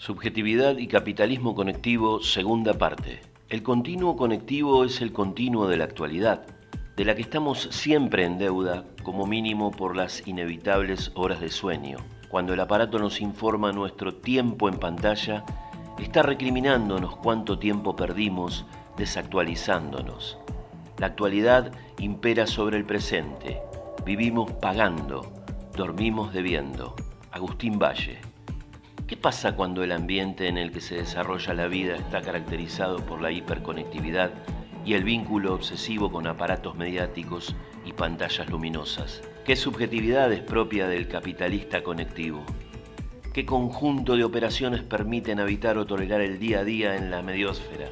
Subjetividad y capitalismo conectivo, segunda parte. El continuo conectivo es el continuo de la actualidad, de la que estamos siempre en deuda, como mínimo por las inevitables horas de sueño. Cuando el aparato nos informa nuestro tiempo en pantalla, está recriminándonos cuánto tiempo perdimos desactualizándonos. La actualidad impera sobre el presente. Vivimos pagando, dormimos debiendo. Agustín Valle. ¿Qué pasa cuando el ambiente en el que se desarrolla la vida está caracterizado por la hiperconectividad y el vínculo obsesivo con aparatos mediáticos y pantallas luminosas? ¿Qué subjetividad es propia del capitalista conectivo? ¿Qué conjunto de operaciones permiten habitar o tolerar el día a día en la mediosfera?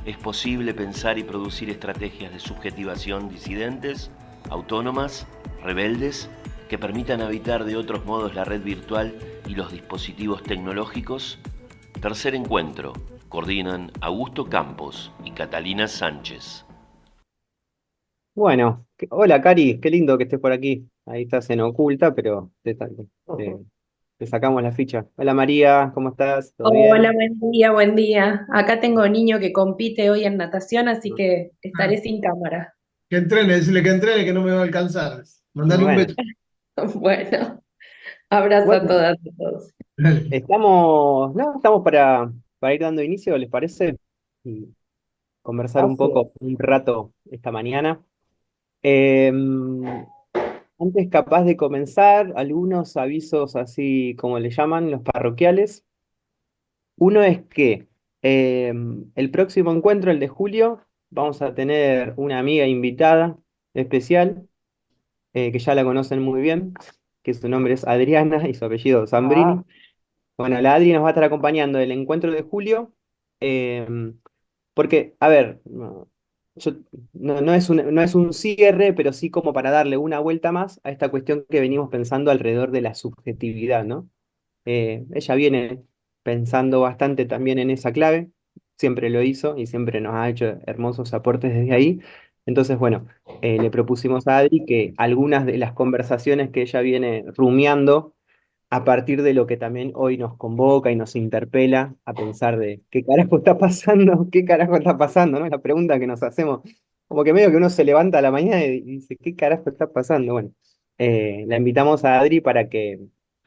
¿Es posible pensar y producir estrategias de subjetivación disidentes, autónomas, rebeldes, que permitan habitar de otros modos la red virtual y los dispositivos tecnológicos? Tercer encuentro. Coordinan Augusto Campos y Catalina Sánchez. Bueno, hola Cari, qué lindo que estés por aquí. Ahí estás en oculta, pero te sacamos la ficha. Hola María, ¿cómo estás? ¿Todo Hola, bien? buen día, buen día. Acá tengo niño que compite hoy en natación, así que Ah, estaré sin cámara. que entrene, que no me va a alcanzar. Mandale un Bueno, beso. Bueno, abrazo a bueno, todas y todos. Dale. estamos para ir dando inicio, ¿les parece? Y conversar un Así poco, es. un rato esta mañana. Eh, Antes capaz de comenzar, algunos avisos así como le llaman, los parroquiales. Uno es que el próximo encuentro, el de julio, vamos a tener una amiga invitada especial, que ya la conocen muy bien, que su nombre es Adriana y su apellido Zambrini. Bueno, la Adri nos va a estar acompañando el encuentro de julio, eh, porque, a ver, no es un cierre, pero sí como para darle una vuelta más a esta cuestión que venimos pensando alrededor de la subjetividad, ¿no? Ella viene pensando bastante también en esa clave, siempre lo hizo y siempre nos ha hecho hermosos aportes desde ahí. Entonces, bueno, le propusimos a Adri que algunas de las conversaciones que ella viene rumiando a partir de lo que también hoy nos convoca y nos interpela a pensar de qué carajo está pasando, qué carajo está pasando, ¿no? La pregunta que nos hacemos, como que medio que uno se levanta a la mañana y dice, ¿qué carajo está pasando? Bueno, la invitamos a Adri para que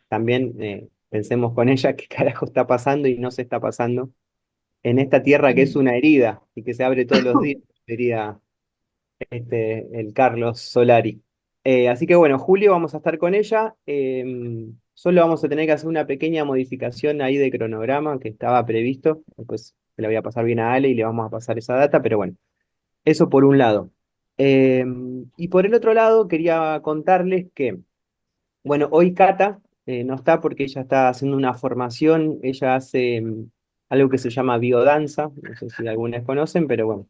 también pensemos con ella qué carajo está pasando y no se está pasando en esta tierra que es una herida y que se abre todos los días, diría el Carlos Solari. Así que bueno, Julio vamos a estar con ella. Solo vamos a tener que hacer una pequeña modificación ahí de cronograma que estaba previsto. Después se la voy a pasar bien a Ale y le vamos a pasar esa data, pero bueno, eso por un lado. Eh, y por el otro lado, quería contarles que, bueno, hoy Cata no está porque ella está haciendo una formación. Ella hace algo que se llama biodanza. No sé si algunos conocen, pero bueno.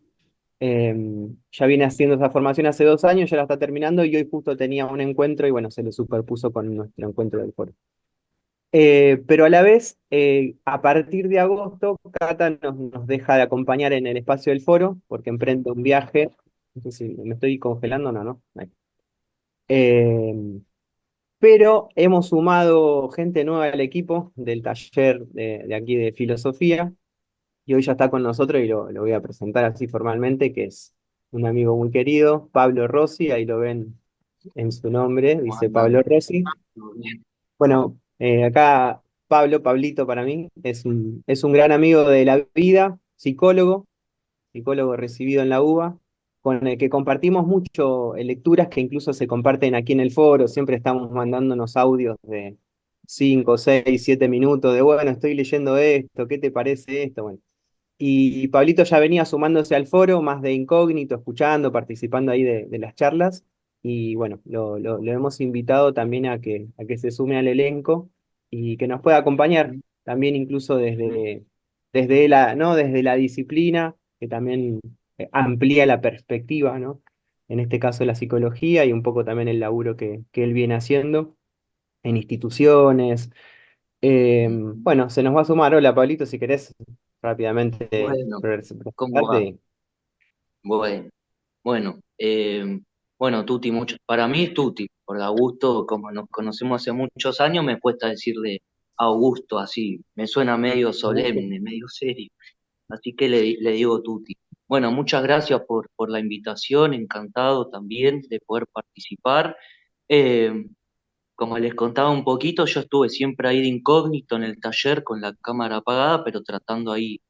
Ya viene haciendo esa formación hace 2 años, ya la está terminando y hoy justo tenía un encuentro y bueno, se le superpuso con nuestro encuentro del foro. Pero a la vez, a partir de agosto, Cata nos deja de acompañar en el espacio del foro porque emprende un viaje. No sé si me estoy congelando, no, ¿no? Ahí. Eh, pero hemos sumado gente nueva al equipo del taller de aquí de filosofía y hoy ya está con nosotros y lo voy a presentar así formalmente, que es un amigo muy querido, Pablo Rossi, ahí lo ven en su nombre, dice Pablo Rossi. Bueno, acá Pablo, Pablito para mí, es un gran amigo de la vida, psicólogo recibido en la UBA, con el que compartimos mucho lecturas que incluso se comparten aquí en el foro, siempre estamos mandándonos audios de 5, 6, 7 minutos de, bueno, estoy leyendo esto, ¿qué te parece esto? Bueno, y Pablito ya venía sumándose al foro, más de incógnito, escuchando, participando ahí de las charlas. Y bueno, lo hemos invitado también a que se sume al elenco y que nos pueda acompañar también incluso ¿no? Desde la disciplina, que también amplía la perspectiva, ¿no? En este caso la psicología y un poco también el laburo que él viene haciendo en instituciones. Bueno, se nos va a sumar. Hola, Pablito, si querés rápidamente Bueno, ¿cómo va? presentarte. Bueno, bueno, bueno, Tuti, mucho, para mí es Tuti, por Augusto, como nos conocemos hace muchos años, me cuesta decirle Augusto, así, me suena medio Augusto. solemne, medio serio, así que le digo Tuti. Bueno, muchas gracias por la invitación, encantado también de poder participar. Eh, Como les contaba un poquito, yo estuve siempre ahí de incógnito en el taller con la cámara apagada, pero tratando ahí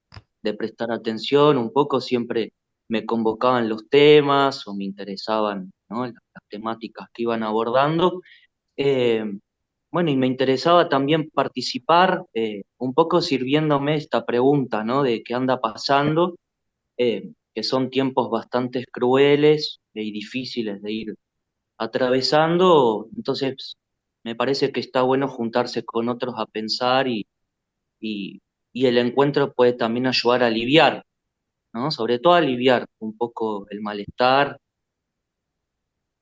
de prestar atención un poco, siempre me convocaban los temas o me interesaban, ¿no?, las temáticas que iban abordando. Eh, bueno, y me interesaba también participar, un poco sirviéndome esta pregunta, ¿no?, de qué anda pasando, que son tiempos bastante crueles y difíciles de ir atravesando. Entonces me parece que está bueno juntarse con otros a pensar y, y el encuentro puede también ayudar a aliviar, ¿no? Sobre todo a aliviar un poco el malestar,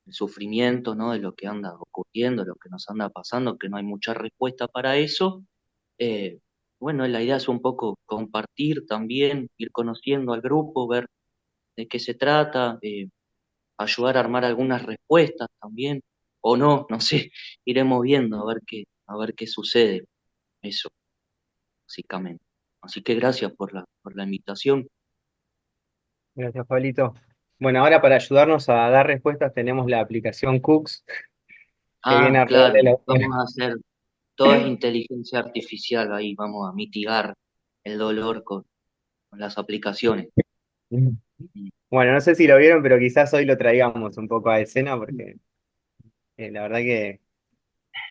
el sufrimiento, ¿no?, de lo que anda ocurriendo, lo que nos anda pasando, que no hay mucha respuesta para eso. Eh, bueno, la idea es un poco compartir también, ir conociendo al grupo, ver de qué se trata, ayudar a armar algunas respuestas también, o no, no sé, iremos viendo a ver qué sucede, eso, básicamente. Así que gracias por la invitación. Gracias, Pablito. Bueno, ahora para ayudarnos a dar respuestas tenemos la aplicación Cooks, que viene Ah, alrededor claro, de la... vamos a hacer, todo es inteligencia artificial ahí, vamos a mitigar el dolor con las aplicaciones. Mm. Bueno, no sé si lo vieron, pero quizás hoy lo traigamos un poco a escena porque la verdad que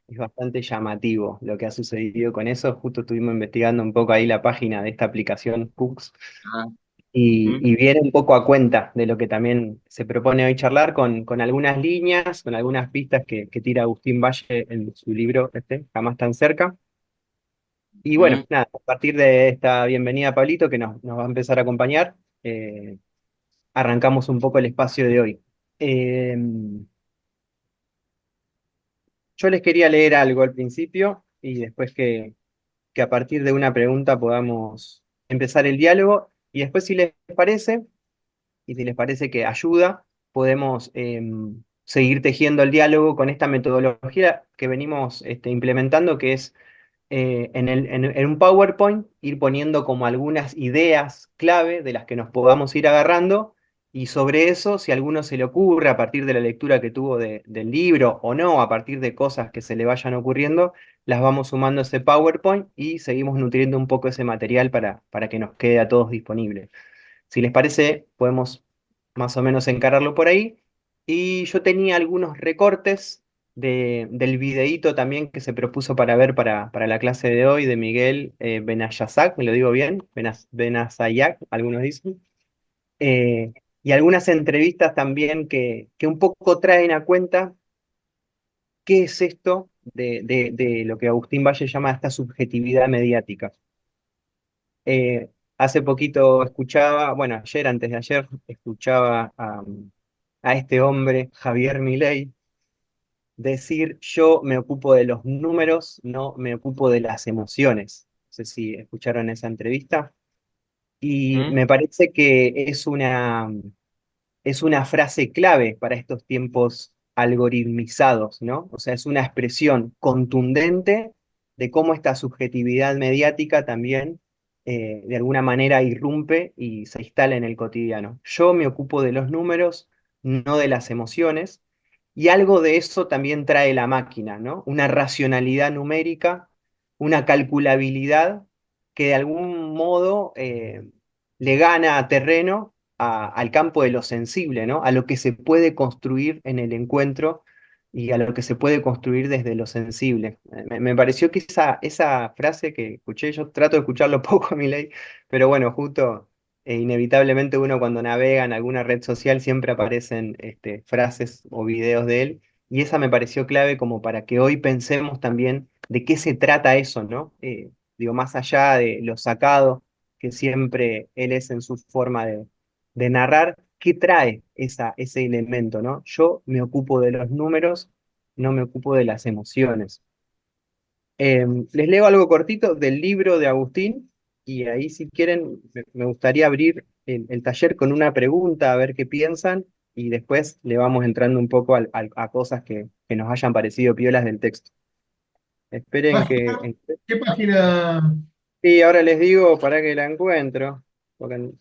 es bastante llamativo lo que ha sucedido con eso. Justo estuvimos investigando un poco ahí la página de esta aplicación Cooks Ah, ujú, y viene un poco a cuenta de lo que también se propone hoy charlar con algunas líneas, con algunas pistas que tira Agustín Valle en su libro Jamás tan cerca. Y bueno, ujú. nada, a partir de esta bienvenida, Pablito, que nos va a empezar a acompañar, eh, arrancamos un poco el espacio de hoy. Eh, yo les quería leer algo al principio y después que a partir de una pregunta podamos empezar el diálogo y después si les parece, y si les parece que ayuda, podemos seguir tejiendo el diálogo con esta metodología que venimos implementando, que es en un PowerPoint ir poniendo como algunas ideas clave de las que nos podamos ir agarrando y sobre eso, si a alguno se le ocurre a partir de la lectura que tuvo del libro o no, a partir de cosas que se le vayan ocurriendo, las vamos sumando a ese PowerPoint y seguimos nutriendo un poco ese material para que nos quede a todos disponible. Si les parece, podemos más o menos encararlo por ahí. Y yo tenía algunos recortes del videíto también que se propuso para ver para la clase de hoy de Miguel Benayasak, ¿me lo digo bien? Benazayak, algunos dicen. Eh, y algunas entrevistas también que un poco traen a cuenta qué es esto de lo que Agustín Valle llama esta subjetividad mediática. Hace poquito escuchaba, bueno, ayer, antes de ayer, escuchaba a este hombre, Javier Milei, decir: yo me ocupo de los números, no me ocupo de las emociones. No sé si escucharon esa entrevista. Y ¿Mm? me parece que es una frase clave para estos tiempos algoritmizados, ¿no? O sea, es una expresión contundente de cómo esta subjetividad mediática también de alguna manera irrumpe y se instala en el cotidiano. Yo me ocupo de los números, no de las emociones, y algo de eso también trae la máquina, ¿no? Una racionalidad numérica, una calculabilidad que de algún modo le gana a terreno al campo de lo sensible, ¿no? A lo que se puede construir en el encuentro y a lo que se puede construir desde lo sensible. Me pareció que esa frase que escuché, yo trato de escucharlo poco a mi ley, pero bueno, justo inevitablemente uno cuando navega en alguna red social siempre aparecen frases o videos de él, y esa me pareció clave como para que hoy pensemos también de qué se trata eso, ¿no? Digo, más allá de lo sacado que siempre él es en su forma de narrar, ¿qué trae ese elemento, ¿no? Yo me ocupo de los números, no me ocupo de las emociones. Les leo algo cortito del libro de Agustín y ahí si quieren me gustaría abrir el taller con una pregunta a ver qué piensan y después le vamos entrando un poco a cosas que nos hayan parecido piolas del texto. Esperen que... ¿Página? ¿Qué página? Sí, ahora les digo para que la encuentro. Porque,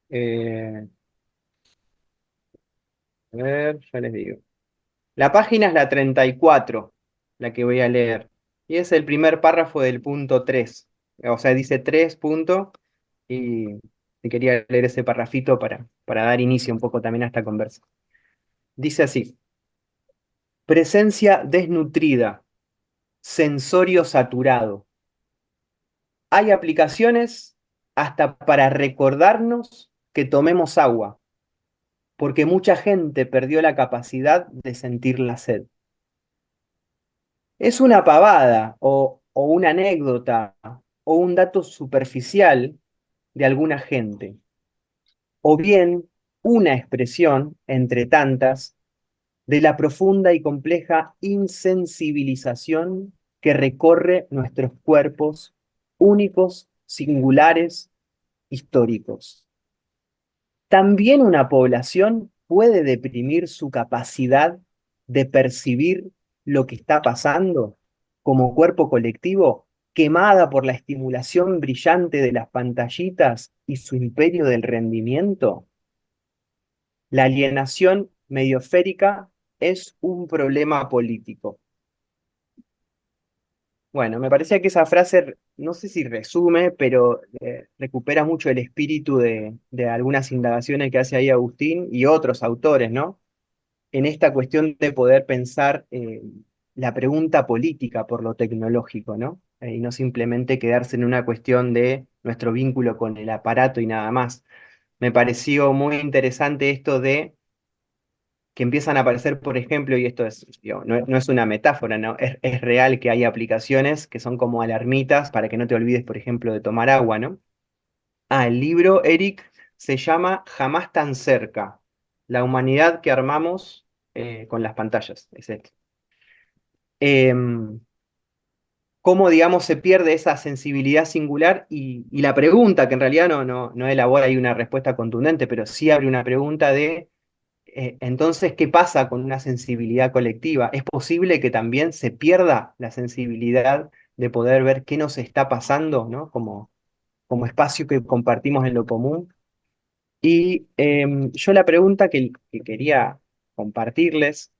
eh, a ver, ya les digo. La página es la 34, la que voy a leer. Y es el primer párrafo del punto 3. O sea, dice 3 punto. Y quería leer ese parrafito para dar inicio un poco también a esta conversa. Dice así: presencia desnutrida, sensorio saturado. Hay aplicaciones hasta para recordarnos que tomemos agua, porque mucha gente perdió la capacidad de sentir la sed. Es una pavada o una anécdota o un dato superficial de alguna gente, o bien una expresión, entre tantas, de la profunda y compleja insensibilización que recorre nuestros cuerpos únicos, singulares, históricos. También una población puede deprimir su capacidad de percibir lo que está pasando como cuerpo colectivo, quemada por la estimulación brillante de las pantallitas y su imperio del rendimiento. La alienación medioférica es un problema político. Bueno, me parecía que esa frase, no sé si resume, pero recupera mucho el espíritu de algunas indagaciones que hace ahí Agustín y otros autores, ¿no? En esta cuestión de poder pensar la pregunta política por lo tecnológico, ¿no? Y no simplemente quedarse en una cuestión de nuestro vínculo con el aparato y nada más. Me pareció muy interesante esto de que empiezan a aparecer, por ejemplo, y esto es, digo, no es una metáfora, ¿no? Es real que hay aplicaciones que son como alarmitas para que no te olvides, por ejemplo, de tomar agua, ¿no? Ah, el libro, Eric, se llama Jamás tan cerca, la humanidad que armamos con las pantallas, es este. Cómo, digamos, se pierde esa sensibilidad singular y la pregunta, que en realidad no elabora ahí una respuesta contundente, pero sí abre una pregunta de entonces, ¿qué pasa con una sensibilidad colectiva? ¿Es posible que también se pierda la sensibilidad de poder ver qué nos está pasando, ¿no? Como espacio que compartimos en lo común. Y yo la pregunta que quería compartirles,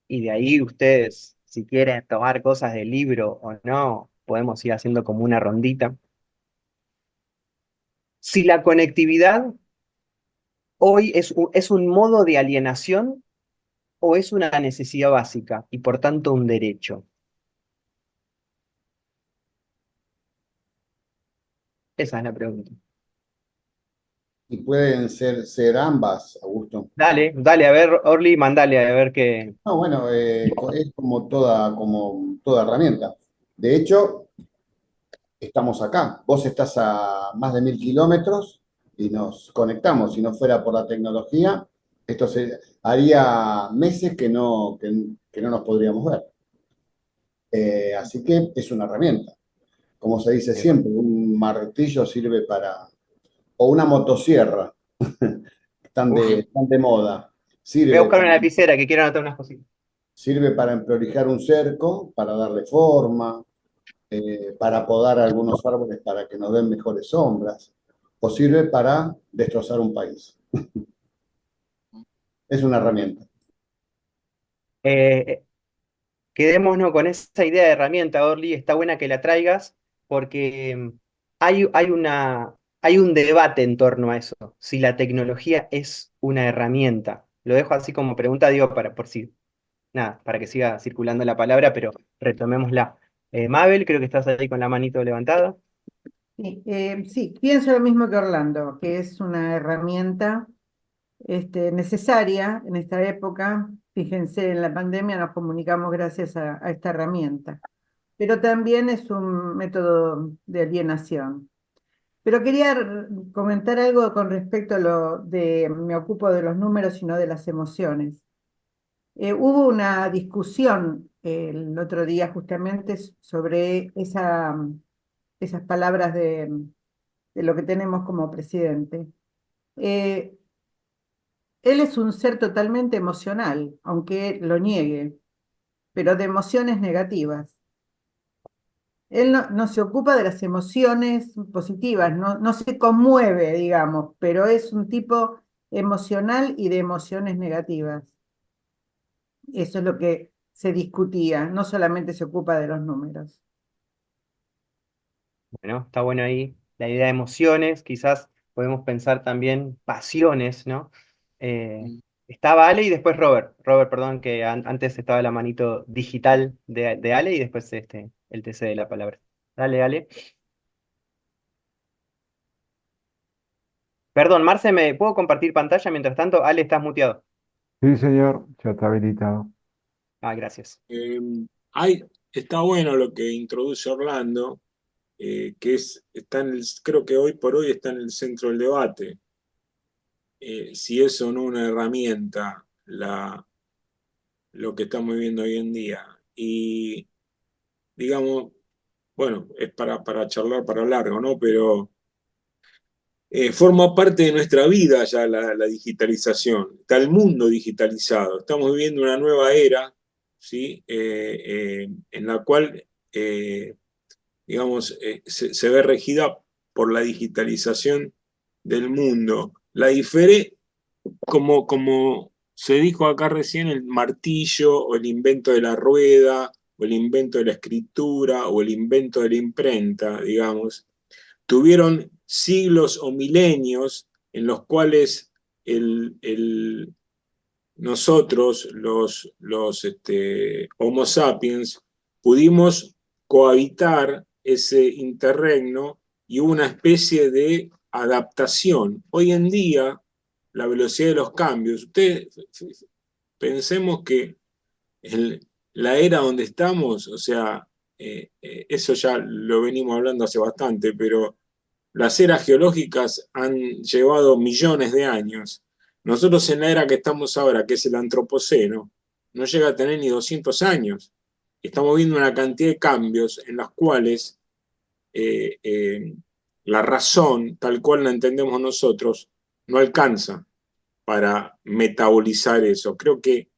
y de ahí ustedes, si quieren tomar cosas del libro o no, podemos ir haciendo como una rondita. Si la conectividad hoy es un modo de alienación o es una necesidad básica y por tanto un derecho. Esa es la pregunta. Y pueden ser ambas, Augusto. Dale, a ver, Orly, mandale a ver qué. No, bueno, es como toda herramienta. De hecho, estamos acá. Vos estás a más de 1000 kilómetros y nos conectamos. Si no fuera por la tecnología, haría meses que no nos podríamos ver. Así que es una herramienta. Como se dice siempre, un martillo sirve o una motosierra, Uf, tan de moda, voy a sirve buscar para una lapicera que quiero anotar unas cositas. Sirve para emprolijar un cerco, para darle forma, para podar algunos árboles para que nos den mejores sombras, o sirve para destrozar un país. Es una herramienta. Eh, Quedémonos con esa idea de herramienta, Orly. Está buena que la traigas porque hay un debate en torno a eso. Si la tecnología es una herramienta. Lo dejo así como pregunta, digo, por si nada, para que siga circulando la palabra, pero retomémosla. Mabel, creo que estás ahí con la manito levantada. Sí, sí, pienso lo mismo que Orlando, que es una herramienta necesaria en esta época. Fíjense, en la pandemia nos comunicamos gracias a esta herramienta, pero también es un método de alienación. Pero quería comentar algo con respecto a me ocupo de los números y no de las emociones. Hubo una discusión el otro día justamente sobre esas palabras de lo que tenemos como presidente. Eh, Él es un ser totalmente emocional, aunque lo niegue, pero de emociones negativas. Él no se ocupa de las emociones positivas, no se conmueve, digamos, pero es un tipo emocional y de emociones negativas. Eso es lo que se discutía, no solamente se ocupa de los números. Bueno, está bueno ahí la idea de emociones, quizás podemos pensar también pasiones, ¿no? Eh, Estaba Ale y después Robert. Robert, perdón, que antes estaba la manito digital de Ale y después el TC de la palabra. Dale, Ale. Perdón, Marce, ¿me puedo compartir pantalla mientras tanto? Ale, estás muteado. Sí, señor, ya está habilitado. Ah, gracias. Eh, hay, está bueno lo que introduce Orlando, que creo que hoy por hoy está en el centro del debate, si es o no una herramienta lo que estamos viviendo hoy en día. Y digamos, bueno, es para charlar para largo, ¿no? Pero forma parte de nuestra vida ya la digitalización, está el mundo digitalizado, estamos viviendo una nueva era, ¿sí? En la cual, digamos, se ve regida por la digitalización del mundo. Como se dijo acá recién, el martillo o el invento de la rueda o el invento de la escritura o el invento de la imprenta, digamos, tuvieron siglos o milenios en los cuales nosotros, los Homo sapiens, pudimos cohabitar ese interregno y hubo una especie de adaptación. Hoy en día, la velocidad de los cambios, pensemos que la era donde estamos, o sea, eso ya lo venimos hablando hace bastante, pero las eras geológicas han llevado millones de años. Nosotros en la era que estamos ahora, que es el antropoceno, no llega a tener ni 200 años. Estamos viendo una cantidad de cambios en los cuales eh, eh, la razón, tal cual la entendemos nosotros, no alcanza para metabolizar eso. Creo que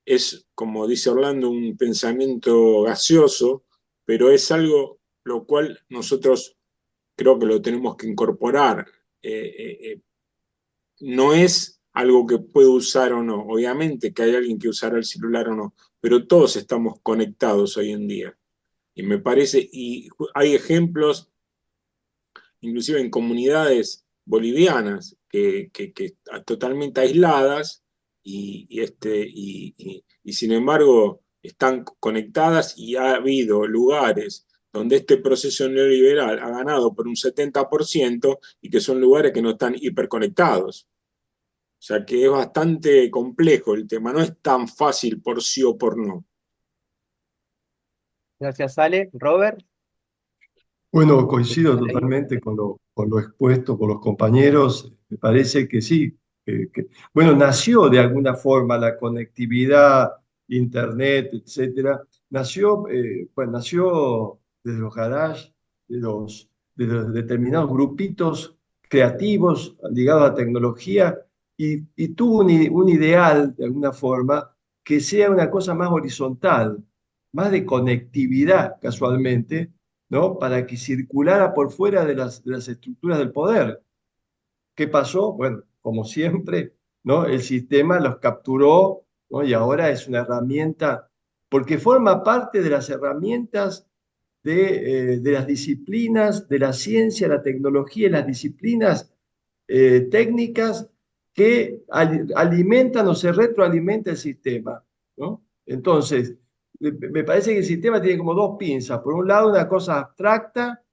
es, como dice Orlando, un pensamiento gaseoso, pero es algo lo cual nosotros creo que lo tenemos que incorporar. No es algo que puedo usar o no. Obviamente que hay alguien que usará el celular o no, pero todos estamos conectados hoy en día. Y me parece, y hay ejemplos, inclusive en comunidades bolivianas, que totalmente aisladas y sin embargo están conectadas y ha habido lugares donde este proceso neoliberal ha ganado por un 70% y que son lugares que no están hiperconectados. O sea que es bastante complejo el tema, no es tan fácil por sí o por no. Gracias, Ale. Robert, Bueno, coincido ¿estás ahí? totalmente con lo expuesto por los compañeros. Me parece que sí. Bueno, nació de alguna forma la conectividad, Internet, etcétera. Nació desde los garages, de los determinados grupitos creativos ligados a tecnología y tuvo un ideal, de alguna forma, que sea una cosa más horizontal, más de conectividad, casualmente, ¿no? Para que circulara por fuera de las estructuras del poder. ¿Qué pasó? Bueno, como siempre, ¿no? El sistema los capturó, ¿no? Y ahora es una herramienta, porque forma parte de las herramientas de las disciplinas, de la ciencia, la tecnología y las disciplinas técnicas que alimentan o se retroalimenta el sistema, ¿no? Entonces, me parece que el sistema tiene como dos pinzas. Por un lado, una cosa abstracta,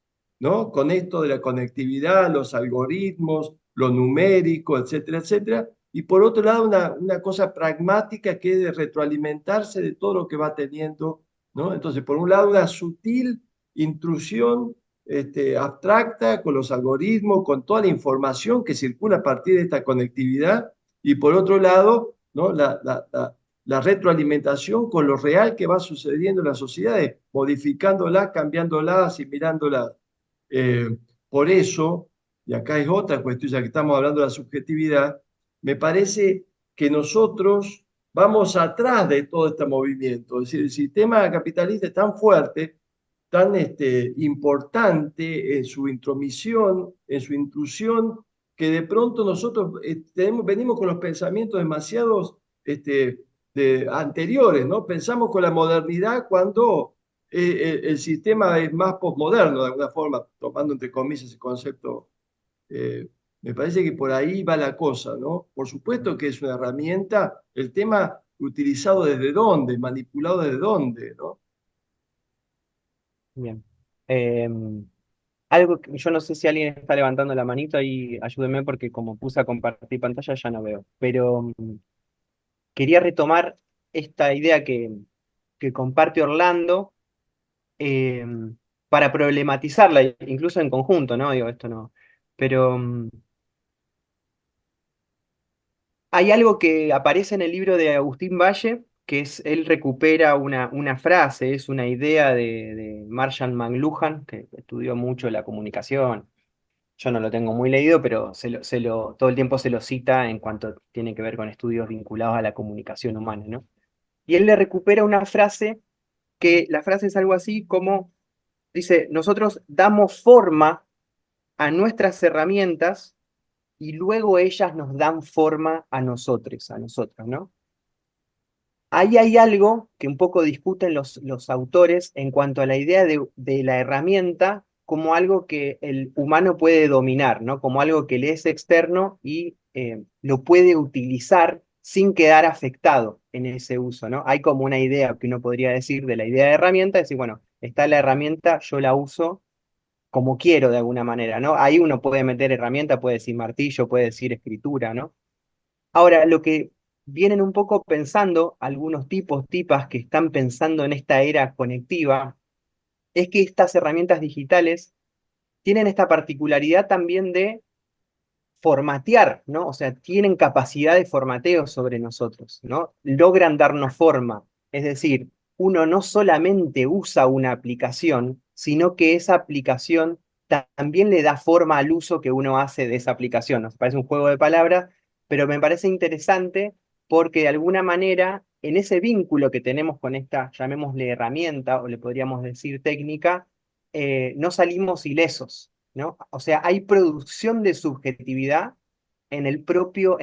¿no? Con esto de la conectividad, los algoritmos, lo numérico, etcétera, etcétera. Y por otro lado, una cosa pragmática que es de retroalimentarse de todo lo que va teniendo, ¿no? Entonces, por un lado, una sutil intrusión abstracta con los algoritmos, con toda la información que circula a partir de esta conectividad, y por otro lado, ¿no? La retroalimentación con lo real que va sucediendo en las sociedades, modificándolas, cambiándolas, asimilándolas. Eh, por eso, y acá es otra cuestión, ya que estamos hablando de la subjetividad, me parece que nosotros vamos atrás de todo este movimiento. Es decir, el sistema capitalista es tan fuerte tan importante en su intromisión, en su intrusión, que de pronto nosotros venimos con los pensamientos demasiados anteriores, ¿no? Pensamos con la modernidad cuando el sistema es más posmoderno, de alguna forma, tomando entre comillas ese concepto. Me parece que por ahí va la cosa, ¿no? Por supuesto que es una herramienta, el tema utilizado desde dónde, manipulado desde dónde, ¿no? Bien. Algo que yo no sé si alguien está levantando la manito ahí, ayúdeme porque como puse a compartir pantalla ya no veo. Pero quería retomar esta idea que comparte Orlando eh, para problematizarla, incluso en conjunto, ¿no? Digo, esto no. Pero hay algo que aparece en el libro de Agustín Valle, que es, él recupera una frase, es una idea de Marshall McLuhan, que estudió mucho la comunicación. Yo no lo tengo muy leído, pero todo el tiempo se lo cita en cuanto tiene que ver con estudios vinculados a la comunicación humana, ¿no? Y él le recupera una frase que la frase es algo así como, dice, nosotros damos forma a nuestras herramientas y luego ellas nos dan forma a nosotros, ¿no? Ahí hay algo que un poco discuten los autores en cuanto a la idea de la herramienta como algo que el humano puede dominar, ¿no? Como algo que le es externo y lo puede utilizar sin quedar afectado en ese uso, ¿no? Hay como una idea que uno podría decir de la idea de herramienta, decir, bueno, está la herramienta, yo la uso como quiero de alguna manera, ¿no? Ahí uno puede meter herramienta, puede decir martillo, puede decir escritura, ¿no? Ahora, lo que vienen un poco pensando algunos tipas que están pensando en esta era conectiva, es que estas herramientas digitales tienen esta particularidad también de formatear, ¿no? O sea, tienen capacidad de formateo sobre nosotros, ¿no? Logran darnos forma. Es decir, uno no solamente usa una aplicación, sino que esa aplicación también le da forma al uso que uno hace de esa aplicación. Nos parece un juego de palabras, pero me parece interesante porque de alguna manera, en ese vínculo que tenemos con esta, llamémosle herramienta, o le podríamos decir técnica, no salimos ilesos, ¿no? O sea, hay producción de subjetividad en el propio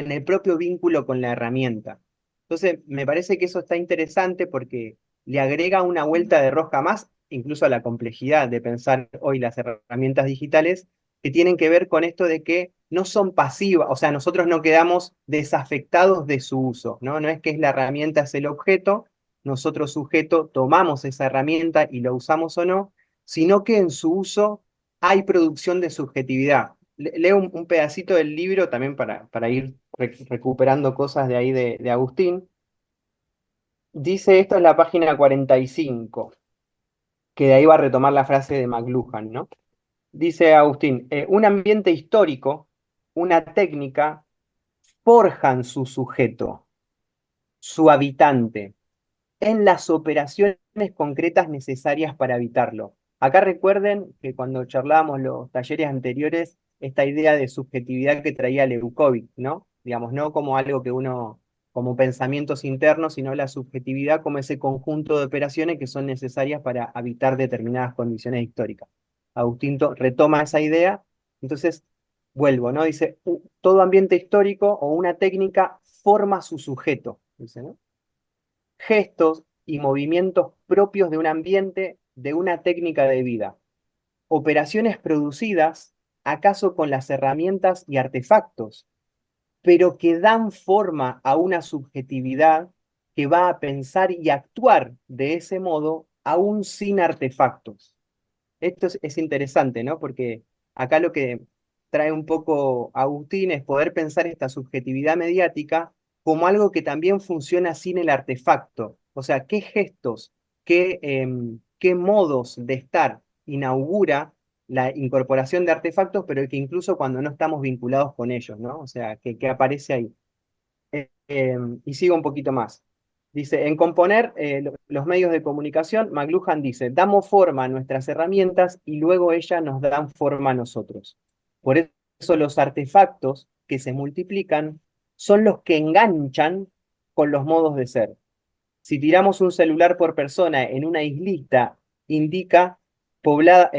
vínculo con la herramienta. Entonces, me parece que eso está interesante porque le agrega una vuelta de rosca más, incluso a la complejidad de pensar hoy las herramientas digitales, que tienen que ver con esto de que no son pasivas, o sea, nosotros no quedamos desafectados de su uso, ¿no? No es que es la herramienta, es el objeto, nosotros sujeto tomamos esa herramienta y la usamos o no, sino que en su uso hay producción de subjetividad. Leo un pedacito del libro también para ir recuperando cosas de ahí de Agustín. Dice, esto es la página 45, que de ahí va a retomar la frase de McLuhan, ¿no? Dice Agustín, un ambiente histórico, una técnica, forjan su sujeto, su habitante, en las operaciones concretas necesarias para evitarlo. Acá recuerden que cuando charlábamos los talleres anteriores, esta idea de subjetividad que traía Leukovic, ¿no? Digamos, no como algo que uno, como pensamientos internos, sino la subjetividad como ese conjunto de operaciones que son necesarias para evitar determinadas condiciones históricas. Agustín retoma esa idea, entonces vuelvo, ¿no? Dice, todo ambiente histórico o una técnica forma su sujeto, dice, ¿no? Gestos y movimientos propios de un ambiente, de una técnica de vida. Operaciones producidas, acaso con las herramientas y artefactos, pero que dan forma a una subjetividad que va a pensar y actuar de ese modo aún sin artefactos. Esto es interesante, ¿no? Porque acá lo que trae un poco Agustín es poder pensar esta subjetividad mediática como algo que también funciona sin el artefacto. O sea, qué gestos, qué modos de estar inaugura la incorporación de artefactos, pero que incluso cuando no estamos vinculados con ellos, ¿no? O sea, que aparece ahí. Y sigo un poquito más. Dice, en componer los medios de comunicación, McLuhan dice, damos forma a nuestras herramientas y luego ellas nos dan forma a nosotros. Por eso los artefactos que se multiplican son los que enganchan con los modos de ser. Si tiramos un celular por persona en una islita, indica poblada,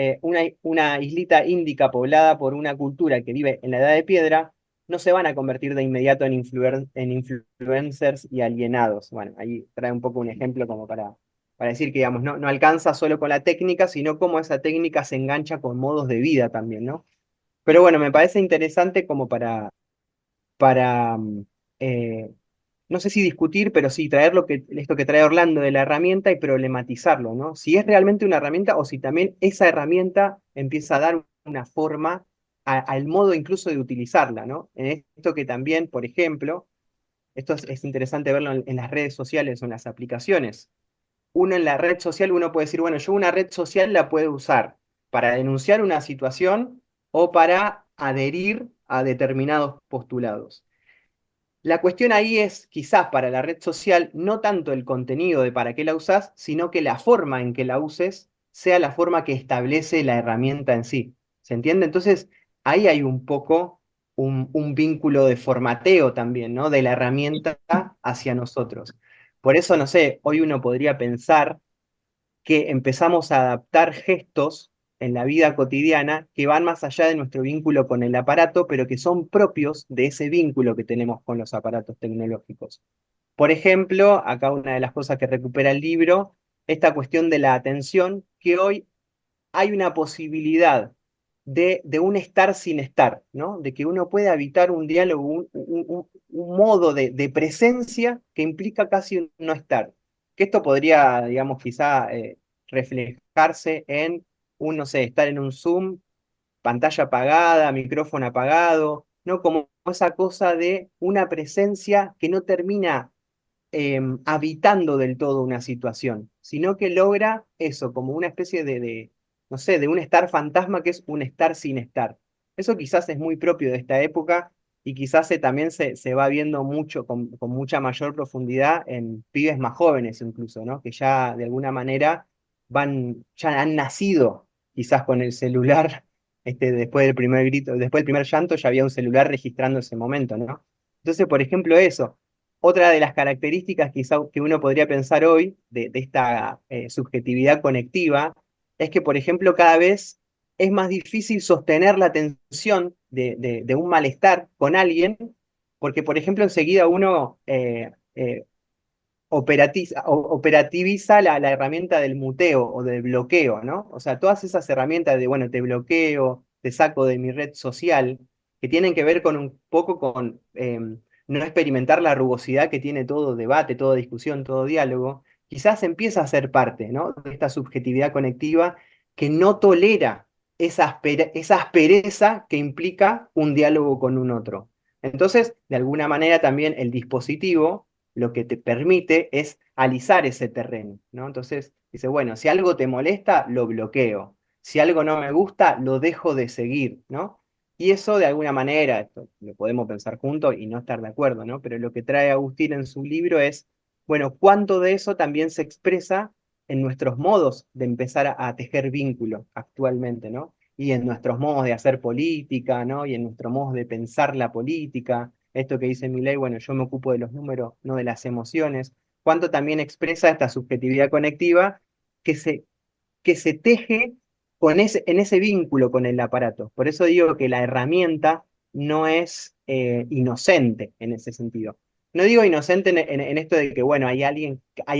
una islita índica poblada por una cultura que vive en la Edad de Piedra, no se van a convertir de inmediato en influencers y alienados. Bueno, ahí trae un poco un ejemplo como para decir que, digamos, no alcanza solo con la técnica, sino cómo esa técnica se engancha con modos de vida también, ¿no? Pero bueno, me parece interesante como para eh, no sé si discutir, pero sí traer esto que trae Orlando de la herramienta y problematizarlo, ¿no? Si es realmente una herramienta o si también esa herramienta empieza a dar una forma al modo incluso de utilizarla, ¿no? En esto que también, por ejemplo, esto es interesante verlo en las redes sociales o en las aplicaciones. Uno en la red social, uno puede decir, bueno, yo una red social la puedo usar para denunciar una situación o para adherir a determinados postulados. La cuestión ahí es, quizás para la red social, no tanto el contenido de para qué la usás, sino que la forma en que la uses sea la forma que establece la herramienta en sí. ¿Se entiende? Entonces, ahí hay un poco un vínculo de formateo también, ¿no? De la herramienta hacia nosotros. Por eso, no sé, hoy uno podría pensar que empezamos a adaptar gestos en la vida cotidiana que van más allá de nuestro vínculo con el aparato, pero que son propios de ese vínculo que tenemos con los aparatos tecnológicos. Por ejemplo, acá una de las cosas que recupera el libro, esta cuestión de la atención, que hoy hay una posibilidad de un estar sin estar, ¿no? De que uno puede habitar un diálogo, un modo de presencia que implica casi un no estar. Que esto podría, digamos, quizá reflejarse en no sé, estar en un Zoom, pantalla apagada, micrófono apagado, ¿no? Como esa cosa de una presencia que no termina habitando del todo una situación, sino que logra eso, como una especie no sé, de un estar fantasma que es un estar sin estar. Eso quizás es muy propio de esta época y quizás también se va viendo mucho, con mucha mayor profundidad en pibes más jóvenes incluso, ¿no? Que ya de alguna manera ya han nacido quizás con el celular, después del primer grito, después del primer llanto ya había un celular registrando ese momento, ¿no? Entonces, por ejemplo, eso. Otra de las características quizá que uno podría pensar hoy de esta subjetividad conectiva es que, por ejemplo, cada vez es más difícil sostener la atención de un malestar con alguien, porque, por ejemplo, enseguida uno operativiza la herramienta del muteo o del bloqueo, ¿no? O sea, todas esas herramientas de, bueno, te bloqueo, te saco de mi red social, que tienen que ver con un poco con no experimentar la rugosidad que tiene todo debate, toda discusión, todo diálogo, quizás empieza a ser parte, ¿no? De esta subjetividad conectiva que no tolera esa aspereza que implica un diálogo con un otro. Entonces, de alguna manera también el dispositivo lo que te permite es alisar ese terreno, ¿no? Entonces, dice, bueno, si algo te molesta, lo bloqueo. Si algo no me gusta, lo dejo de seguir, ¿no? Y eso de alguna manera, esto lo podemos pensar juntos y no estar de acuerdo, ¿no? Pero lo que trae Agustín en su libro es, bueno, cuánto de eso también se expresa en nuestros modos de empezar a tejer vínculos actualmente, ¿no? Y en nuestros modos de hacer política, ¿no? Y en nuestros modos de pensar la política. Esto que dice Milei, bueno, yo me ocupo de los números, no de las emociones. Cuánto también expresa esta subjetividad conectiva que se teje en ese vínculo con el aparato. Por eso digo que la herramienta no es inocente en ese sentido. No digo inocente en esto de que, bueno, hay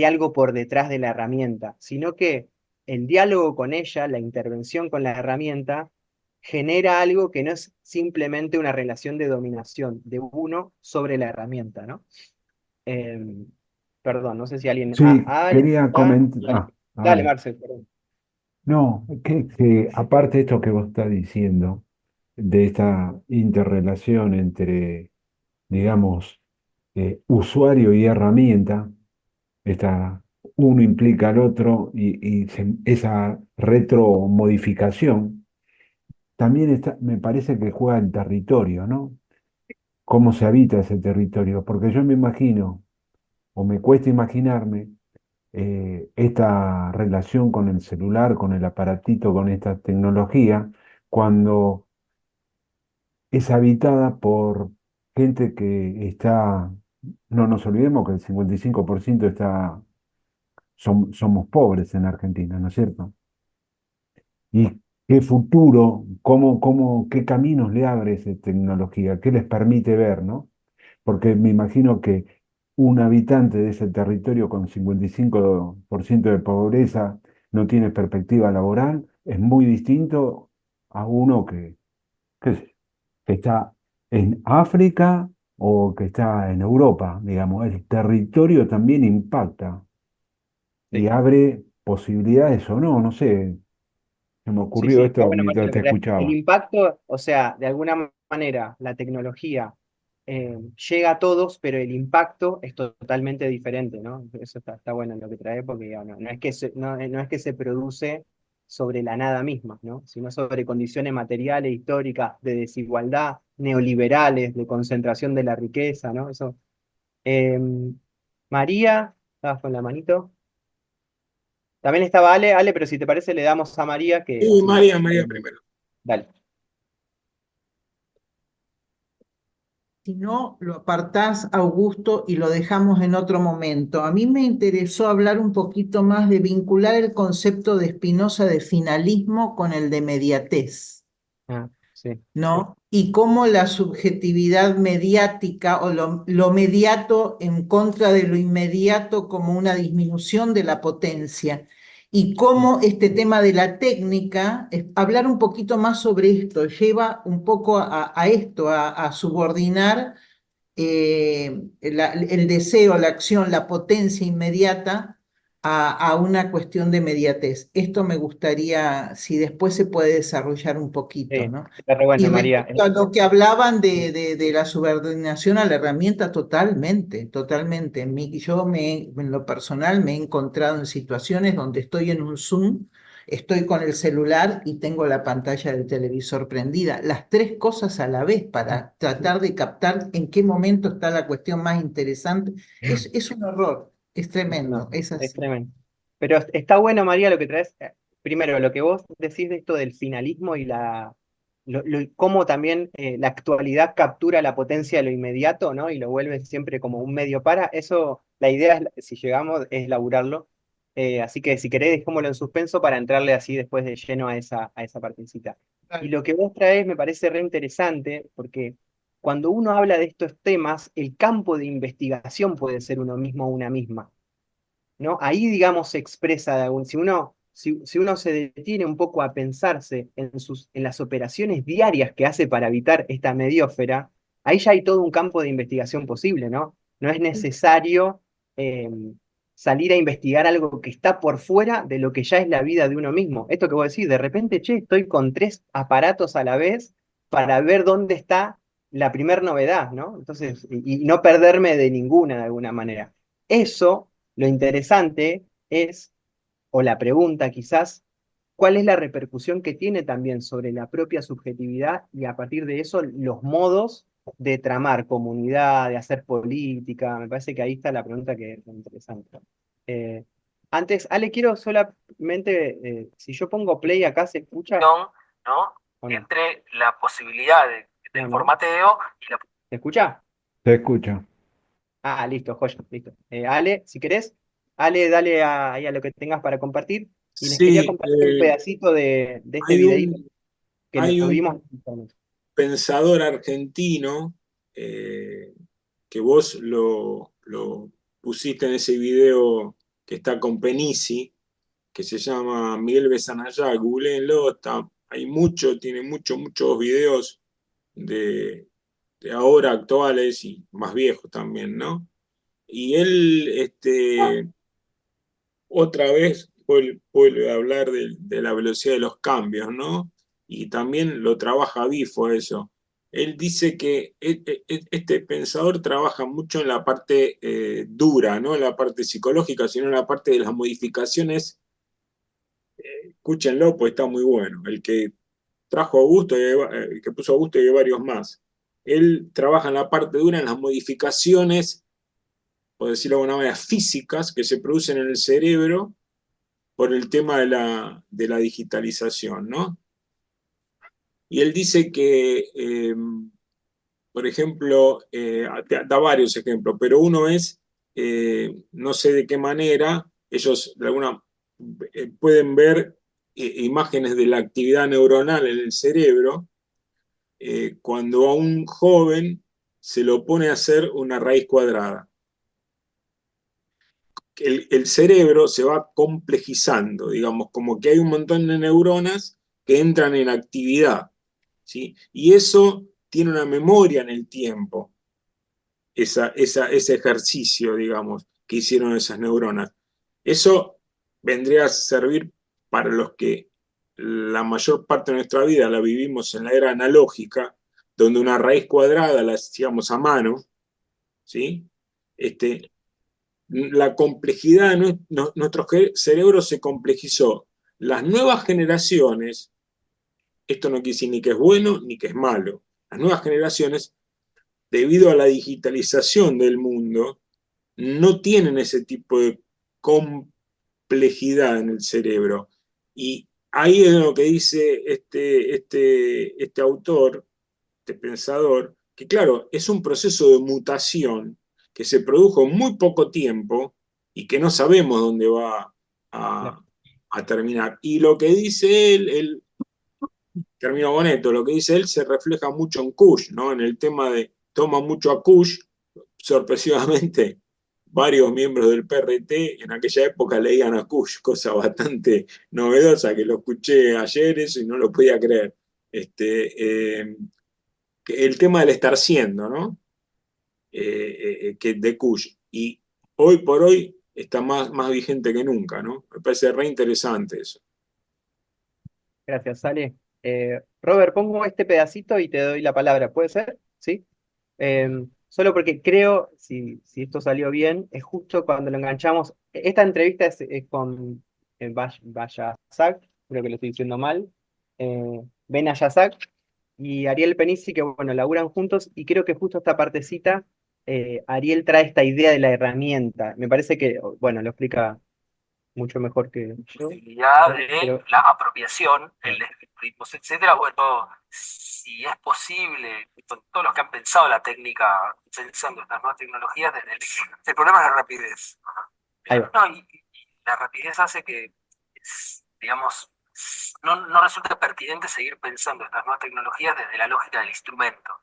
algo por detrás de la herramienta, sino que el diálogo con ella, la intervención con la herramienta, genera algo que no es simplemente una relación de dominación de uno sobre la herramienta, ¿no? Em, Perdón, no sé si alguien... Sí, ¿alguien quería está? comentar. A Dale, ver. Marcel, perdón. No, que aparte de esto que vos estás diciendo, de esta interrelación entre, digamos, usuario y herramienta, uno implica al otro y esa retromodificación, también me parece que juega el territorio, ¿no? Cómo se habita ese territorio, porque yo me imagino, o me cuesta imaginarme, esta relación con el celular, con el aparatito, con esta tecnología, cuando es habitada por gente que está, no nos olvidemos que el 55% somos pobres en Argentina, ¿no es cierto? ¿Y qué futuro, qué caminos le abre esa tecnología? ¿Qué les permite ver, ¿no? Porque me imagino que un habitante de ese territorio con 55% de pobreza no tiene perspectiva laboral, es muy distinto a uno qué sé, que está en África o que está en Europa, digamos. El territorio también impacta y Sí. abre posibilidades o no, no sé. Se me Sí, ocurrió sí, está esto bueno, María, mientras lo te que traes. El escuchaba. impacto, o sea, de alguna manera, la tecnología llega a todos, pero el impacto es totalmente diferente, ¿no? Eso está bueno lo que trae, porque digamos, no es que no es que se produce sobre la nada misma, ¿no? Sino sobre condiciones materiales, históricas, de desigualdad, neoliberales, de concentración de la riqueza, ¿no? Eso. Eh, María, estabas con la manito. También estaba Ale, pero si te parece, le damos a María, que Sí, así. María primero. Dale. Si no, lo apartás, Augusto, y lo dejamos en otro momento. A mí me interesó hablar un poquito más de vincular el concepto de Spinoza de finalismo con el de mediatez, Ah, sí. ¿no? Y cómo la subjetividad mediática o lo mediato en contra de lo inmediato como una disminución de la potencia. Y cómo este tema de la técnica, hablar un poquito más sobre esto, lleva un poco a esto, a subordinar el deseo, la acción, la potencia inmediata a una cuestión de inmediatez. Esto me gustaría, si después se puede desarrollar un poquito, Sí, ¿no? está re Y bueno, María. respecto a lo que hablaban de la subordinación a la herramienta, totalmente, totalmente. En lo personal, me he encontrado en situaciones donde estoy en un Zoom, estoy con el celular y tengo la pantalla del televisor prendida. Las tres cosas a la vez para tratar de captar en qué momento está la cuestión más interesante. Es un horror, es tremendo, No, es es así. tremendo. Pero está bueno, María, lo que traes. Primero, lo que vos decís de esto del finalismo y cómo también la actualidad captura la potencia de lo inmediato, ¿no? Y lo vuelve siempre como un medio para. Eso, la idea, si llegamos, es laburarlo. Así que si querés, dejémoslo en suspenso para entrarle así después de lleno a esa partecita. Y lo que vos traes me parece re interesante, porque cuando uno habla de estos temas, el campo de investigación puede ser uno mismo o una misma. ¿No? Ahí, digamos, se expresa de algún, si uno se detiene un poco a pensarse en las operaciones diarias que hace para evitar esta mediósfera, ahí ya hay todo un campo de investigación posible, ¿no? No es necesario eh, salir a investigar algo que está por fuera de lo que ya es la vida de uno mismo. Esto que vos decís, de repente, che, estoy con tres aparatos a la vez para ver dónde está la primer novedad, ¿no? Entonces, y no perderme de ninguna de alguna manera. Eso, lo interesante es, o la pregunta quizás, ¿cuál es la repercusión que tiene también sobre la propia subjetividad y a partir de eso los modos de tramar comunidad, de hacer política? Me parece que ahí está la pregunta que es interesante. Eh, Antes, Ale, quiero solamente, si yo pongo play acá, ¿se escucha? ¿No? ¿O no? Entre la posibilidad del formateo y la... ¿Se escucha? Te escucho. Ah, listo, joya, listo. Ale, si querés, Ale, dale ahí a lo que tengas para compartir. Y les quería Sí, compartir un pedacito de este hay videíto que hay lo un vimos. pensador argentino que vos lo pusiste en ese video que está con Penisi, que se llama Miguel Besanallá, googleenlo, hay tiene muchos videos de ahora actuales y más viejos también, ¿no? Y él, otra vez vuelve a hablar de la velocidad de los cambios, ¿no? Y también lo trabaja Bifo eso. Él dice que este pensador trabaja mucho en la parte dura, no en la parte psicológica, sino en la parte de las modificaciones. Escúchenlo, pues está muy bueno. El que trajo a Augusto, el que puso a Augusto y varios más. Él trabaja en la parte dura, en las modificaciones, por decirlo de alguna manera, físicas que se producen en el cerebro por el tema de la digitalización, ¿no? Y él dice que, por ejemplo, da varios ejemplos, pero uno es, no sé de qué manera, ellos de alguna pueden ver imágenes de la actividad neuronal en el cerebro, cuando a un joven se lo pone a hacer una raíz cuadrada. El cerebro se va complejizando, digamos, como que hay un montón de neuronas que entran en actividad, ¿sí? Y eso tiene una memoria en el tiempo, ese ejercicio, digamos, que hicieron esas neuronas. Eso vendría a servir para los que la mayor parte de nuestra vida la vivimos en la era analógica, donde una raíz cuadrada la hacíamos a mano, ¿sí? La complejidad de nuestro cerebro se complejizó. Las nuevas generaciones, esto no quiere decir ni que es bueno ni que es malo, las nuevas generaciones, debido a la digitalización del mundo, no tienen ese tipo de complejidad en el cerebro. Y ahí es lo que dice este autor, este pensador, que claro, es un proceso de mutación que se produjo en muy poco tiempo y que no sabemos dónde va a terminar. Y lo que dice él, termino con esto, lo que dice él se refleja mucho en Kush, ¿no? En el tema de toma mucho a Kush, sorpresivamente varios miembros del PRT en aquella época leían a Kush, cosa bastante novedosa, que lo escuché ayer eso y no lo podía creer. El tema del estar siendo, ¿no? Que de Kush. Y hoy por hoy está más vigente que nunca, ¿no? Me parece re interesante eso. Gracias, Ale. Robert, pongo este pedacito y te doy la palabra, ¿puede ser? ¿Sí? Solo porque creo, si esto salió bien, es justo cuando lo enganchamos. Esta entrevista es con Bayasak, creo que lo estoy diciendo mal, Ben Ayasak y Ariel Penisi, que bueno, laburan juntos, y creo que justo esta partecita, Ariel trae esta idea de la herramienta. Me parece que, bueno, lo explica mucho mejor que yo. Posibilidad de Pero, la apropiación, el ritmos, etcétera. Bueno, si es posible, con todos los que han pensado la técnica, pensando estas nuevas tecnologías, el problema es la rapidez. ahí va. No, y la rapidez hace que, digamos, no resulta pertinente seguir pensando estas nuevas tecnologías desde la lógica del instrumento.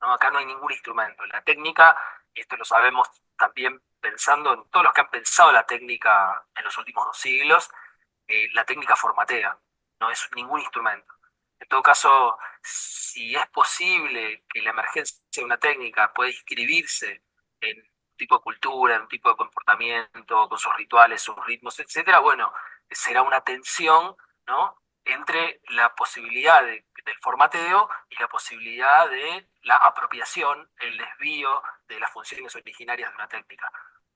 ¿No? Acá no hay ningún instrumento. La técnica, y esto lo sabemos también pensando en todos los que han pensado la técnica en los últimos 2 siglos, la técnica formatea, no es ningún instrumento. En todo caso, si es posible que la emergencia de una técnica pueda inscribirse en un tipo de cultura, en un tipo de comportamiento, con sus rituales, sus ritmos, etcétera, bueno, será una tensión, ¿no?, entre la posibilidad del formateo y la posibilidad de la apropiación, el desvío de las funciones originarias de una técnica.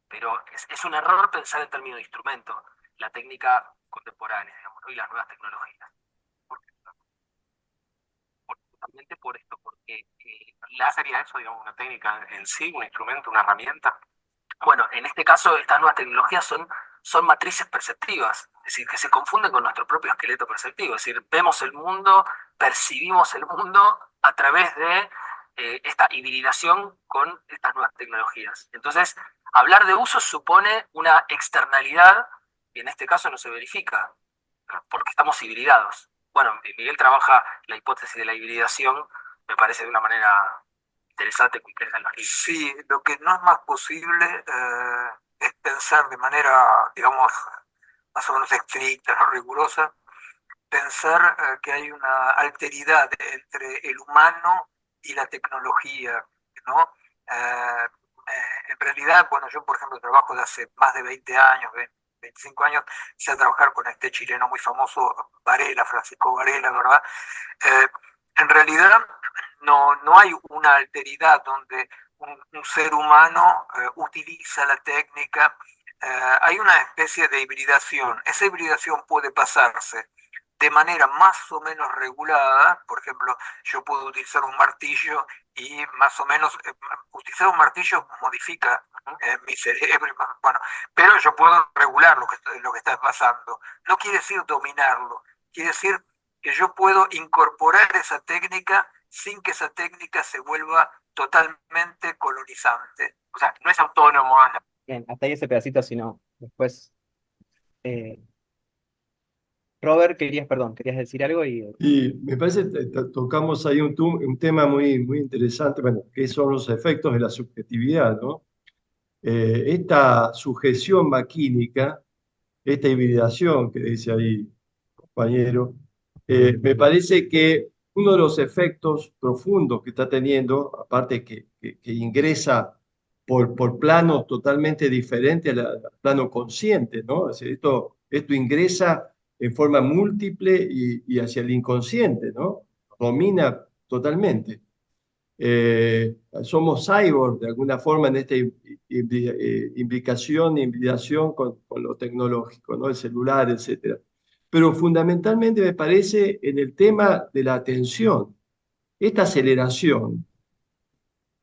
Pero es un error pensar en términos de instrumento la técnica contemporánea, digamos, ¿no?, y las nuevas tecnologías. Justamente por esto, porque sería eso, digamos, una técnica en sí, un instrumento, una herramienta. Bueno, en este caso, estas nuevas tecnologías son matrices perceptivas, es decir, que se confunden con nuestro propio esqueleto perceptivo, es decir, vemos el mundo, percibimos el mundo a través de esta hibridación con estas nuevas tecnologías. Entonces, hablar de uso supone una externalidad que en este caso no se verifica, porque estamos hibridados. Bueno, Miguel trabaja la hipótesis de la hibridación, me parece de una manera interesante, compleja en la vida. Sí, lo que no es más posible es pensar de manera, digamos, más o menos estricta, no rigurosa, pensar que hay una alteridad entre el humano y la tecnología, ¿no? En realidad, bueno, yo por ejemplo trabajo de hace más de 20 años, 25 años, empecé a trabajar con este chileno muy famoso, Varela, Francisco Varela, ¿verdad? En realidad no hay una alteridad donde un ser humano utiliza la técnica, hay una especie de hibridación. Esa hibridación puede pasarse de manera más o menos regulada. Por ejemplo, yo puedo utilizar un martillo y más o menos utilizar un martillo modifica mi cerebro, bueno, pero yo puedo regular lo que está pasando. No quiere decir dominarlo, quiere decir que yo puedo incorporar esa técnica sin que esa técnica se vuelva totalmente colonizante. O sea, no es autónomo. Bien, hasta ahí ese pedacito, si no, después... Robert, querías decir algo Y me parece que tocamos ahí un tema muy, muy interesante, bueno, que son los efectos de la subjetividad, ¿no? Esta sujeción maquínica, esta hibridación que dice ahí, compañero, me parece que uno de los efectos profundos que está teniendo, aparte que ingresa por planos totalmente diferentes al plano consciente, ¿no? Es decir, esto ingresa en forma múltiple y hacia el inconsciente, ¿no? Domina totalmente. Somos cyborg de alguna forma en esta implicación, hibridación con lo tecnológico, ¿no? El celular, etcétera. Pero fundamentalmente me parece en el tema de la atención. Esta aceleración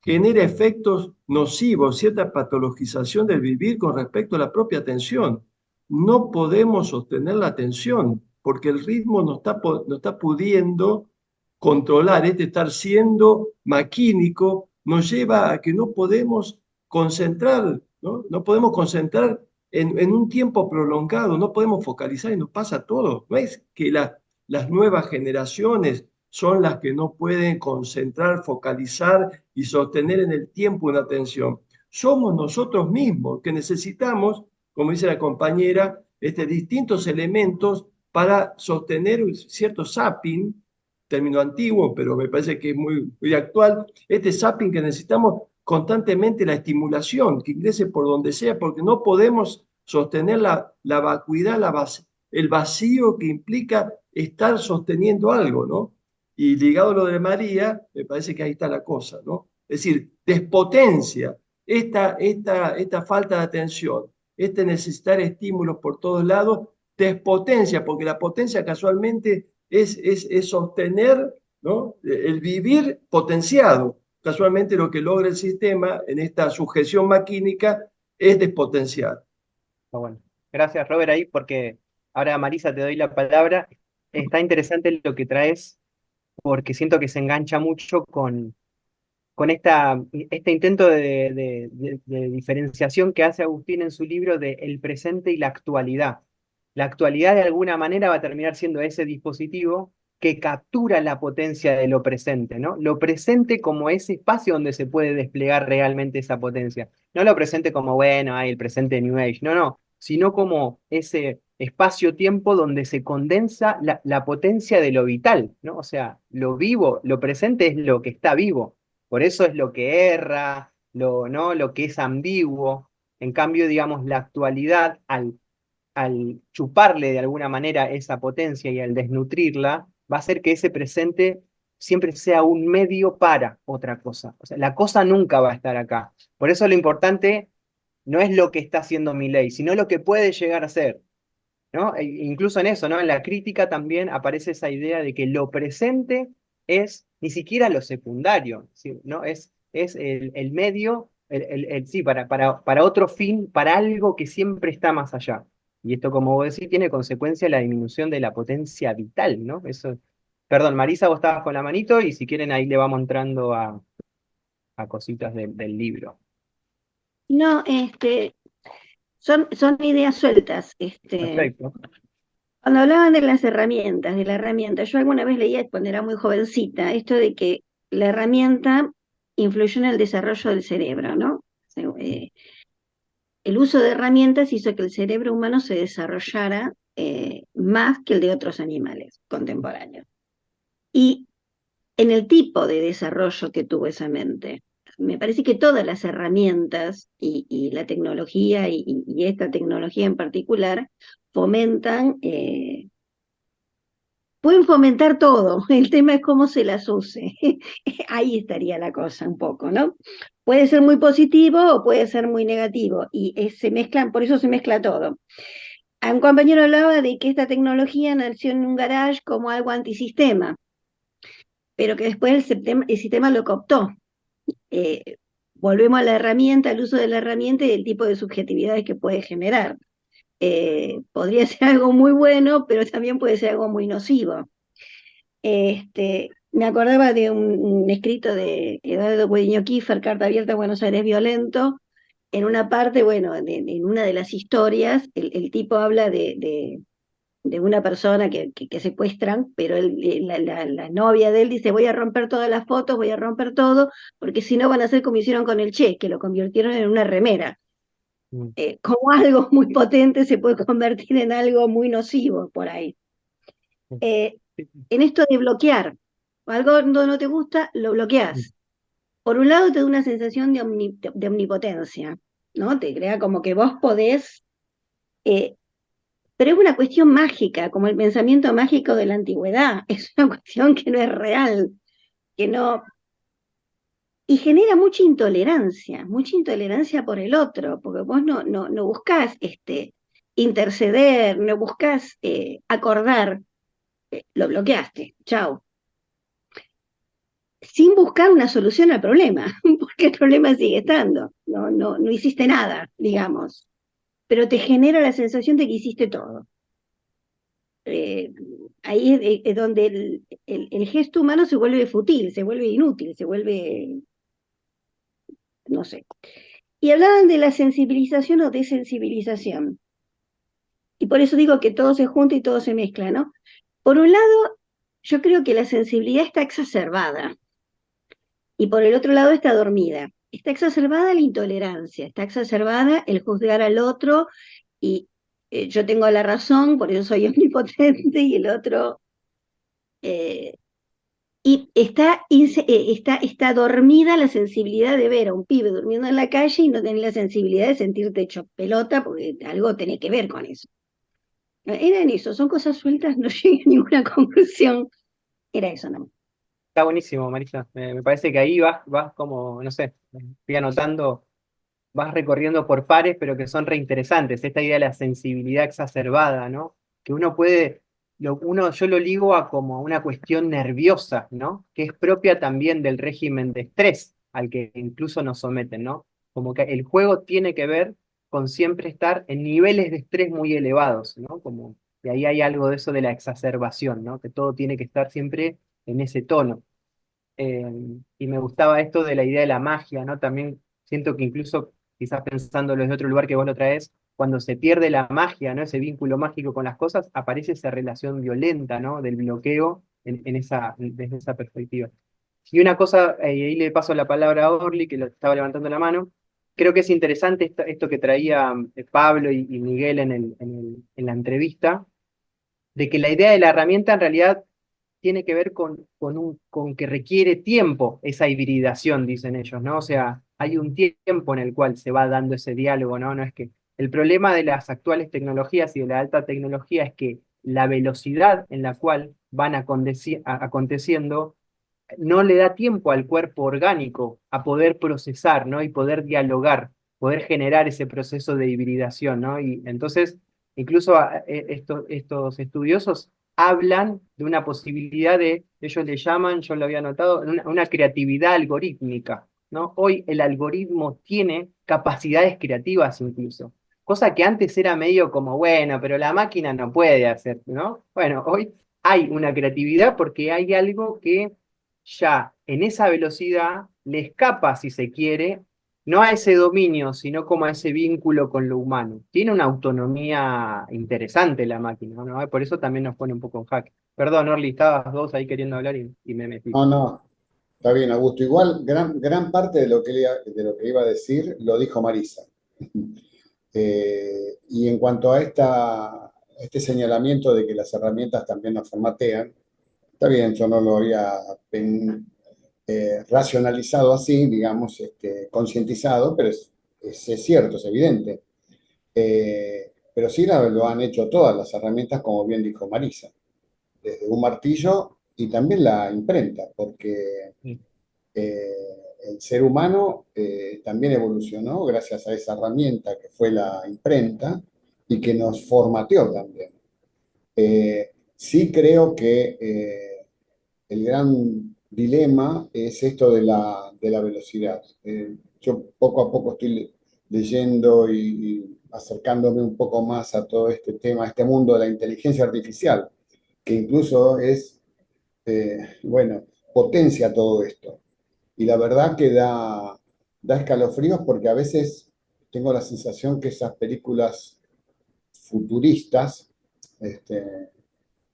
genera efectos nocivos, cierta patologización del vivir con respecto a la propia atención. No podemos sostener la atención porque el ritmo no está pudiendo controlar. Este estar siendo maquínico nos lleva a que no podemos concentrar, ¿no? No podemos concentrar en un tiempo prolongado, no podemos focalizar y nos pasa todo. No es que las nuevas generaciones son las que no pueden concentrar, focalizar y sostener en el tiempo una atención. Somos nosotros mismos que necesitamos, como dice la compañera, distintos elementos para sostener un cierto zapping, término antiguo, pero me parece que es muy, muy actual, este zapping que necesitamos constantemente la estimulación, que ingrese por donde sea, porque no podemos sostener la vacuidad, el vacío que implica estar sosteniendo algo, ¿no? Y ligado a lo de María, me parece que ahí está la cosa, ¿no? Es decir, despotencia esta falta de atención, necesitar estímulos por todos lados, despotencia, porque la potencia casualmente es sostener, ¿no? El vivir potenciado. Casualmente lo que logra el sistema en esta sujeción maquínica es despotenciar. Bueno, gracias Robert ahí, porque ahora Marisa te doy la palabra. Está interesante lo que traes, porque siento que se engancha mucho con este intento de diferenciación que hace Agustín en su libro de el presente y la actualidad. La actualidad de alguna manera va a terminar siendo ese dispositivo que captura la potencia de lo presente, ¿no? Lo presente como ese espacio donde se puede desplegar realmente esa potencia. No lo presente como, bueno, hay el presente New Age, no, sino como ese espacio-tiempo donde se condensa la potencia de lo vital, ¿no? O sea, lo vivo, lo presente es lo que está vivo. Por eso es lo que erra, ¿no? Lo que es ambiguo. En cambio, digamos, la actualidad, al chuparle de alguna manera esa potencia y al desnutrirla, va a hacer que ese presente siempre sea un medio para otra cosa. O sea, la cosa nunca va a estar acá. Por eso lo importante no es lo que está haciendo Milei, sino lo que puede llegar a ser, ¿no? Incluso en eso, ¿no? En la crítica también aparece esa idea de que lo presente es ni siquiera lo secundario, ¿sí? ¿No? Es el medio, sí, para otro fin, para algo que siempre está más allá. Y esto, como vos decís, tiene consecuencia la disminución de la potencia vital, ¿no? Eso. Perdón, Marisa, vos estabas con la manito y si quieren ahí le vamos entrando a cositas del libro. No, son ideas sueltas. Perfecto. Cuando hablaban de las herramientas, de la herramienta, yo alguna vez leía cuando era muy jovencita, esto de que la herramienta influyó en el desarrollo del cerebro, ¿no? El uso de herramientas hizo que el cerebro humano se desarrollara más que el de otros animales contemporáneos. Y en el tipo de desarrollo que tuvo esa mente, me parece que todas las herramientas y la tecnología y esta tecnología en particular fomentan, pueden fomentar todo, el tema es cómo se las use. Ahí estaría la cosa un poco, ¿no? Puede ser muy positivo o puede ser muy negativo, y se mezclan, por eso se mezcla todo. Un compañero hablaba de que esta tecnología nació en un garage como algo antisistema, pero que después el sistema lo cooptó. Volvemos a la herramienta, al uso de la herramienta y el tipo de subjetividades que puede generar. Podría ser algo muy bueno, pero también puede ser algo muy nocivo. Me acordaba de un escrito de Eduardo Gudiño Kiefer, Carta abierta a Buenos Aires violento. En una parte, bueno, en una de las historias, el tipo habla de de una persona que secuestran, pero la novia de él dice, voy a romper todas las fotos, voy a romper todo, porque si no van a hacer como hicieron con el Che, que lo convirtieron en una remera. Como algo muy potente se puede convertir en algo muy nocivo por ahí. En esto de bloquear, algo no te gusta, lo bloqueas. Por un lado te da una sensación de omnipotencia, ¿no? Te crea como que vos podés, pero es una cuestión mágica, como el pensamiento mágico de la antigüedad, es una cuestión que no es real, que no... Y genera mucha intolerancia por el otro, porque vos no buscás interceder, no buscás acordar, lo bloqueaste, chau. Sin buscar una solución al problema, porque el problema sigue estando, no hiciste nada, digamos, pero te genera la sensación de que hiciste todo. Ahí es donde el gesto humano se vuelve fútil, se vuelve inútil, se vuelve, no sé. Y hablaban de la sensibilización o desensibilización. Y por eso digo que todo se junta y todo se mezcla, ¿no? Por un lado, yo creo que la sensibilidad está exacerbada. Y por el otro lado está dormida. Está exacerbada la intolerancia, está exacerbada el juzgar al otro y yo tengo la razón, por eso soy omnipotente y el otro... y está dormida la sensibilidad de ver a un pibe durmiendo en la calle y no tener la sensibilidad de sentirte hecho pelota porque algo tiene que ver con eso. Era en eso, son cosas sueltas, no llegué a ninguna conclusión. Era eso, ¿no? Está buenísimo, Marisa. Me parece que ahí vas como, no sé, estoy anotando, vas recorriendo por pares, pero que son reinteresantes. Esta idea de la sensibilidad exacerbada, ¿no? Que uno puede, yo lo ligo a como una cuestión nerviosa, ¿no? Que es propia también del régimen de estrés al que incluso nos someten, ¿no? Como que el juego tiene que ver con siempre estar en niveles de estrés muy elevados, ¿no? Como, y ahí hay algo de eso de la exacerbación, ¿no? Que todo tiene que estar siempre en ese tono. Y me gustaba esto de la idea de la magia, ¿no? También siento que incluso, quizás pensándolo desde otro lugar que vos lo traes, cuando se pierde la magia, ¿no? Ese vínculo mágico con las cosas, aparece esa relación violenta, ¿no? Del bloqueo desde esa perspectiva. Y una cosa, y ahí le paso la palabra a Orly, que lo estaba levantando la mano, creo que es interesante esto que traía Pablo y Miguel en la entrevista, de que la idea de la herramienta en realidad tiene que ver con que requiere tiempo esa hibridación, dicen ellos, ¿no? O sea, hay un tiempo en el cual se va dando ese diálogo, ¿no? No es que el problema de las actuales tecnologías y de la alta tecnología es que la velocidad en la cual van aconteciendo no le da tiempo al cuerpo orgánico a poder procesar, ¿no? Y poder dialogar, poder generar ese proceso de hibridación, ¿no? Y entonces, incluso estos estudiosos hablan de una posibilidad ellos le llaman, yo lo había notado, una creatividad algorítmica, ¿no? Hoy el algoritmo tiene capacidades creativas incluso, cosa que antes era medio como, bueno, pero la máquina no puede hacer, ¿no? Bueno, hoy hay una creatividad porque hay algo que ya en esa velocidad le escapa, si se quiere, no a ese dominio, sino como a ese vínculo con lo humano. Tiene una autonomía interesante la máquina, ¿no? Por eso también nos pone un poco en jaque. Perdón, Orly, estabas vos ahí queriendo hablar y me metí. No, no, está bien, Augusto. Igual, gran parte de lo que iba a decir lo dijo Marisa. Y en cuanto a este señalamiento de que las herramientas también nos formatean, está bien, yo no lo había racionalizado así, digamos, concientizado, pero es cierto, es evidente. Pero sí lo han hecho todas las herramientas, como bien dijo Marisa, desde un martillo y también la imprenta, porque el ser humano también evolucionó gracias a esa herramienta que fue la imprenta y que nos formateó también. Sí creo que el gran dilema es esto de la velocidad. Yo poco a poco estoy leyendo y acercándome un poco más a todo este tema, a este mundo de la inteligencia artificial, que incluso bueno, potencia todo esto. Y la verdad que da escalofríos porque a veces tengo la sensación que esas películas futuristas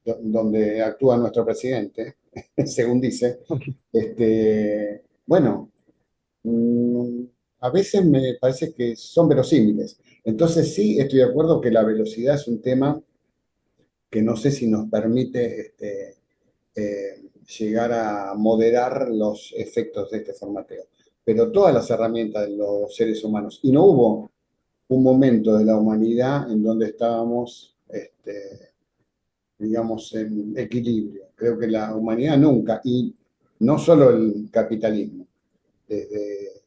donde actúa nuestro presidente, según dice, bueno, mm, a veces me parece que son verosímiles. Entonces sí estoy de acuerdo que la velocidad es un tema que no sé si nos permite llegar a moderar los efectos de este formateo. Pero todas las herramientas de los seres humanos, y no hubo un momento de la humanidad en donde estábamos, digamos, en equilibrio. Creo que la humanidad nunca, y no solo el capitalismo, desde,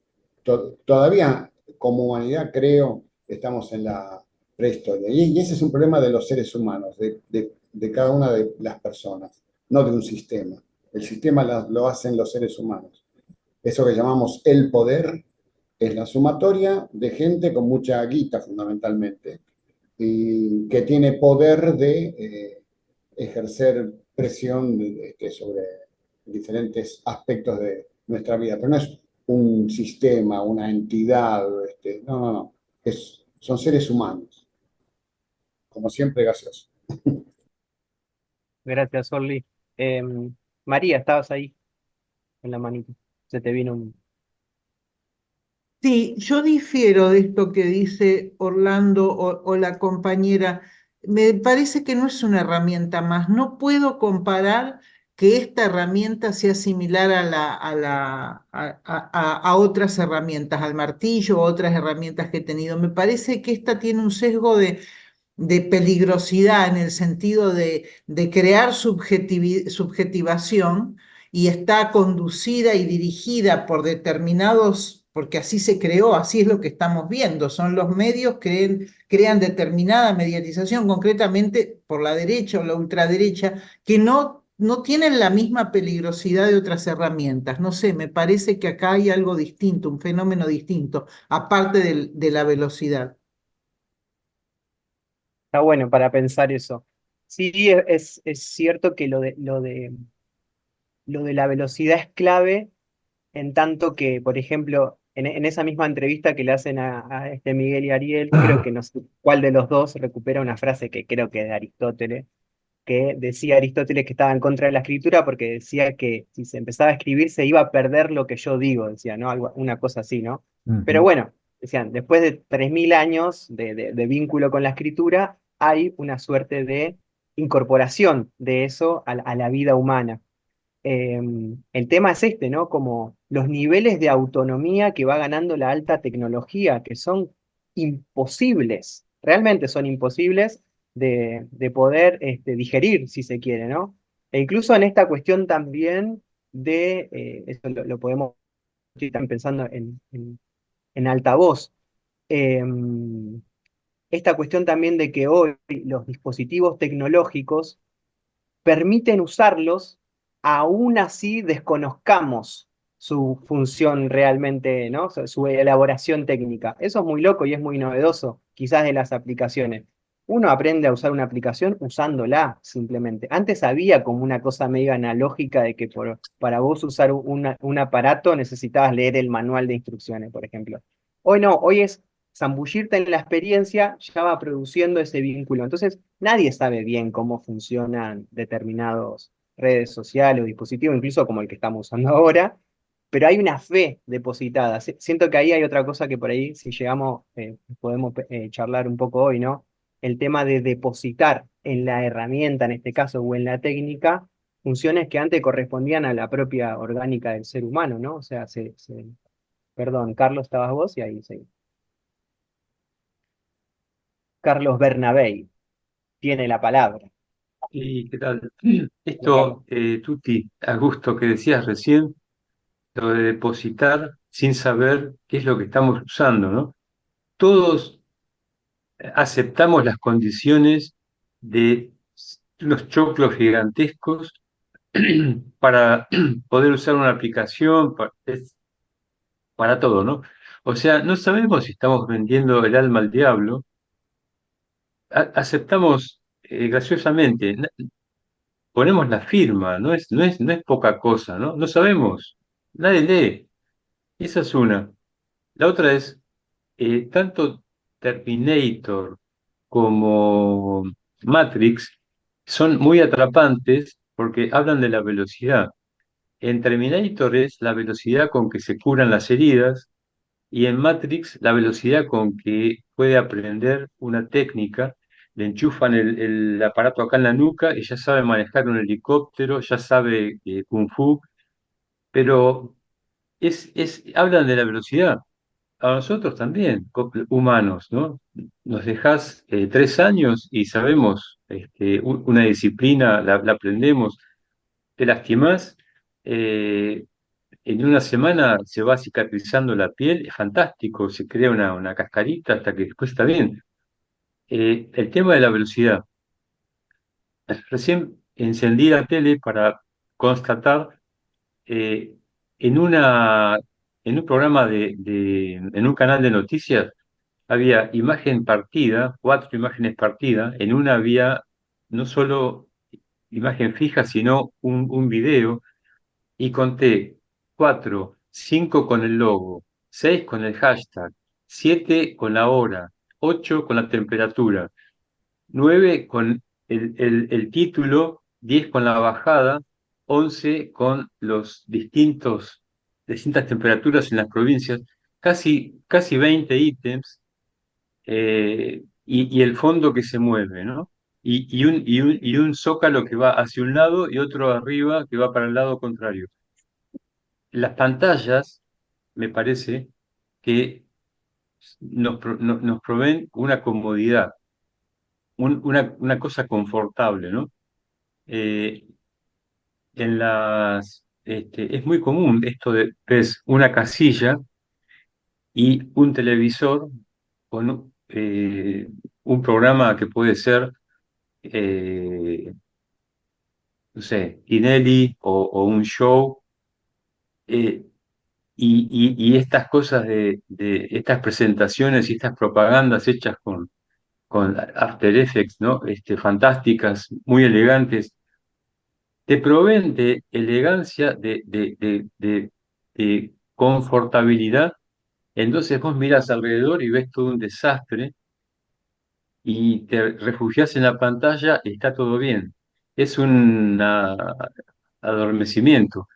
todavía como humanidad creo que estamos en la prehistoria. Y ese es un problema de los seres humanos, de cada una de las personas, no de un sistema. El sistema lo hacen los seres humanos. Eso que llamamos el poder es la sumatoria de gente con mucha guita fundamentalmente y que tiene poder de ejercer presión sobre diferentes aspectos de nuestra vida. Pero no es un sistema, una entidad, no, no, no. Son seres humanos, como siempre gaseosos. Gracias, Orly. María, estabas ahí en la manita. Se te vino un... Sí, yo difiero de esto que dice Orlando o la compañera. Me parece que no es una herramienta más. No puedo comparar que esta herramienta sea similar a otras herramientas, al martillo o otras herramientas que he tenido. Me parece que esta tiene un sesgo de peligrosidad en el sentido de crear subjetivación y está conducida y dirigida por determinados, porque así se creó, así es lo que estamos viendo, son los medios que crean determinada mediatización, concretamente por la derecha o la ultraderecha, que no tienen la misma peligrosidad de otras herramientas. No sé, me parece que acá hay algo distinto, un fenómeno distinto, aparte de la velocidad. Está bueno para pensar eso. Sí, es cierto que lo de la velocidad es clave en tanto que, por ejemplo, en esa misma entrevista que le hacen a este Miguel y Ariel, creo que no sé cuál de los dos recupera una frase que creo que es de Aristóteles, que decía Aristóteles que estaba en contra de la escritura porque decía que si se empezaba a escribir se iba a perder lo que yo digo, decía, ¿no? Una cosa así, ¿no? Pero Ujú. bueno, decían, después de 3000 años de vínculo con la escritura, hay una suerte de incorporación de eso a la vida humana. El tema es este, ¿no? Como los niveles de autonomía que va ganando la alta tecnología, que son imposibles, realmente son imposibles de poder digerir, si se quiere, ¿no? E incluso en esta cuestión también eso lo podemos, estoy también pensando en altavoz, esta cuestión también de que hoy los dispositivos tecnológicos permiten usarlos, aún así desconozcamos su función realmente, ¿no? Su elaboración técnica. Eso es muy loco y es muy novedoso, quizás de las aplicaciones. Uno aprende a usar una aplicación usándola simplemente. Antes había como una cosa medio analógica de que para vos usar un aparato necesitabas leer el manual de instrucciones, por ejemplo. Hoy no, hoy es zambullirte en la experiencia, ya va produciendo ese vínculo. Entonces, nadie sabe bien cómo funcionan determinados redes sociales o dispositivos, incluso como el que estamos usando ahora, pero hay una fe depositada. Siento que ahí hay otra cosa que por ahí, si llegamos, podemos charlar un poco hoy, ¿no? El tema de depositar en la herramienta, en este caso, o en la técnica, funciones que antes correspondían a la propia orgánica del ser humano, ¿no? O sea, perdón, Carlos, estabas vos y ahí sí. Carlos Bernabei tiene la palabra. ¿Y qué tal? Hola, Carlos. Esto, Tuti, a gusto que decías recién, lo de depositar sin saber qué es lo que estamos usando, ¿no? Todos aceptamos las condiciones de los choclos gigantescos para poder usar una aplicación, es para todo, ¿no? O sea, no sabemos si estamos vendiendo el alma al diablo, aceptamos graciosamente, ponemos la firma, no es poca cosa, ¿no? No sabemos, nadie lee. Esa es una. La otra es, tanto Terminator como Matrix son muy atrapantes porque hablan de la velocidad. En Terminator es la velocidad con que se curan las heridas y en Matrix la velocidad con que puede aprender una técnica. Le enchufan el aparato acá en la nuca y ya sabe manejar un helicóptero, ya sabe Kung Fu, pero hablan de la velocidad. A nosotros también, humanos, ¿no? Nos dejás 3 años y sabemos una disciplina, la aprendemos, te lastimás, eh, en una semana se va cicatrizando la piel, es fantástico, se crea una cascarita hasta que después está bien. El tema de la velocidad. Recién encendí la tele para constatar eh, en en un programa en un canal de noticias, había imagen partida, 4 imágenes partidas, en una había no solo imagen fija, sino un video, y conté 4, 5 con el logo, 6 con el hashtag, 7 con la hora, 8 con la temperatura, 9 con el título, 10 con la bajada, 11 con los distintas temperaturas en las provincias, casi 20 ítems, y el fondo que se mueve, ¿no? Y un zócalo que va hacia un lado y otro arriba que va para el lado contrario. Las pantallas, me parece, que nos proveen una comodidad, una cosa confortable, ¿no? Eh, es muy común esto de ves una casilla y un televisor con un programa que puede ser, no sé, Tinelli o un show, eh, y estas cosas de estas presentaciones y estas propagandas hechas con After Effects, ¿no? Fantásticas, muy elegantes, te proveen de elegancia, de confortabilidad. Entonces vos miras alrededor y ves todo un desastre y te refugias en la pantalla y está todo bien. Es un adormecimiento.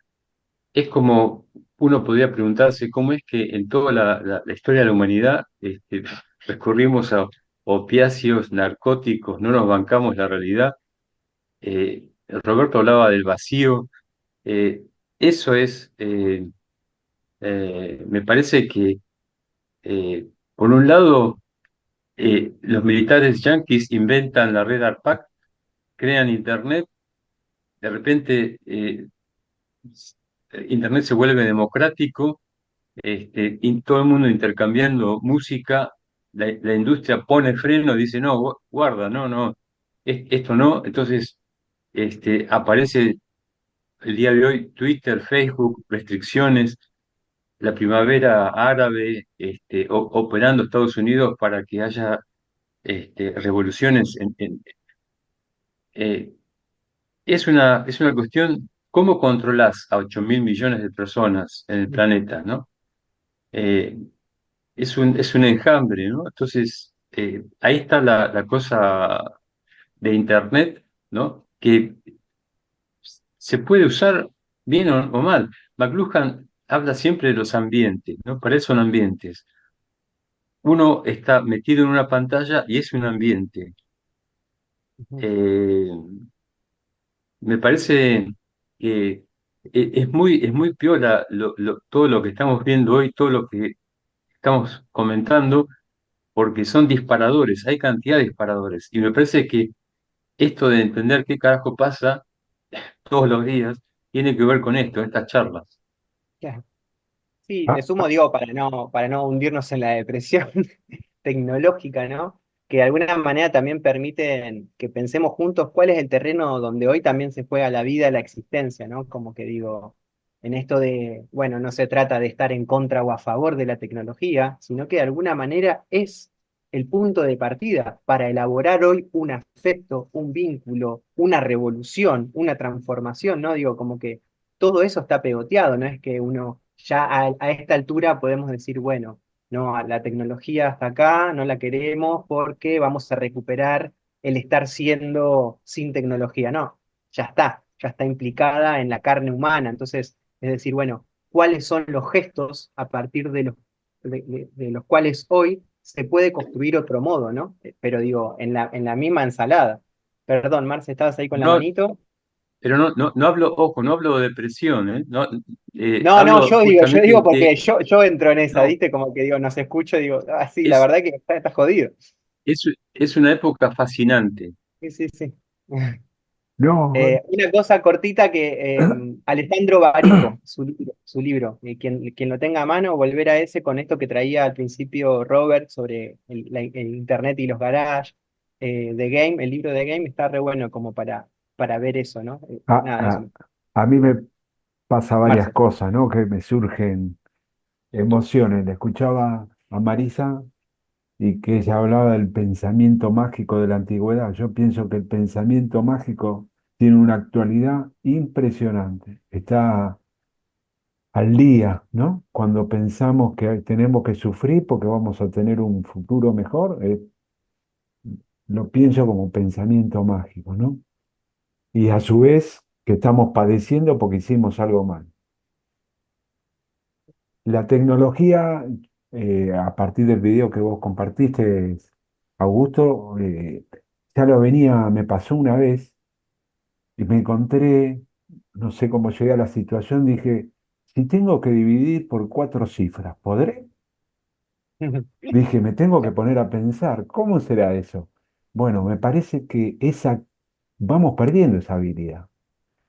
Es como uno podría preguntarse cómo es que en toda la historia de la humanidad recurrimos a opiáceos, narcóticos, no nos bancamos la realidad. Roberto hablaba del vacío. eh, Eso me parece que, por un lado, los militares yanquis inventan la red ARPAC, crean Internet, de repente Internet se vuelve democrático, y todo el mundo intercambiando música, la industria pone freno, dice, no, guarda, no, no, esto no, entonces aparece el día de hoy Twitter, Facebook, restricciones, la primavera árabe, operando Estados Unidos para que haya revoluciones. Eh, es una cuestión, ¿cómo controlas a 8.000 millones de personas en el planeta, ¿no? Eh, es un enjambre, ¿no? Entonces, ahí está la cosa de Internet, ¿no? Que se puede usar bien o mal. McLuhan habla siempre de los ambientes, ¿no? Para eso son ambientes. Uno está metido en una pantalla y es un ambiente. Ujú. Eh, Me parece que es muy piola todo lo que estamos viendo hoy, todo lo que estamos comentando, porque son disparadores, hay cantidad de disparadores. Y me parece que esto de entender qué carajo pasa todos los días tiene que ver con esto, estas charlas. Claro. Sí, Ah, me sumo, digo, para no hundirnos en la depresión tecnológica, ¿no? Que de alguna manera también permiten que pensemos juntos cuál es el terreno donde hoy también se juega la vida, la existencia, ¿no? Como que digo, en esto de, bueno, no se trata de estar en contra o a favor de la tecnología, sino que de alguna manera es el punto de partida para elaborar hoy un afecto, un vínculo, una revolución, una transformación, ¿no? Digo, como que todo eso está pegoteado, no es que uno ya a esta altura podemos decir, bueno, no, la tecnología hasta acá no la queremos porque vamos a recuperar el estar siendo sin tecnología, no, ya está implicada en la carne humana, entonces, es decir, bueno, ¿cuáles son los gestos a partir de los cuales hoy se puede construir otro modo, ¿no? Pero digo, en la misma ensalada. Perdón, Marce, ¿estabas ahí con la No, manito? pero no hablo, ojo, no hablo de depresión, ¿eh? No, No, no, hablo yo justamente digo de, porque yo entro en esa, no, ¿viste? Como que digo, nos escucho, digo, ah, sí, la es, verdad que está jodido. es una época fascinante. Sí, sí, sí. No, Una cosa cortita que Alejandro Barico, su libro, quien lo tenga a mano, volver a ese con esto que traía al principio Robert sobre el Internet y los garages, The Game, el libro de Game está re bueno como para ver eso, ¿no? a, Nada, eso. a- a mí me pasa varias Marce. cosas, ¿no? Que me surgen emociones. Le escuchaba a Marisa y que ella hablaba del pensamiento mágico de la antigüedad. Yo pienso que el pensamiento mágico tiene una actualidad impresionante. Está al día, ¿no? Cuando pensamos que tenemos que sufrir porque vamos a tener un futuro mejor, lo pienso como pensamiento mágico, ¿no? Y a su vez que estamos padeciendo porque hicimos algo mal. La tecnología, a partir del video que vos compartiste, Augusto, ya lo venía, me pasó una vez y me encontré, no sé cómo llegué a la situación, dije, si tengo que dividir por 4 cifras, ¿podré? Dije, me tengo que poner a pensar, ¿cómo será eso? Bueno, me parece que vamos perdiendo esa habilidad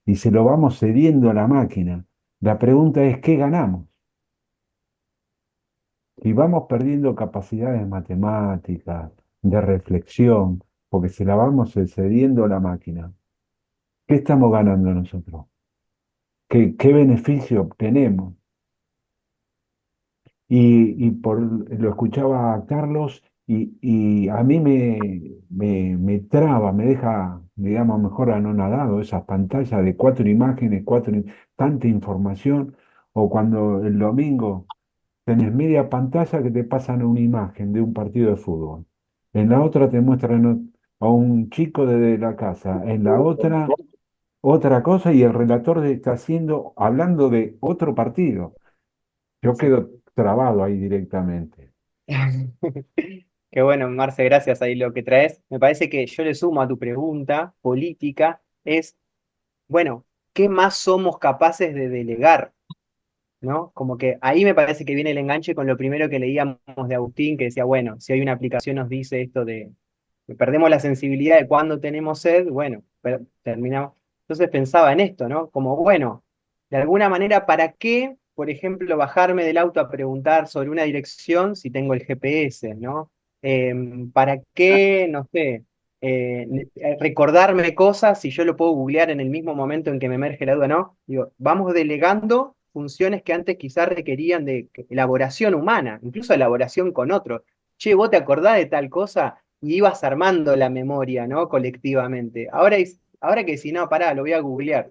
y se lo vamos cediendo a la máquina. La pregunta es, ¿qué ganamos? Y vamos perdiendo capacidades matemáticas, de reflexión, porque se la vamos cediendo a la máquina. ¿Qué estamos ganando nosotros? ¿Qué beneficio obtenemos? Lo escuchaba a Carlos y a mí me traba, me deja, digamos, mejor anonadado esas pantallas de 4 imágenes, tanta información, o cuando el domingo tenés media pantalla que te pasan una imagen de un partido de fútbol. En la otra te muestran a un chico desde la casa. En la otra cosa y el relator está hablando de otro partido. Yo Sí. quedo trabado ahí directamente. Qué bueno, Marce, gracias ahí lo que traes. Me parece que yo le sumo a tu pregunta política, es, bueno, ¿qué más somos capaces de delegar? ¿No? Como que ahí me parece que viene el enganche con lo primero que leíamos de Agustín, que decía, bueno, si hay una aplicación nos dice esto de que perdemos la sensibilidad de cuando tenemos sed, bueno, terminamos. Entonces pensaba en esto, ¿no? Como, bueno, de alguna manera, ¿para qué, por ejemplo, bajarme del auto a preguntar sobre una dirección si tengo el GPS, ¿no? ¿Para qué, no sé, recordarme cosas si yo lo puedo googlear en el mismo momento en que me emerge la duda, ¿no? Digo, vamos delegando funciones que antes quizás requerían de elaboración humana, incluso elaboración con otro. Che, ¿vos te acordás de tal cosa? Y ibas armando la memoria, ¿no? Colectivamente. Ahora que si no, pará, lo voy a googlear.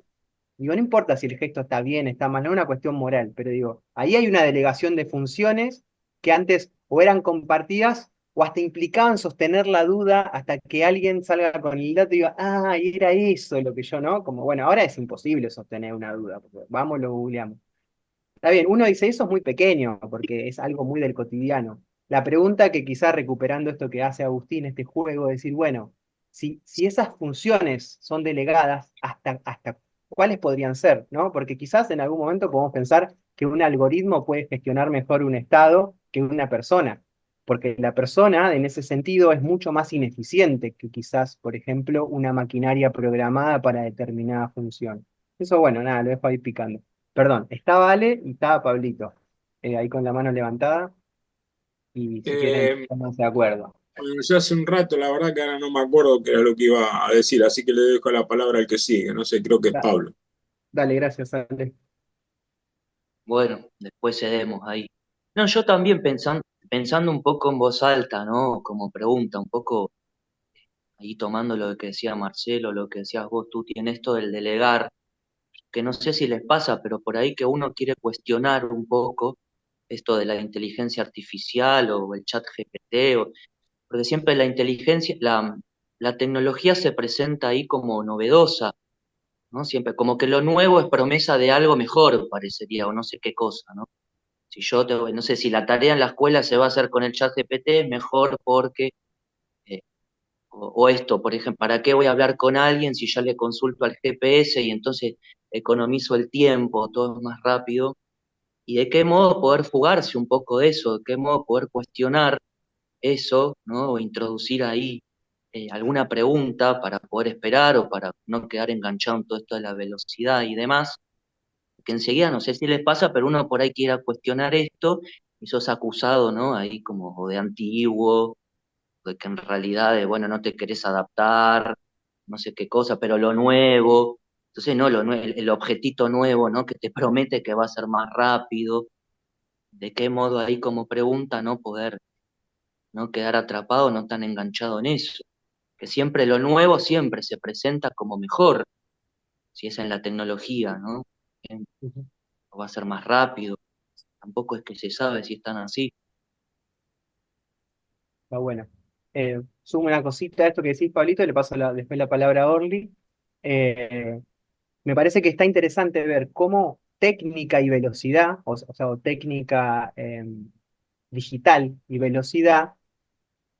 Digo, no importa si el gesto está bien, está mal, no es una cuestión moral, pero digo, ahí hay una delegación de funciones que antes o eran compartidas o hasta implicaban sostener la duda hasta que alguien salga con el dato y diga, ah, era eso lo que yo, ¿no? Como, bueno, ahora es imposible sostener una duda, porque vamos, lo googleamos. Está bien, uno dice eso es muy pequeño, porque es algo muy del cotidiano. La pregunta que quizás recuperando esto que hace Agustín, este juego, decir, bueno, si esas funciones son delegadas, ¿hasta cuáles podrían ser? ¿No? Porque quizás en algún momento podemos pensar que un algoritmo puede gestionar mejor un estado que una persona, porque la persona en ese sentido es mucho más ineficiente que quizás, por ejemplo, una maquinaria programada para determinada función. Eso, bueno, nada, lo dejo ahí picando. Perdón, estaba Ale y estaba Pablito, ahí con la mano levantada, y si quieren, Eh, pónganse de acuerdo. bueno, yo hace un rato, la verdad que ahora no me acuerdo qué era lo que iba a decir, así que le dejo la palabra al que sigue, no sé, creo que es Da- Pablo. Dale, gracias, Ale. Bueno, después cedemos ahí. No, yo también pensando un poco en voz alta, ¿no? Como pregunta, un poco ahí tomando lo que decía Marcelo, lo que decías vos, tú tienes esto del delegar, que no sé si les pasa, pero por ahí que uno quiere cuestionar un poco esto de la inteligencia artificial o el chat GPT, porque siempre la inteligencia, la tecnología se presenta ahí como novedosa, ¿no? Siempre, como que lo nuevo es promesa de algo mejor, parecería, o no sé qué cosa, ¿no? Si yo, no sé, si la tarea en la escuela se va a hacer con el chat GPT, es mejor porque, eh, o esto, por ejemplo, ¿para qué voy a hablar con alguien si ya le consulto al GPS y entonces economizo el tiempo, todo es más rápido? ¿Y de qué modo poder fugarse un poco de eso? ¿De qué modo poder cuestionar eso, ¿no? O introducir ahí alguna pregunta para poder esperar o para no quedar enganchado en todo esto de la velocidad y demás, que enseguida no sé si les pasa, pero uno por ahí quiera cuestionar esto y sos acusado, ¿no? Ahí como o de antiguo, de que en realidad, bueno, no te querés adaptar, no sé qué cosa, pero lo nuevo, entonces no, el objetito nuevo, ¿no? Que te promete que va a ser más rápido, de qué modo ahí como pregunta, ¿no? Poder no quedar atrapado, no tan enganchado en eso, que siempre lo nuevo siempre se presenta como mejor, si es en la tecnología, ¿no? Ujú. Va a ser más rápido, tampoco es que se sabe si están así. Está bueno. Sumo una cosita a esto que decís, Pablito, y le paso después la palabra a Orly. Eh, Me parece que está interesante ver cómo técnica y velocidad, o sea, o técnica digital y velocidad,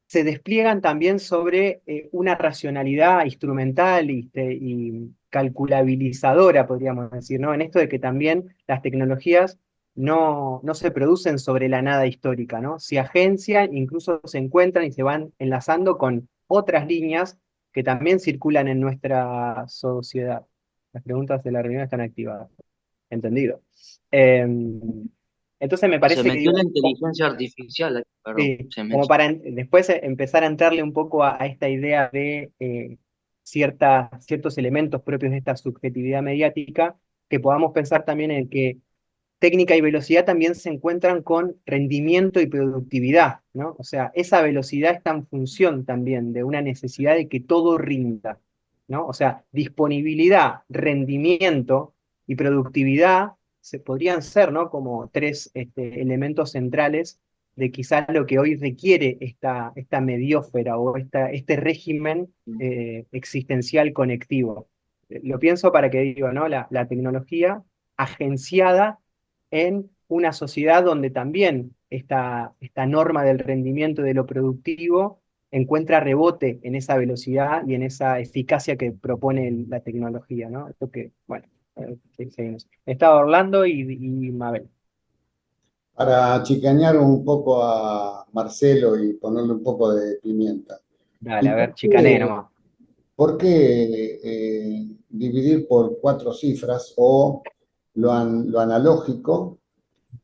se despliegan también sobre una racionalidad instrumental y calculabilizadora, podríamos decir, ¿no? En esto de que también las tecnologías no se producen sobre la nada histórica, ¿no? Se agencian, incluso se encuentran y se van enlazando con otras líneas que también circulan en nuestra sociedad. Las preguntas de la reunión están activadas. Entendido. Entonces me Se parece que metió digo, la inteligencia artificial, perdón, sí, se como metió. para después empezar a entrarle un poco a esta idea de ciertos elementos propios de esta subjetividad mediática, que podamos pensar también en que técnica y velocidad también se encuentran con rendimiento y productividad, ¿no? O sea, esa velocidad está en función también de una necesidad de que todo rinda, ¿no? O sea, disponibilidad, rendimiento y productividad podrían ser, ¿no? Como tres elementos centrales de quizás lo que hoy requiere esta mediósfera o este régimen existencial conectivo. Lo pienso para que digo, ¿no? La tecnología agenciada en una sociedad donde también esta norma del rendimiento y de lo productivo encuentra rebote en esa velocidad y en esa eficacia que propone la tecnología, ¿no? Esto que, bueno, seguimos. Estaba Orlando y Mabel. Para chicanear un poco a Marcelo y ponerle un poco de pimienta. Dale, ¿Y a ver, chicané nomás. por qué dividir por 4 cifras o lo analógico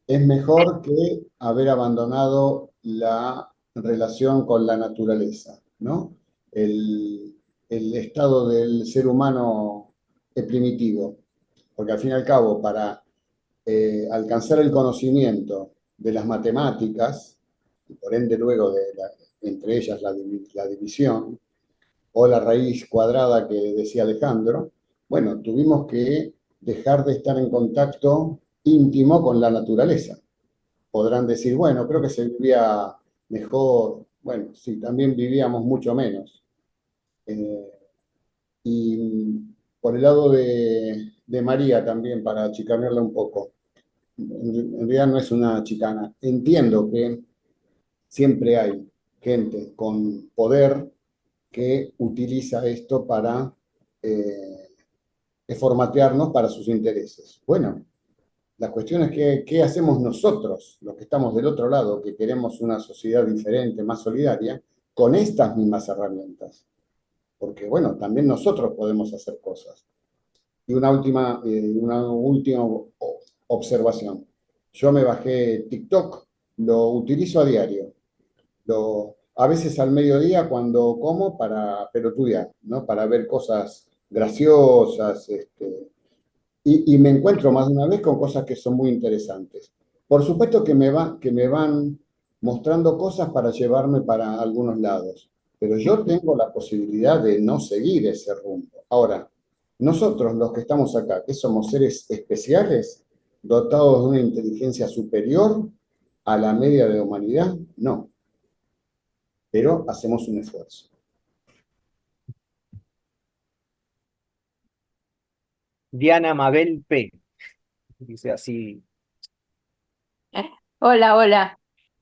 es mejor que haber abandonado la relación con la naturaleza, ¿no? El estado del ser humano primitivo? Porque al fin y al cabo, para alcanzar el conocimiento de las matemáticas, y por ende luego entre ellas la división, o la raíz cuadrada que decía Alejandro, bueno, tuvimos que dejar de estar en contacto íntimo con la naturaleza. Podrán decir, bueno, creo que se vivía mejor. Bueno, sí, también vivíamos mucho menos. Eh, y por el lado de María también, para chicanearla un poco, en realidad no es una chicana. Entiendo que siempre hay gente con poder que utiliza esto para eh, formatearnos para sus intereses. Bueno, la cuestión es qué hacemos nosotros, los que estamos del otro lado, que queremos una sociedad diferente, más solidaria, con estas mismas herramientas. Porque, bueno, también nosotros podemos hacer cosas. Y una última observación. Yo me bajé TikTok, lo utilizo a diario. A veces al mediodía cuando como para pelotudear, ¿no? Para ver cosas graciosas, y me encuentro más de una vez con cosas que son muy interesantes. Por supuesto que me van mostrando cosas para llevarme para algunos lados, pero yo tengo la posibilidad de no seguir ese rumbo. Ahora, nosotros los que estamos acá, que somos seres especiales, dotados de una inteligencia superior a la media de la humanidad, no, pero hacemos un esfuerzo. Diana Mabel P. Dice así. Hola, hola.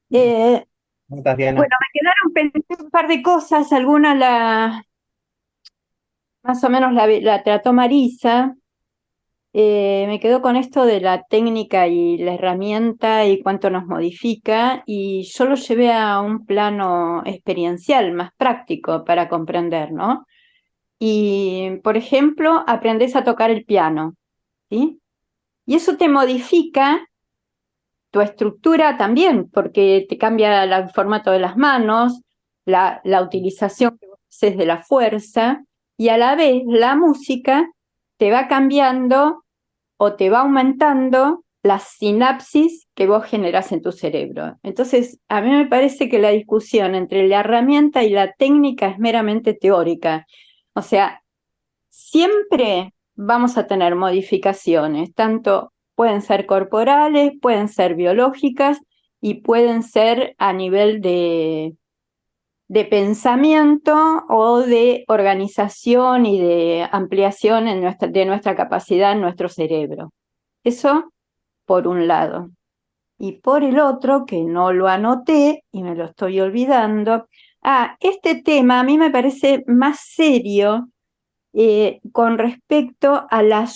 Eh, ¿Cómo estás, Diana? bueno, me quedaron pendientes un par de cosas, alguna más o menos la trató Marisa. Me quedo con esto de la técnica y la herramienta y cuánto nos modifica, y yo lo llevé a un plano experiencial, más práctico para comprender, ¿no? Y, por ejemplo, aprendes a tocar el piano, ¿sí? Y eso te modifica tu estructura también, porque te cambia el formato de las manos, la utilización que vos haces de la fuerza, y a la vez la música te va cambiando o te va aumentando las sinapsis que vos generás en tu cerebro. Entonces, a mí me parece que la discusión entre la herramienta y la técnica es meramente teórica. O sea, siempre vamos a tener modificaciones, tanto pueden ser corporales, pueden ser biológicas y pueden ser a nivel de pensamiento o de organización y de ampliación de nuestra capacidad en nuestro cerebro. Eso por un lado. Y por el otro, que no lo anoté y me lo estoy olvidando, este tema a mí me parece más serio con respecto a la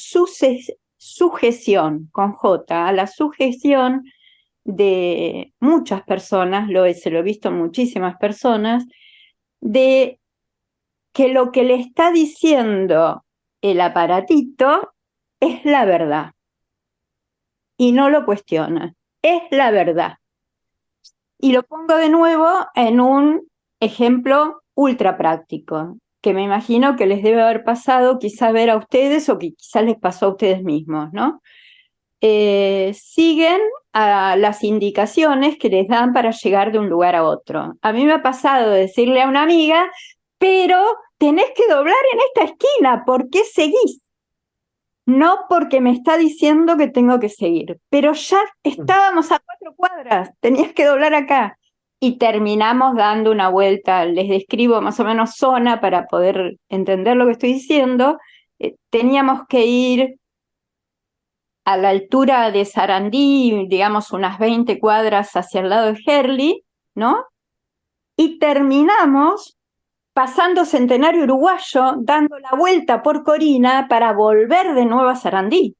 sujeción, con J, a la sujeción de muchas personas, se lo he visto en muchísimas personas, de que lo que le está diciendo el aparatito es la verdad y no lo cuestiona, es la verdad. Y lo pongo de nuevo en un ejemplo ultra práctico, que me imagino que les debe haber pasado quizá ver a ustedes o que quizás les pasó a ustedes mismos, ¿no? Siguen a las indicaciones que les dan para llegar de un lugar a otro. A mí me ha pasado decirle a una amiga, pero tenés que doblar en esta esquina, ¿por qué seguís? No porque me está diciendo que tengo que seguir, pero ya estábamos a 4 cuadras, tenías que doblar acá. Y terminamos dando una vuelta, les describo más o menos zona para poder entender lo que estoy diciendo. Teníamos que ir a la altura de Sarandí, digamos unas 20 cuadras hacia el lado de Herli, ¿no? Y terminamos pasando Centenario Uruguayo, dando la vuelta por Corina para volver de nuevo a Sarandí.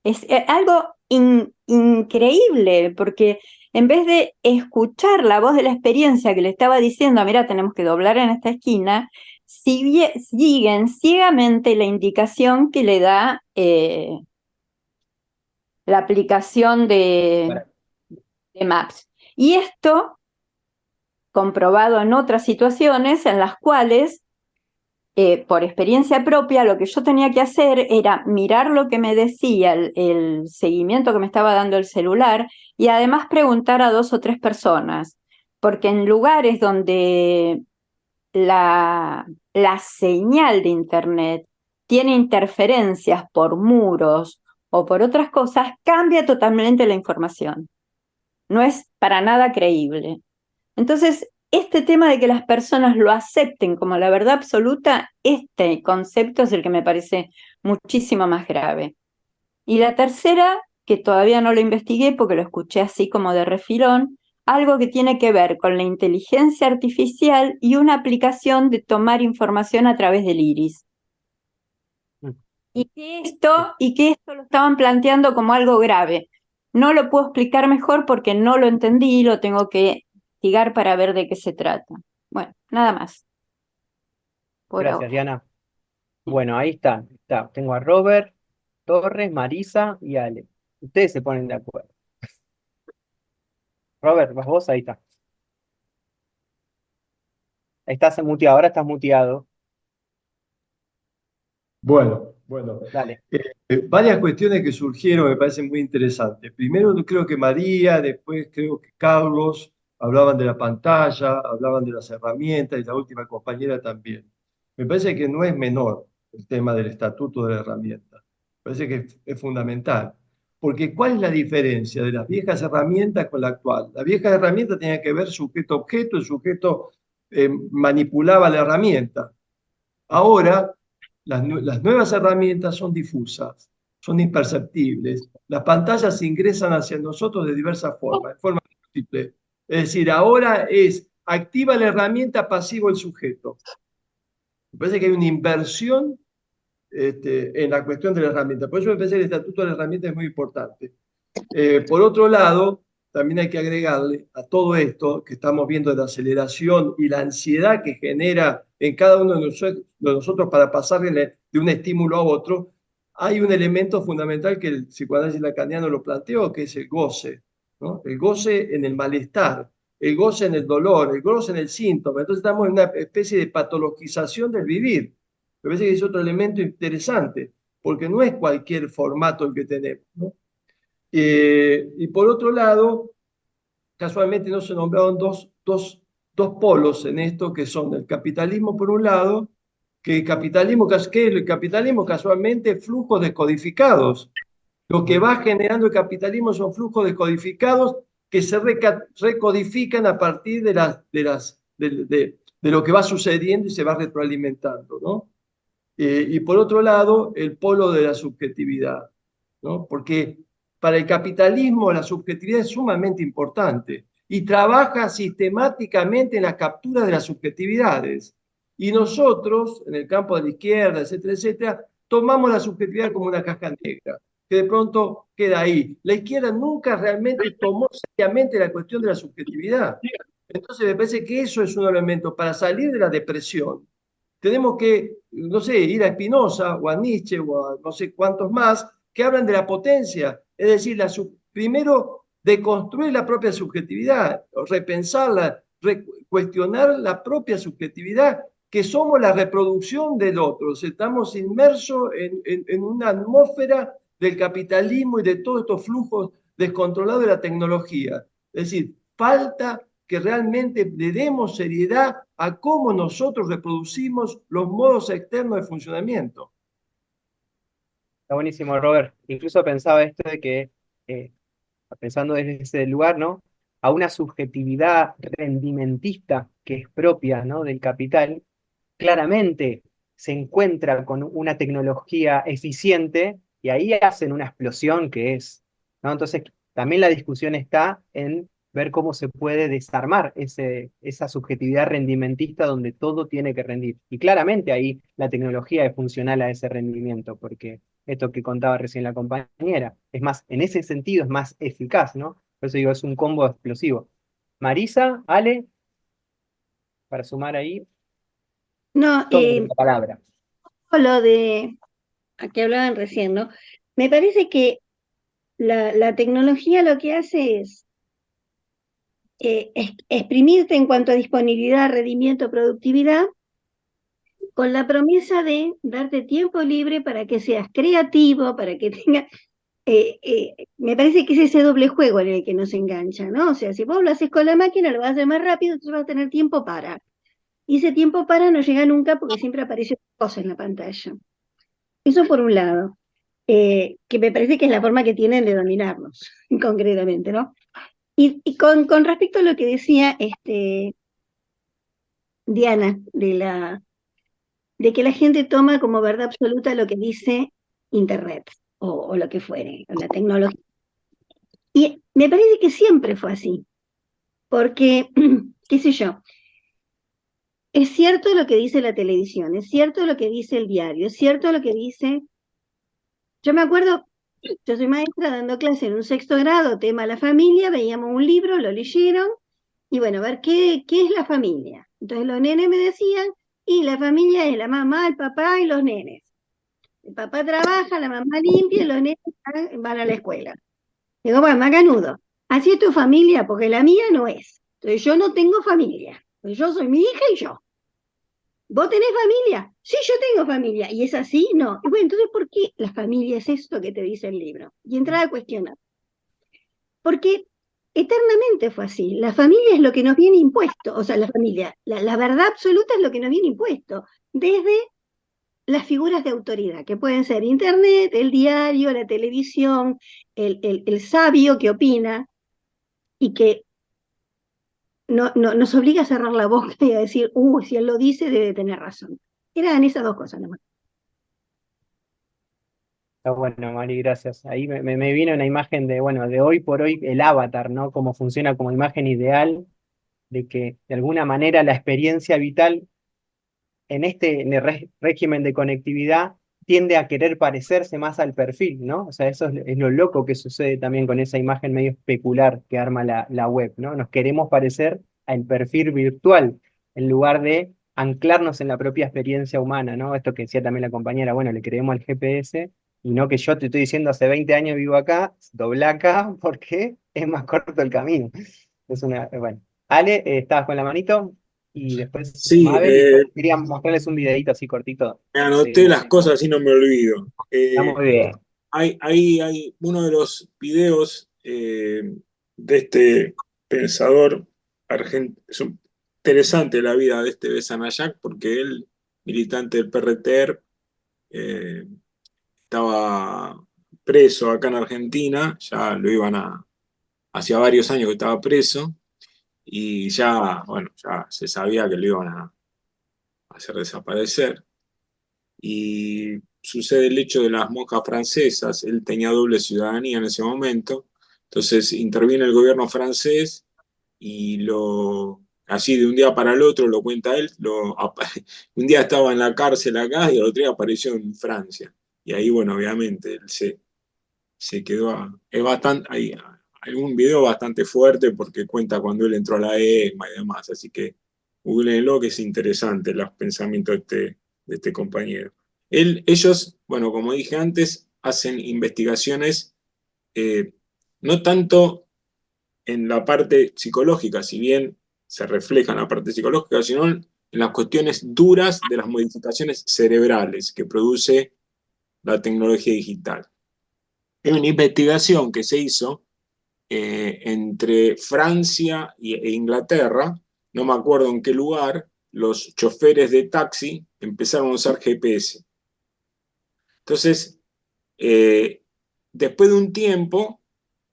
Es algo increíble, porque en vez de escuchar la voz de la experiencia que le estaba diciendo, mira, tenemos que doblar en esta esquina, siguen ciegamente la indicación que le da la aplicación de Maps. Y esto comprobado en otras situaciones en las cuales, por experiencia propia, lo que yo tenía que hacer era mirar lo que me decía el seguimiento que me estaba dando el celular y además preguntar a 2 o 3 personas, porque en lugares donde la señal de internet tiene interferencias por muros o por otras cosas, cambia totalmente la información. No es para nada creíble. Entonces, este tema de que las personas lo acepten como la verdad absoluta, este concepto es el que me parece muchísimo más grave. Y la tercera, que todavía no lo investigué porque lo escuché así como de refilón, algo que tiene que ver con la inteligencia artificial y una aplicación de tomar información a través del iris. Y que esto lo estaban planteando como algo grave. No lo puedo explicar mejor porque no lo entendí y lo tengo que investigar para ver de qué se trata. Bueno, nada más. Por Gracias, ahora. Diana. Bueno, ahí está. Tengo a Robert, Torres, Marisa y Ale. Ustedes se ponen de acuerdo. Robert, vas vos, ahí está. Estás muteado, ahora estás muteado. Bueno, Dale. varias cuestiones que surgieron me parecen muy interesantes. Primero, creo que María, después creo que Carlos hablaban de la pantalla, hablaban de las herramientas y la última compañera también. Me parece que no es menor el tema del estatuto de la herramienta. Me parece que es fundamental. Porque ¿cuál es la diferencia de las viejas herramientas con la actual? La vieja herramienta tenía que ver sujeto-objeto, el sujeto manipulaba la herramienta. Ahora las nuevas herramientas son difusas, son imperceptibles. Las pantallas ingresan hacia nosotros de diversas formas, de forma múltiple. Es decir, ahora es activa la herramienta, pasivo el sujeto. Me parece que hay una inversión en la cuestión de la herramienta. Por eso me parece que el estatuto de la herramienta es muy importante. Por otro lado, también hay que agregarle a todo esto que estamos viendo de la aceleración y la ansiedad que genera en cada uno de nosotros para pasarle de un estímulo a otro, hay un elemento fundamental que el psicoanálisis lacaniano lo planteó, que es el goce, ¿no? El goce en el malestar, el goce en el dolor, el goce en el síntoma. Entonces estamos en una especie de patologización del vivir. Me parece que es otro elemento interesante, porque no es cualquier formato el que tenemos, ¿no? Y por otro lado, casualmente no se nombraron dos polos en esto, que son el capitalismo por un lado, que el capitalismo casualmente flujos descodificados. Lo que va generando el capitalismo son flujos descodificados que se recodifican a partir de lo que va sucediendo y se va retroalimentando, ¿no? Y por otro lado, el polo de la subjetividad, ¿no? Porque para el capitalismo la subjetividad es sumamente importante y trabaja sistemáticamente en la captura de las subjetividades. Y nosotros, en el campo de la izquierda, etcétera, etcétera, tomamos la subjetividad como una caja negra, que de pronto queda ahí. La izquierda nunca realmente tomó seriamente la cuestión de la subjetividad. Entonces me parece que eso es un elemento para salir de la depresión. Tenemos que, no sé, ir a Spinoza o a Nietzsche o a no sé cuántos más que hablan de la potencia, es decir, primero deconstruir la propia subjetividad, repensarla, cuestionar la propia subjetividad, que somos la reproducción del otro, estamos inmersos en una atmósfera del capitalismo y de todos estos flujos descontrolados de la tecnología. Es decir, falta que realmente le demos seriedad a cómo nosotros reproducimos los modos externos de funcionamiento. Está buenísimo, Robert. Incluso pensaba esto de que, pensando desde ese lugar, ¿no? A una subjetividad rendimentista que es propia, ¿no? Del capital, claramente se encuentra con una tecnología eficiente y ahí hacen una explosión que es, ¿no? Entonces, también la discusión está en ver cómo se puede desarmar esa subjetividad rendimentista donde todo tiene que rendir. Y claramente ahí la tecnología es funcional a ese rendimiento, porque esto que contaba recién la compañera, es más, en ese sentido es más eficaz, ¿no? Por eso digo, es un combo explosivo. Marisa, Ale, para sumar ahí, No, tomen la palabra. lo de a que hablaban recién, ¿no? Me parece que la tecnología lo que hace es exprimirte en cuanto a disponibilidad, rendimiento, productividad, con la promesa de darte tiempo libre para que seas creativo, para que tengas... me parece que es ese doble juego en el que nos engancha, ¿no? O sea, si vos lo haces con la máquina, lo vas a hacer más rápido, entonces vas a tener tiempo para. Y ese tiempo para no llega nunca porque siempre aparece otra cosa en la pantalla. Eso por un lado, que me parece que es la forma que tienen de dominarnos, concretamente, ¿no? Y con respecto a lo que decía Diana, de que la gente toma como verdad absoluta lo que dice Internet o lo que fuere, o la tecnología. Y me parece que siempre fue así, porque, qué sé yo, es cierto lo que dice la televisión, es cierto lo que dice el diario, es cierto lo que dice... Yo me acuerdo, yo soy maestra dando clase en un 6º grado, tema la familia, veíamos un libro, lo leyeron, y bueno, a ver qué es la familia. Entonces los nenes me decían, y la familia es la mamá, el papá y los nenes. El papá trabaja, la mamá limpia, y los nenes van a la escuela. Digo, bueno, macanudo, así es tu familia, porque la mía no es. Entonces yo no tengo familia, pues yo soy mi hija y yo. ¿Vos tenés familia? Sí, yo tengo familia. ¿Y es así? No. Y bueno, entonces, ¿por qué la familia es esto que te dice el libro? Y entrar a cuestionar. Porque eternamente fue así. La familia es lo que nos viene impuesto. O sea, la familia, la verdad absoluta es lo que nos viene impuesto. Desde las figuras de autoridad, que pueden ser Internet, el diario, la televisión, el sabio que opina y que nos obliga a cerrar la boca y a decir, si él lo dice, debe tener razón. Eran esas dos cosas nomás. Está bueno, Mari, gracias. Ahí me vino una imagen de, bueno, de hoy por hoy el avatar, ¿no? Cómo funciona como imagen ideal de que de alguna manera la experiencia vital en el régimen de conectividad tiende a querer parecerse más al perfil, ¿no? O sea, eso es lo loco que sucede también con esa imagen medio especular que arma la web, ¿no? Nos queremos parecer al perfil virtual en lugar de anclarnos en la propia experiencia humana, ¿no? Esto que decía también la compañera, bueno, le creemos al GPS y no que yo te estoy diciendo hace 20 años vivo acá, dobla acá porque es más corto el camino. Es una, bueno. Ale, estabas con la manito. Y después Sí, Mabel, y después quería mostrarles un videito así cortito. me anoté las cosas y no me olvido. Está muy bien. Hay uno de los videos de este pensador argentino. Es interesante la vida de este Besanayac porque él, militante del PRTR, estaba preso acá en Argentina, ya lo iban hacía varios años que estaba preso, y ya, bueno, ya se sabía que lo iban a hacer desaparecer. Y sucede el hecho de las monjas francesas, él tenía doble ciudadanía en ese momento, entonces interviene el gobierno francés y así de un día para el otro, lo cuenta él, un día estaba en la cárcel acá y el otro día apareció en Francia. Y ahí, bueno, obviamente, él se quedó, es bastante, hay un video bastante fuerte porque cuenta cuando él entró a la ESMA y demás, así que googleenlo, que es interesante los pensamientos de este compañero. Ellos, bueno, como dije antes, hacen investigaciones no tanto en la parte psicológica, si bien se refleja en la parte psicológica, sino en las cuestiones duras de las modificaciones cerebrales que produce la tecnología digital. Es una investigación que se hizo entre Francia e Inglaterra, no me acuerdo en qué lugar, los choferes de taxi empezaron a usar GPS. Entonces, después de un tiempo,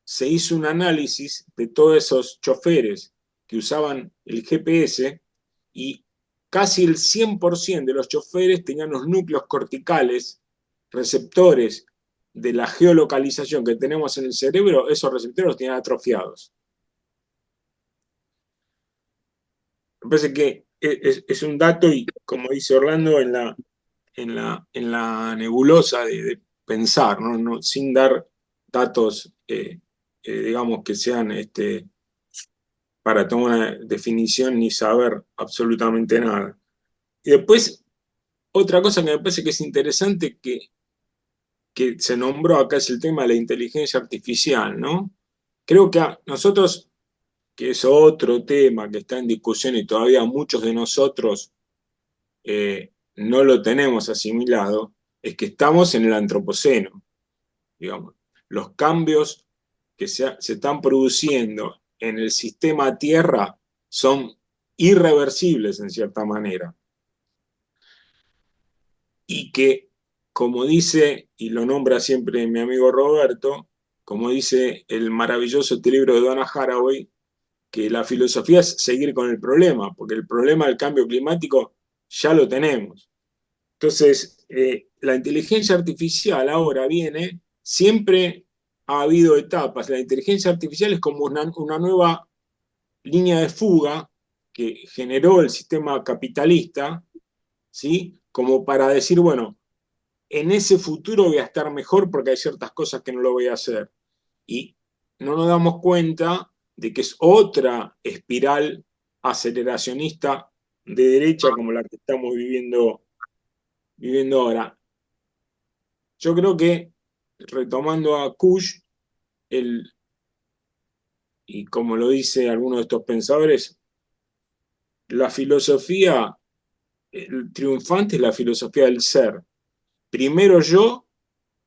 se hizo un análisis de todos esos choferes que usaban el GPS y casi el 100% de los choferes tenían los núcleos corticales, receptores de la geolocalización que tenemos en el cerebro, esos receptores los tenían atrofiados. Me parece que es un dato y, como dice Orlando, en la nebulosa de pensar, ¿no? Sin dar datos, digamos, que sean para tomar una definición ni saber absolutamente nada. Y después, otra cosa que me parece que es interesante que se nombró acá es el tema de la inteligencia artificial, ¿no? Creo que a nosotros, que es otro tema que está en discusión y todavía muchos de nosotros no lo tenemos asimilado, es que estamos en el antropoceno, digamos. Los cambios que se están produciendo en el sistema Tierra son irreversibles en cierta manera. Y que, como dice, y lo nombra siempre mi amigo Roberto, como dice el maravilloso libro de Donna Haraway, que la filosofía es seguir con el problema, porque el problema del cambio climático ya lo tenemos. Entonces, la inteligencia artificial ahora viene, siempre ha habido etapas. La inteligencia artificial es como una nueva línea de fuga que generó el sistema capitalista, ¿sí? Como para decir, bueno, en ese futuro voy a estar mejor porque hay ciertas cosas que no lo voy a hacer. Y no nos damos cuenta de que es otra espiral aceleracionista de derecha como la que estamos viviendo ahora. Yo creo que, retomando a Kush, y como lo dice alguno de estos pensadores, la filosofía, el triunfante es la filosofía del ser. Primero yo,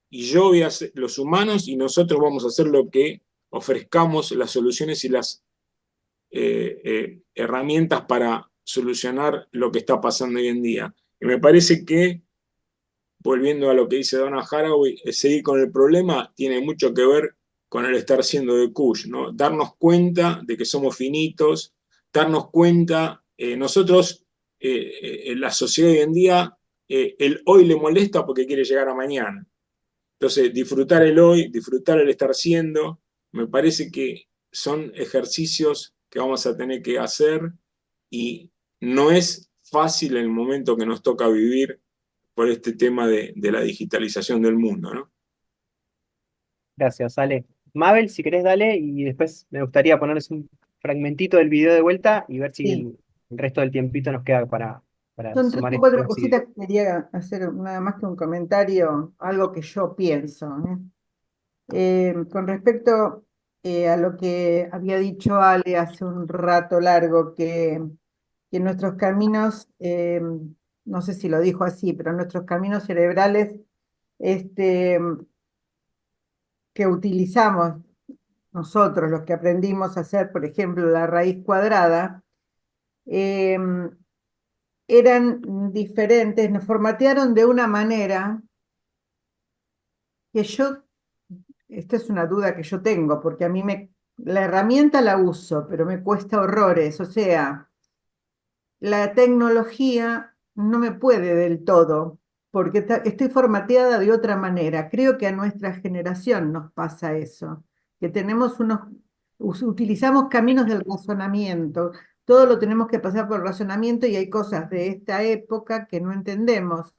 y yo voy a hacer los humanos, y nosotros vamos a hacer lo que ofrezcamos las soluciones y las herramientas para solucionar lo que está pasando hoy en día. Y me parece que, volviendo a lo que dice Donna Haraway, seguir con el problema tiene mucho que ver con el estar siendo de Kush, ¿no? Darnos cuenta de que somos finitos, darnos cuenta, nosotros, en la sociedad hoy en día, el hoy le molesta porque quiere llegar a mañana. Entonces, disfrutar el hoy, disfrutar el estar siendo, me parece que son ejercicios que vamos a tener que hacer y no es fácil el momento que nos toca vivir por este tema de la digitalización del mundo, ¿no? Gracias, Ale. Mabel, si querés, dale, y después me gustaría ponerles un fragmentito del video de vuelta y ver si Sí. el resto del tiempito nos queda para Son tres sumar o cuatro estas cositas ideas. que quería hacer, nada más que un comentario, algo que yo pienso, con respecto a lo que había dicho Ale hace un rato largo, que nuestros caminos, no sé si lo dijo así, pero nuestros caminos cerebrales este, que utilizamos nosotros, los que aprendimos a hacer, por ejemplo, la raíz cuadrada, eran diferentes, nos formatearon de una manera que yo, esta es una duda que yo tengo, porque a mí la herramienta la uso, pero me cuesta horrores, o sea, la tecnología no me puede del todo, porque estoy formateada de otra manera. Creo que a nuestra generación nos pasa eso, que tenemos utilizamos caminos del razonamiento, todo lo tenemos que pasar por razonamiento y hay cosas de esta época que no entendemos.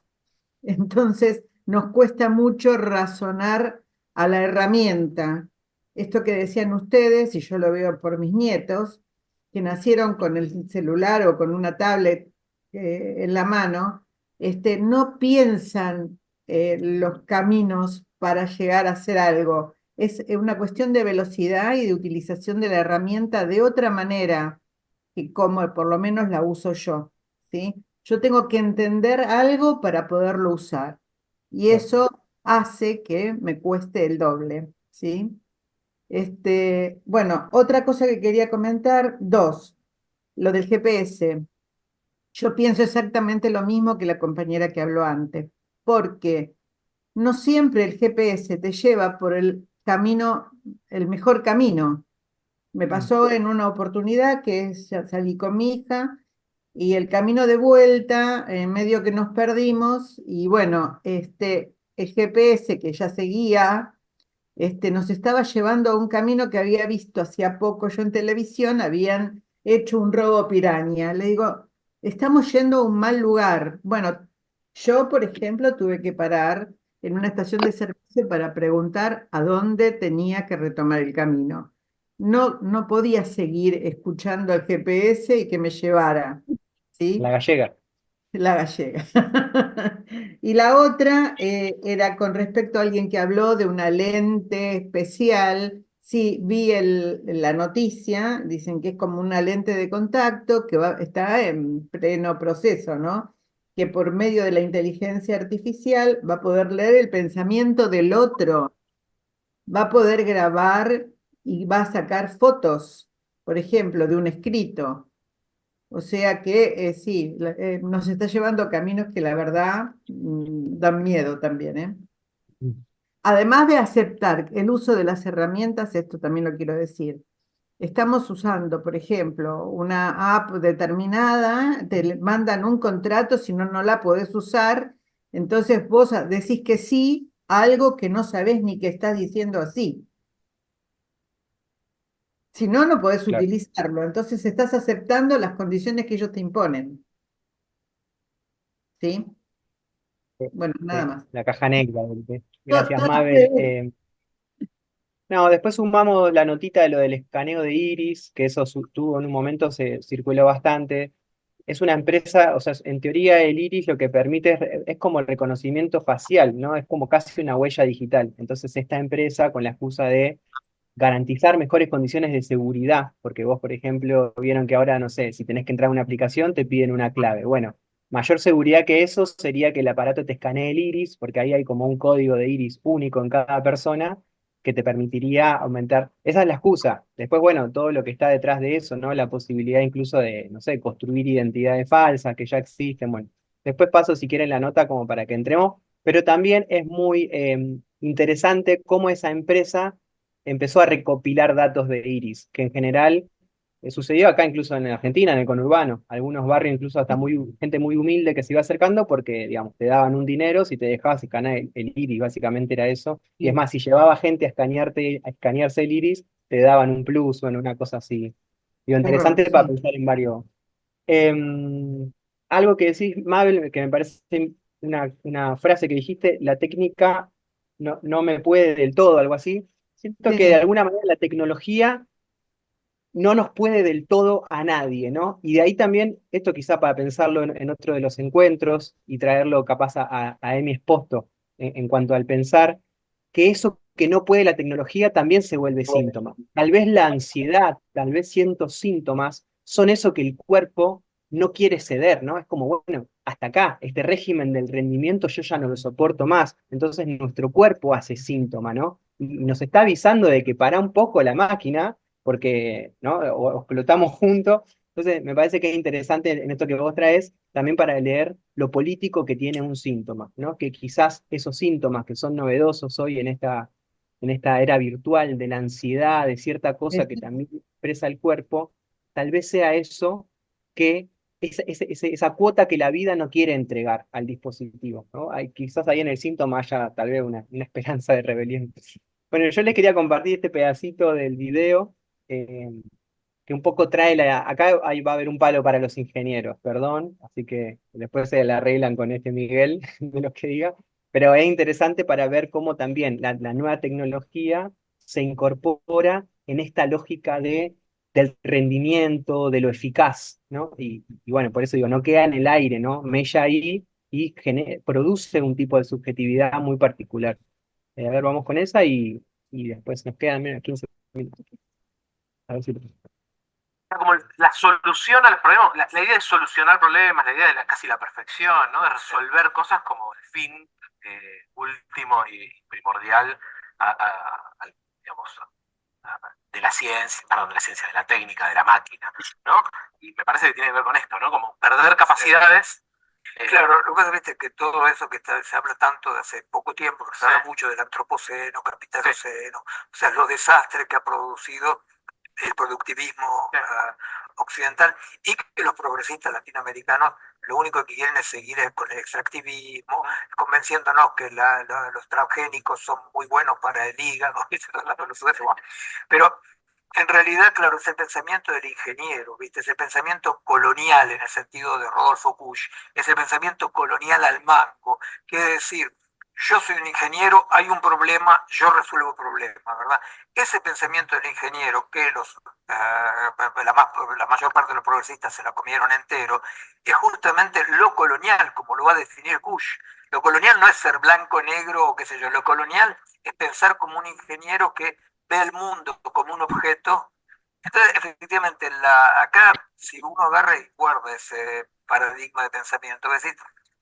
Entonces, nos cuesta mucho razonar a la herramienta. Esto que decían ustedes, y yo lo veo por mis nietos, que nacieron con el celular o con una tablet en la mano, no piensan los caminos para llegar a hacer algo. Es una cuestión de velocidad y de utilización de la herramienta de otra manera que como por lo menos la uso yo, ¿sí? Yo tengo que entender algo para poderlo usar y eso hace que me cueste el doble, ¿sí? Bueno, otra cosa que quería comentar, dos, lo del GPS. Yo pienso exactamente lo mismo que la compañera que habló antes, porque no siempre el GPS te lleva por el camino, el mejor camino. Me pasó en una oportunidad que salí con mi hija y el camino de vuelta, en medio que nos perdimos, y bueno, el GPS que ya seguía, nos estaba llevando a un camino que había visto hacía poco yo en televisión, habían hecho un robo piraña. Le digo, estamos yendo a un mal lugar. Bueno, yo, por ejemplo, tuve que parar en una estación de servicio para preguntar a dónde tenía que retomar el camino. No podía seguir escuchando al GPS y que me llevara, ¿sí? La gallega. La gallega. Y la otra era con respecto a alguien que habló de una lente especial. Sí, vi la noticia, dicen que es como una lente de contacto que está en pleno proceso, ¿no? Que por medio de la inteligencia artificial va a poder leer el pensamiento del otro, va a poder grabar y va a sacar fotos, por ejemplo, de un escrito. O sea que sí, nos está llevando a caminos que la verdad dan miedo también, ¿eh? Además de aceptar el uso de las herramientas, esto también lo quiero decir, estamos usando, por ejemplo, una app determinada, te mandan un contrato, si no, no la podés usar, entonces vos decís que sí a algo que no sabés ni que estás diciendo así. Si no, no podés Claro. utilizarlo, entonces estás aceptando las condiciones que ellos te imponen, ¿sí? Bueno, nada más. La caja negra. Gracias, Todo Mabel. No, después sumamos la notita de lo del escaneo de iris, que eso tuvo en un momento, se circuló bastante. Es una empresa, o sea, en teoría el iris lo que permite es como el reconocimiento facial, ¿no? Es como casi una huella digital. Entonces esta empresa, con la excusa de garantizar mejores condiciones de seguridad, porque vos, por ejemplo, vieron que ahora, no sé, si tenés que entrar a una aplicación, te piden una clave. Bueno, mayor seguridad que eso sería que el aparato te escanee el iris, porque ahí hay como un código de iris único en cada persona que te permitiría aumentar. Esa es la excusa. Después, bueno, todo lo que está detrás de eso, ¿no? La posibilidad incluso de, no sé, construir identidades falsas que ya existen. Bueno, después paso si quieren la nota como para que entremos, pero también es muy interesante cómo esa empresa empezó a recopilar datos de iris, que en general sucedió acá incluso en Argentina, en el conurbano, algunos barrios incluso hasta gente muy humilde que se iba acercando porque, digamos, te daban un dinero si te dejabas escanear el iris, básicamente era eso. Y es más, si llevaba gente a escanearse el iris, te daban un plus o en una cosa así. Digo, interesante para Sí. pensar en varios. Algo que decís, Mabel, que me parece una frase que dijiste, la técnica no me puede del todo, algo así. Siento que de Sí. alguna manera la tecnología no nos puede del todo a nadie, ¿no? Y de ahí también, esto quizá para pensarlo en otro de los encuentros y traerlo capaz a Emi Esposto en cuanto al pensar, que eso que no puede la tecnología también se vuelve síntoma. Tal vez la ansiedad, tal vez ciertos síntomas son eso que el cuerpo no quiere ceder, ¿no? Es como, bueno, hasta acá, este régimen del rendimiento yo ya no lo soporto más. Entonces nuestro cuerpo hace síntoma, ¿no? Y nos está avisando de que para un poco la máquina porque ¿no? O explotamos juntos. Entonces, me parece que es interesante en esto que vos traes, también para leer lo político que tiene un síntoma, ¿no? Que quizás esos síntomas que son novedosos hoy en esta era virtual de la ansiedad, de cierta cosa que Es- también expresa el cuerpo, tal vez sea eso que esa cuota que la vida no quiere entregar al dispositivo, ¿no? Quizás ahí en el síntoma haya tal vez una esperanza de rebelión. Bueno, yo les quería compartir este pedacito del video eh, que un poco trae acá ahí va a haber un palo para los ingenieros, perdón, así que después se la arreglan con este Miguel de lo que diga, pero es interesante para ver cómo también la nueva tecnología se incorpora en esta lógica del rendimiento, de lo eficaz, ¿no? Y bueno, por eso digo, no queda en el aire, ¿no? Mella ahí y produce un tipo de subjetividad muy particular. A ver, vamos con esa y después nos quedan menos 15 minutos. A ver si Como la solución al problema, la idea de solucionar problemas, la idea de casi la perfección, ¿no? De resolver cosas como el fin último y primordial digamos, de la ciencia, perdón, de la ciencia, de la técnica, de la máquina, ¿no? Y me parece que tiene que ver con esto, ¿no? Como perder capacidades. Claro, lo que pasa es que todo eso que se habla tanto de hace poco tiempo, que se habla mucho del antropoceno, capitaloceno, o sea, los desastres que ha producido el productivismo occidental y que los progresistas latinoamericanos lo único que quieren es seguir con el extractivismo, convenciéndonos que los transgénicos son muy buenos para el hígado, pero en realidad, claro, es el pensamiento del ingeniero, ¿viste? Es el pensamiento colonial en el sentido de Rodolfo Busch, es el pensamiento colonial al mango, quiere decir, yo soy un ingeniero, hay un problema, yo resuelvo el problema, ¿verdad? Ese pensamiento del ingeniero, que la mayor parte de los progresistas se la comieron entero, es justamente lo colonial, como lo va a definir Busch. Lo colonial no es ser blanco, negro o qué sé yo, lo colonial es pensar como un ingeniero que ve el mundo como un objeto. Entonces, efectivamente, acá, si uno agarra y guarda ese paradigma de pensamiento, es decir,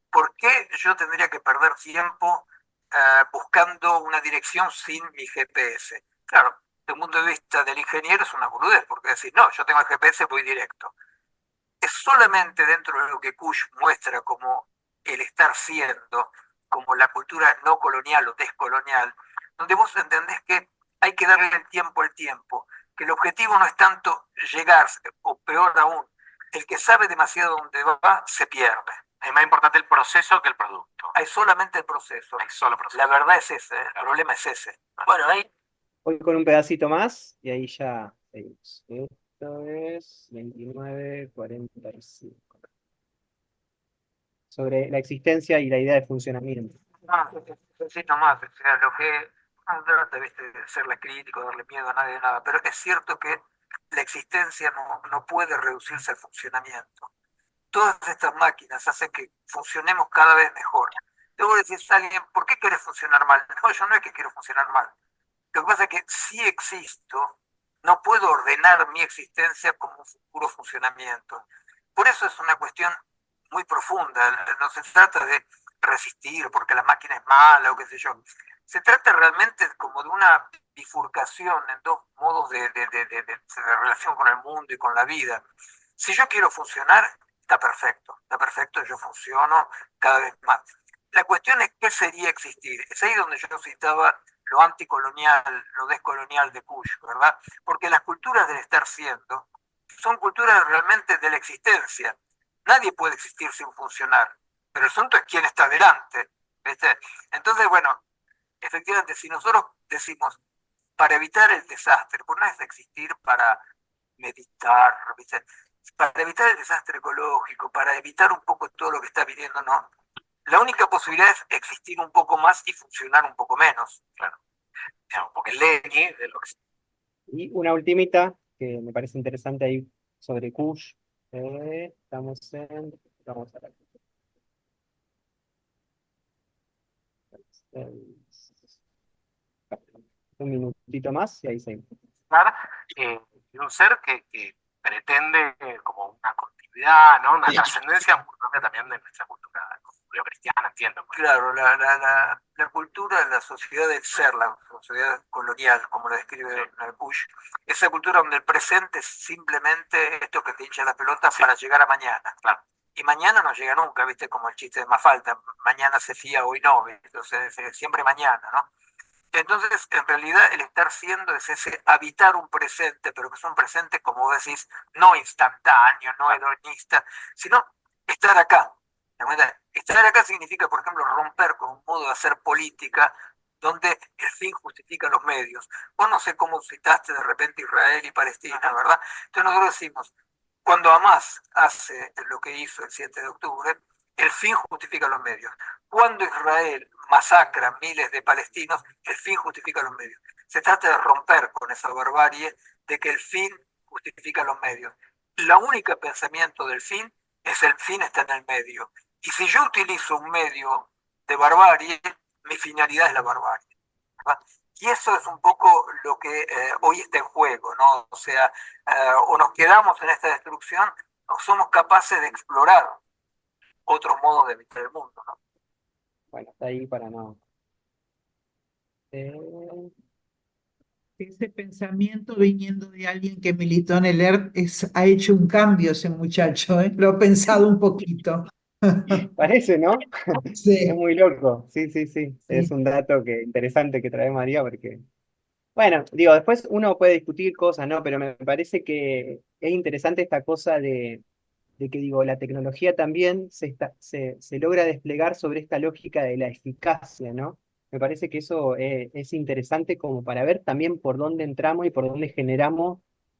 ¿por qué yo tendría que perder tiempo buscando una dirección sin mi GPS? Claro, desde el punto de vista del ingeniero es una boludez, porque decir, no, yo tengo el GPS, voy directo. Es solamente dentro de lo que Kush muestra como el estar siendo, como la cultura no colonial o descolonial, donde vos entendés que hay que darle el tiempo al tiempo, que el objetivo no es tanto llegar, o peor aún, el que sabe demasiado dónde va, se pierde. Es más importante el proceso que el producto. Hay solamente el proceso. Hay solo proceso. La verdad es ese, el problema es ese. Bueno, ahí voy con un pedacito más y ahí ya seguimos. Esto es 29:45. Sobre la existencia y la idea de funcionamiento. Sí, nomás, o sea, lo que no trata, ¿viste?, de serle crítico, darle miedo a nadie, nada, pero es cierto que la existencia no puede reducirse al funcionamiento. Todas estas máquinas hacen que funcionemos cada vez mejor. Luego decís a alguien, ¿por qué querés funcionar mal? No, yo no es que quiero funcionar mal. Lo que pasa es que si existo, no puedo ordenar mi existencia como un futuro funcionamiento. Por eso es una cuestión muy profunda. No se trata de resistir porque la máquina es mala o qué sé yo. Se trata realmente como de una bifurcación en dos modos de relación con el mundo y con la vida. Si yo quiero funcionar, está perfecto, yo funciono cada vez más. La cuestión es qué sería existir. Es ahí donde yo citaba lo anticolonial, lo descolonial de Kush, ¿verdad? Porque las culturas del estar siendo son culturas realmente de la existencia. Nadie puede existir sin funcionar, pero el asunto es quién está delante, ¿viste? Entonces, bueno, efectivamente, si nosotros decimos, para evitar el desastre, pues no es existir para meditar, ¿viste? Para evitar el desastre ecológico, para evitar un poco todo lo que está viniendo, no. La única posibilidad es existir un poco más y funcionar un poco menos, claro. Digamos, porque el Lenny, de lo que... Y una ultimita que me parece interesante ahí sobre Kush. Vamos a ver. Un minutito más y ahí seguimos. De un ser que pretende como una continuidad, ¿no? Una trascendencia muy propia también de nuestra cultura cristiana, entiendo. Claro, la cultura, la sociedad del ser, la sociedad colonial, como la describe Bush, esa cultura donde el presente es simplemente esto que te hincha la pelota para llegar a mañana. Claro. Y mañana no llega nunca, ¿viste? Como el chiste de Mafalda, mañana se fía, hoy no, ¿viste? Entonces, siempre mañana, ¿no? Entonces, en realidad, el estar siendo es ese habitar un presente, pero que es un presente, como vos decís, no instantáneo, no hedonista, sino estar acá. Estar acá significa, por ejemplo, romper con un modo de hacer política donde el fin justifica los medios. Vos no sé cómo citaste de repente Israel y Palestina, ¿verdad? Entonces nosotros decimos, cuando Hamas hace lo que hizo el 7 de octubre, el fin justifica los medios. Cuando Israel masacra miles de palestinos, el fin justifica los medios. Se trata de romper con esa barbarie de que el fin justifica los medios. La única pensamiento del fin es el fin está en el medio. Y si yo utilizo un medio de barbarie, mi finalidad es la barbarie, ¿verdad? Y eso es un poco lo que hoy está en juego, ¿no? O sea, o nos quedamos en esta destrucción o somos capaces de explorar otros modos de habitar el mundo, ¿no? Bueno, está ahí para no. Ese pensamiento viniendo de alguien que militó en el ERP ha hecho un cambio ese muchacho, ¿eh? Lo ha pensado un poquito. Parece, ¿no? Sí. Es muy loco. Sí, sí, sí. Es un dato interesante que trae María porque, bueno, digo, después uno puede discutir cosas, ¿no? Pero me parece que es interesante esta cosa de que, digo, la tecnología también se logra desplegar sobre esta lógica de la eficacia, ¿no? Me parece que eso es interesante como para ver también por dónde entramos y por dónde generamos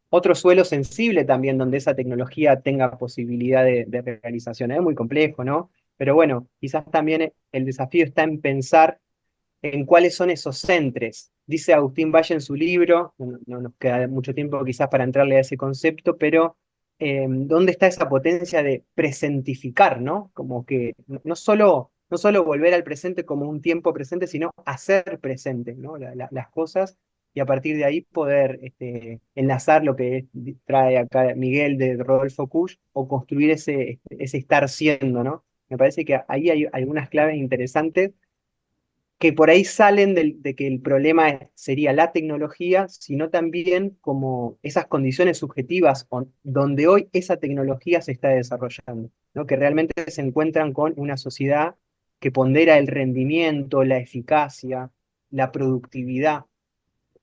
otro suelo sensible también donde esa tecnología tenga posibilidad de realización. Es muy complejo, ¿no? Pero bueno, quizás también el desafío está en pensar en cuáles son esos centres. Dice Agustín Valle en su libro, no nos queda mucho tiempo quizás para entrarle a ese concepto, pero ¿dónde está esa potencia de presentificar, ¿no? Como que no solo volver al presente como un tiempo presente, sino hacer presente, ¿no? Las cosas y a partir de ahí poder enlazar lo que trae acá Miguel de Rodolfo Kusch o construir ese estar siendo, ¿no? Me parece que ahí hay algunas claves interesantes que por ahí salen de que el problema sería la tecnología, sino también como esas condiciones subjetivas donde hoy esa tecnología se está desarrollando, ¿no? Que realmente se encuentran con una sociedad que pondera el rendimiento, la eficacia, la productividad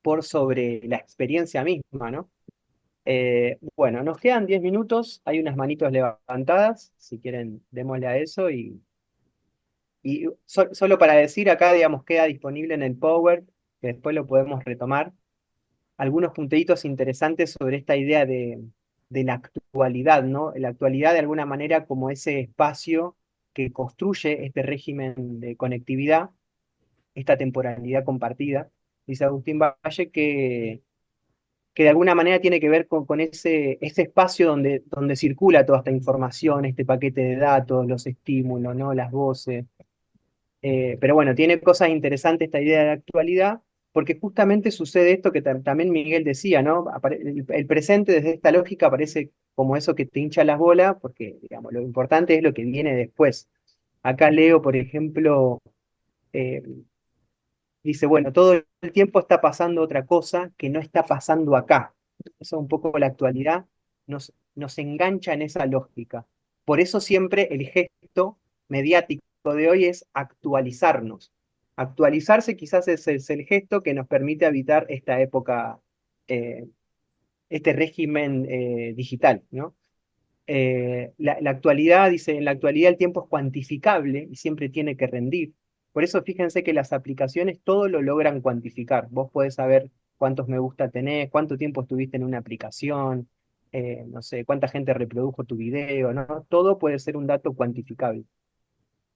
por sobre la experiencia misma, ¿no? Bueno, nos quedan 10 minutos, hay unas manitos levantadas, si quieren démosle a eso y solo para decir, acá, digamos, queda disponible en el Power, que después lo podemos retomar, algunos puntitos interesantes sobre esta idea de la actualidad, ¿no? La actualidad, de alguna manera, como ese espacio que construye este régimen de conectividad, esta temporalidad compartida. Dice Agustín Valle que de alguna manera tiene que ver con ese espacio donde circula toda esta información, este paquete de datos, los estímulos, ¿no? Las voces. Pero bueno, tiene cosas interesantes esta idea de la actualidad, porque justamente sucede esto que también Miguel decía, ¿no? El presente desde esta lógica aparece como eso que te hincha las bolas, porque digamos, lo importante es lo que viene después. Acá leo, por ejemplo, eh, dice, bueno, todo el tiempo está pasando otra cosa que no está pasando acá. Eso es un poco la actualidad, nos engancha en esa lógica. Por eso siempre el gesto mediático de hoy es actualizarnos. Actualizarse quizás es el gesto que nos permite habitar esta época este régimen digital, ¿no? La actualidad, dice, en la actualidad el tiempo es cuantificable y siempre tiene que rendir. Por eso fíjense que las aplicaciones todo lo logran cuantificar. Vos podés saber cuántos me gusta tenés, cuánto tiempo estuviste en una aplicación, no sé, cuánta gente reprodujo tu video, ¿no? Todo puede ser un dato cuantificable.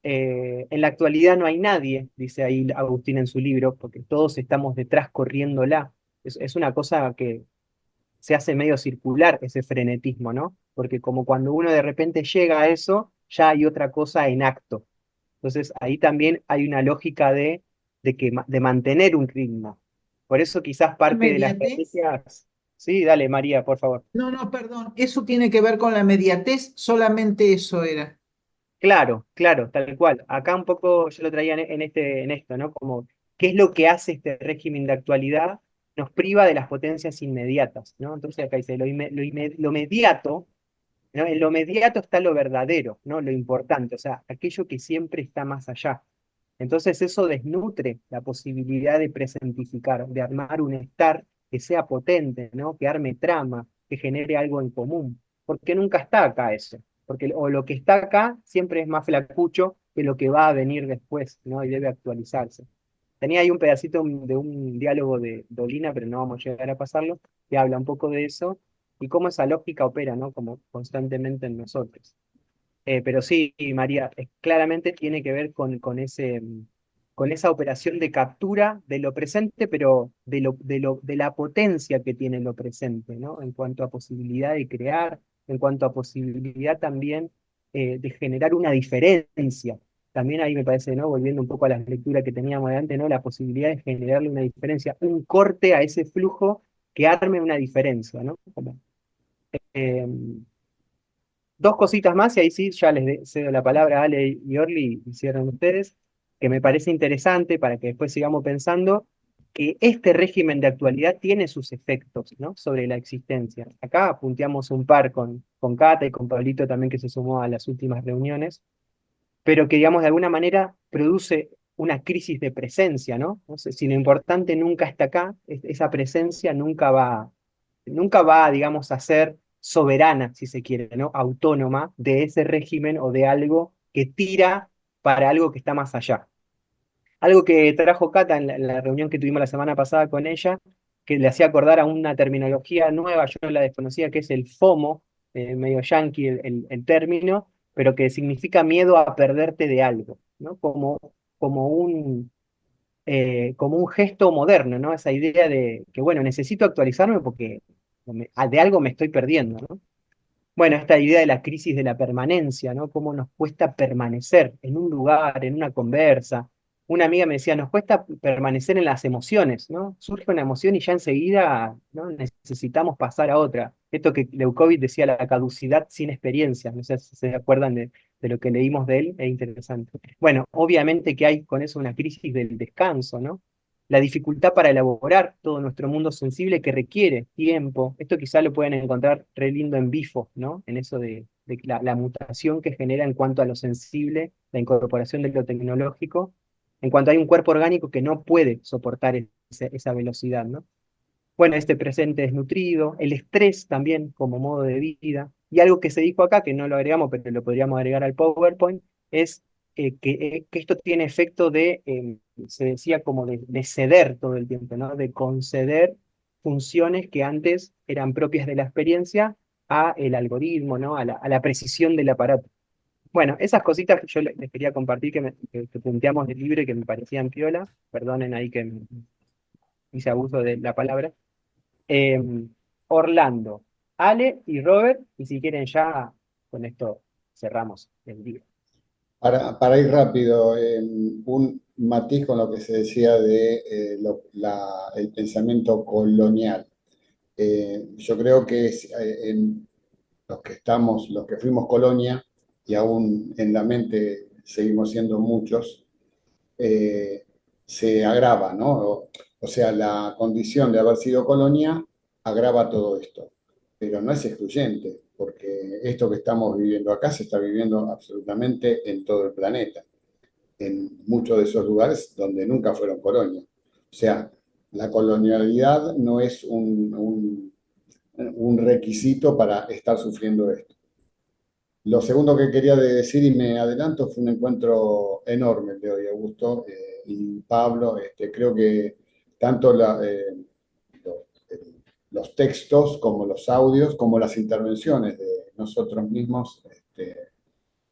En la actualidad no hay nadie, dice ahí Agustín en su libro, porque todos estamos detrás corriéndola. Es una cosa que se hace medio circular ese frenetismo, ¿no? Porque como cuando uno de repente llega a eso, ya hay otra cosa en acto. Entonces ahí también hay una lógica de mantener un ritmo. Por eso quizás parte de la ¿Inmediatez? estrategia... Sí, dale, María, por favor. No, no, perdón. Eso tiene que ver con la inmediatez, solamente eso era. Claro, claro, tal cual. Acá un poco yo lo traía en esto, ¿no? Como, ¿qué es lo que hace este régimen de actualidad? Nos priva de las potencias inmediatas, ¿no? Entonces acá dice, lo mediato, ¿no? En lo mediato está lo verdadero, ¿no? Lo importante, o sea, aquello que siempre está más allá. Entonces eso desnutre la posibilidad de presentificar, de armar un estar que sea potente, ¿no? Que arme trama, que genere algo en común, porque nunca está acá eso, porque o lo que está acá siempre es más flacucho que lo que va a venir después, ¿no? Y debe actualizarse. Tenía ahí un pedacito de un diálogo de Dolina, pero no vamos a llegar a pasarlo, que habla un poco de eso y cómo esa lógica opera, ¿no? Como constantemente en nosotros. Pero sí, María, claramente tiene que ver con esa operación de captura de lo presente, pero de la potencia que tiene lo presente, ¿no? En cuanto a posibilidad de crear, en cuanto a posibilidad también de generar una diferencia. También ahí me parece, ¿no? Volviendo un poco a las lecturas que teníamos de antes, ¿no? La posibilidad de generarle una diferencia, un corte a ese flujo que arme una diferencia, ¿no? Como, em, dos cositas más y ahí sí ya cedo la palabra a Ale y Orly y cierran ustedes, que me parece interesante para que después sigamos pensando que este régimen de actualidad tiene sus efectos, ¿no? Sobre la existencia. Acá punteamos un par con Cata y con Pablito también que se sumó a las últimas reuniones, pero que digamos de alguna manera produce una crisis de presencia, ¿no? No sé, si lo importante nunca está acá, esa presencia nunca va, digamos, a ser soberana, si se quiere, ¿no? Autónoma de ese régimen o de algo que tira para algo que está más allá. Algo que trajo Cata en la reunión que tuvimos la semana pasada con ella, que le hacía acordar a una terminología nueva, yo no la desconocía, que es el FOMO, medio yankee el término, pero que significa miedo a perderte de algo, ¿no? Como como un gesto moderno, ¿no? Esa idea de que, bueno, necesito actualizarme porque de algo me estoy perdiendo, ¿no? Bueno, esta idea de la crisis de la permanencia, ¿no? Cómo nos cuesta permanecer en un lugar, en una conversa. Una amiga me decía, nos cuesta permanecer en las emociones, ¿no? Surge una emoción y ya enseguida, ¿no? Necesitamos pasar a otra. Esto que Leukovic decía, la caducidad sin experiencia. No sé si se acuerdan de lo que leímos de él, es interesante. Bueno, obviamente que hay con eso una crisis del descanso, ¿no? La dificultad para elaborar todo nuestro mundo sensible que requiere tiempo. Esto quizá lo pueden encontrar re lindo en Bifo, ¿no? En eso de la mutación que genera en cuanto a lo sensible, la incorporación de lo tecnológico, en cuanto hay un cuerpo orgánico que no puede soportar esa velocidad, ¿no? Bueno, este presente desnutrido, el estrés también como modo de vida, y algo que se dijo acá, que no lo agregamos, pero lo podríamos agregar al PowerPoint, es que esto tiene efecto se decía como de ceder todo el tiempo, ¿no? De conceder funciones que antes eran propias de la experiencia a el algoritmo, ¿no? A la precisión del aparato. Bueno, esas cositas que yo les quería compartir que punteamos del libro y que me parecían piola, perdonen ahí que hice abuso de la palabra. Eh, Orlando, Ale y Robert, y si quieren ya con esto cerramos el libro. Para ir rápido, un matiz con lo que se decía de el pensamiento colonial. Yo creo que en los que fuimos colonia y aún en la mente seguimos siendo muchos, se agrava, ¿no? O sea, la condición de haber sido colonia agrava todo esto, pero no es excluyente, porque esto que estamos viviendo acá se está viviendo absolutamente en todo el planeta, en muchos de esos lugares donde nunca fueron colonia. O sea, la colonialidad no es un requisito para estar sufriendo esto. Lo segundo que quería decir, y me adelanto, fue un encuentro enorme el de hoy, Augusto y Pablo. Creo que tanto los textos como los audios, como las intervenciones de nosotros mismos,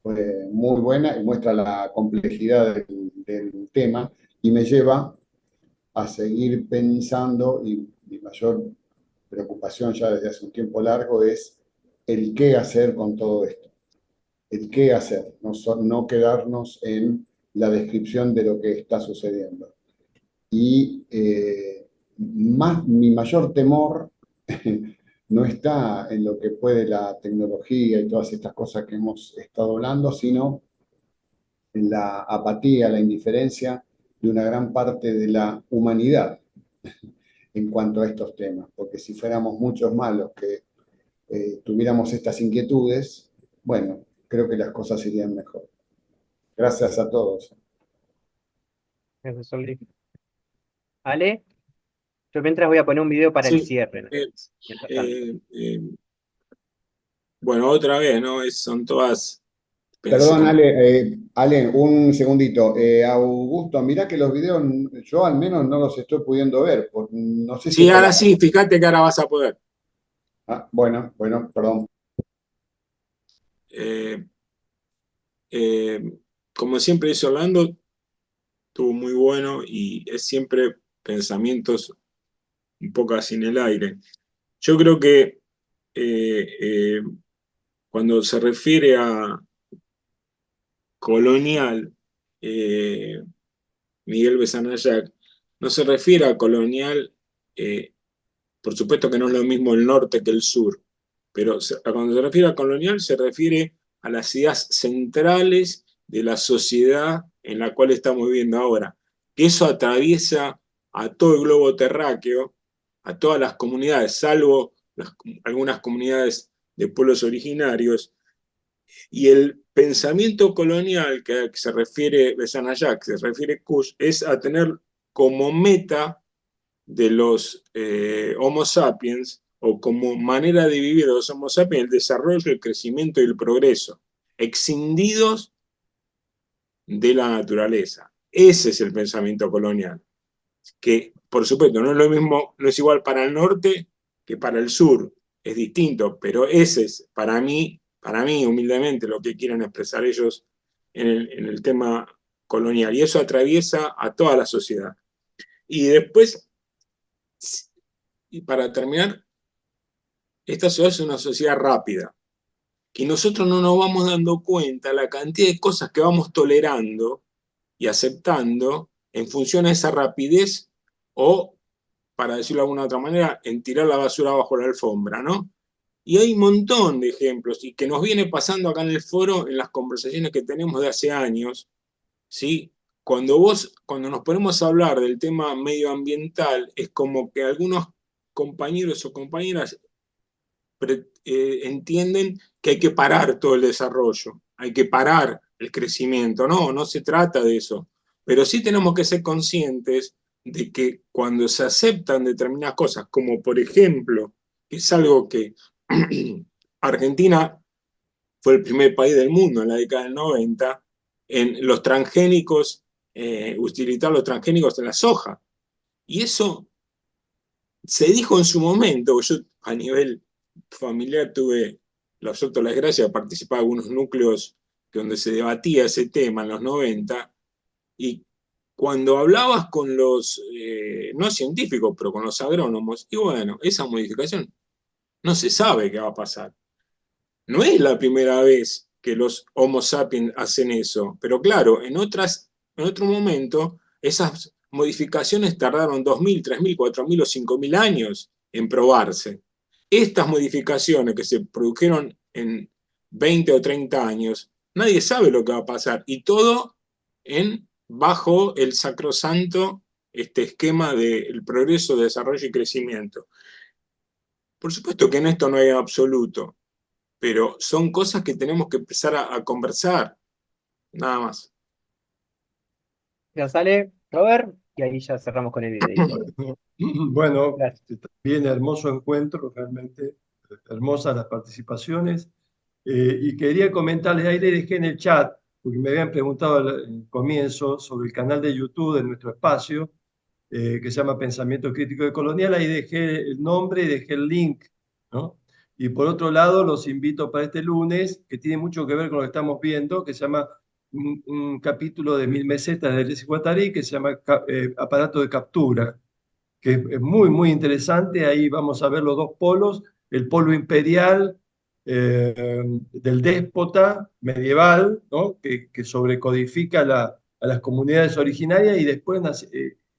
fue muy buena y muestra la complejidad del tema y me lleva a seguir pensando, y mi mayor preocupación ya desde hace un tiempo largo es el qué hacer con todo esto. El qué hacer, no quedarnos en la descripción de lo que está sucediendo. Y mi mayor temor no está en lo que puede la tecnología y todas estas cosas que hemos estado hablando, sino en la apatía, la indiferencia de una gran parte de la humanidad en cuanto a estos temas. Porque si fuéramos muchos más los que tuviéramos estas inquietudes, bueno, creo que las cosas irían mejor. Gracias a todos. Gracias, Olri. Ale, yo mientras voy a poner un video para el Sí, cierre, ¿no? Mientras tanto. Bueno, otra vez, ¿no? Son todas Perdón, pensadas. Ale, un segundito. Augusto, mirá que los videos yo al menos no los estoy pudiendo ver. No sé si Sí, es por ahora la... sí, fíjate que ahora vas a poder. Bueno, perdón. Eh, como siempre dice Orlando, estuvo muy bueno y es siempre pensamientos un poco así en el aire. Yo creo que cuando se refiere a colonial, Miguel Besanayac, no se refiere a colonial, por supuesto que no es lo mismo el norte que el sur, pero cuando se refiere a colonial se refiere a las ideas centrales de la sociedad en la cual estamos viviendo ahora, que eso atraviesa a todo el globo terráqueo, a todas las comunidades, salvo algunas comunidades de pueblos originarios, y el pensamiento colonial que se refiere Besanayac, que se refiere Kush, es a tener como meta de los Homo sapiens, o como manera de vivir de los Homo sapiens, el desarrollo, el crecimiento y el progreso, escindidos de la naturaleza. Ese es el pensamiento colonial, que por supuesto no es lo mismo, no es igual para el norte que para el sur, es distinto, pero ese es para mí humildemente lo que quieren expresar ellos en el tema colonial, y eso atraviesa a toda la sociedad. Y después, y para terminar, esta sociedad es una sociedad rápida, que nosotros no nos vamos dando cuenta la cantidad de cosas que vamos tolerando y aceptando en función a esa rapidez, o, para decirlo de alguna otra manera, en tirar la basura bajo la alfombra, ¿no? Y hay un montón de ejemplos, y que nos viene pasando acá en el foro, en las conversaciones que tenemos de hace años, ¿sí? Cuando nos ponemos a hablar del tema medioambiental, es como que algunos compañeros o compañeras entienden que hay que parar todo el desarrollo, hay que parar el crecimiento. No se trata de eso. Pero sí tenemos que ser conscientes de que cuando se aceptan determinadas cosas, como por ejemplo, que es algo que Argentina fue el primer país del mundo en la década del 90, en los transgénicos, utilizar los transgénicos en la soja. Y eso se dijo en su momento. Yo a nivel familiar tuve la suerte o la desgracia de participar en algunos núcleos donde se debatía ese tema en los 90, y cuando hablabas con los, no científicos, pero con los agrónomos, y bueno, esa modificación no se sabe qué va a pasar. No es la primera vez que los Homo sapiens hacen eso, pero claro, en otro momento, esas modificaciones tardaron 2.000, 3.000, 4.000 o 5.000 años en probarse. Estas modificaciones que se produjeron en 20 o 30 años, nadie sabe lo que va a pasar, y todo bajo el sacrosanto esquema del progreso, desarrollo y crecimiento. Por supuesto que en esto no hay absoluto, pero son cosas que tenemos que empezar a conversar, nada más. Ya sale, Robert, y ahí ya cerramos con el videito. Bueno, Gracias. bien hermoso encuentro, realmente hermosas las participaciones. Y quería comentarles, ahí le dejé en el chat, porque me habían preguntado al comienzo sobre el canal de YouTube de nuestro espacio, que se llama Pensamiento Crítico de Colonial. Ahí dejé el nombre y dejé el link, ¿no? Y por otro lado, los invito para este lunes, que tiene mucho que ver con lo que estamos viendo, que se llama un capítulo de 1000 mesetas de Lesi Guattari, que se llama Aparato de Captura, que es muy, muy interesante. Ahí vamos a ver los dos polos, el polo imperial del déspota medieval, ¿no? que sobrecodifica a las comunidades originarias, y después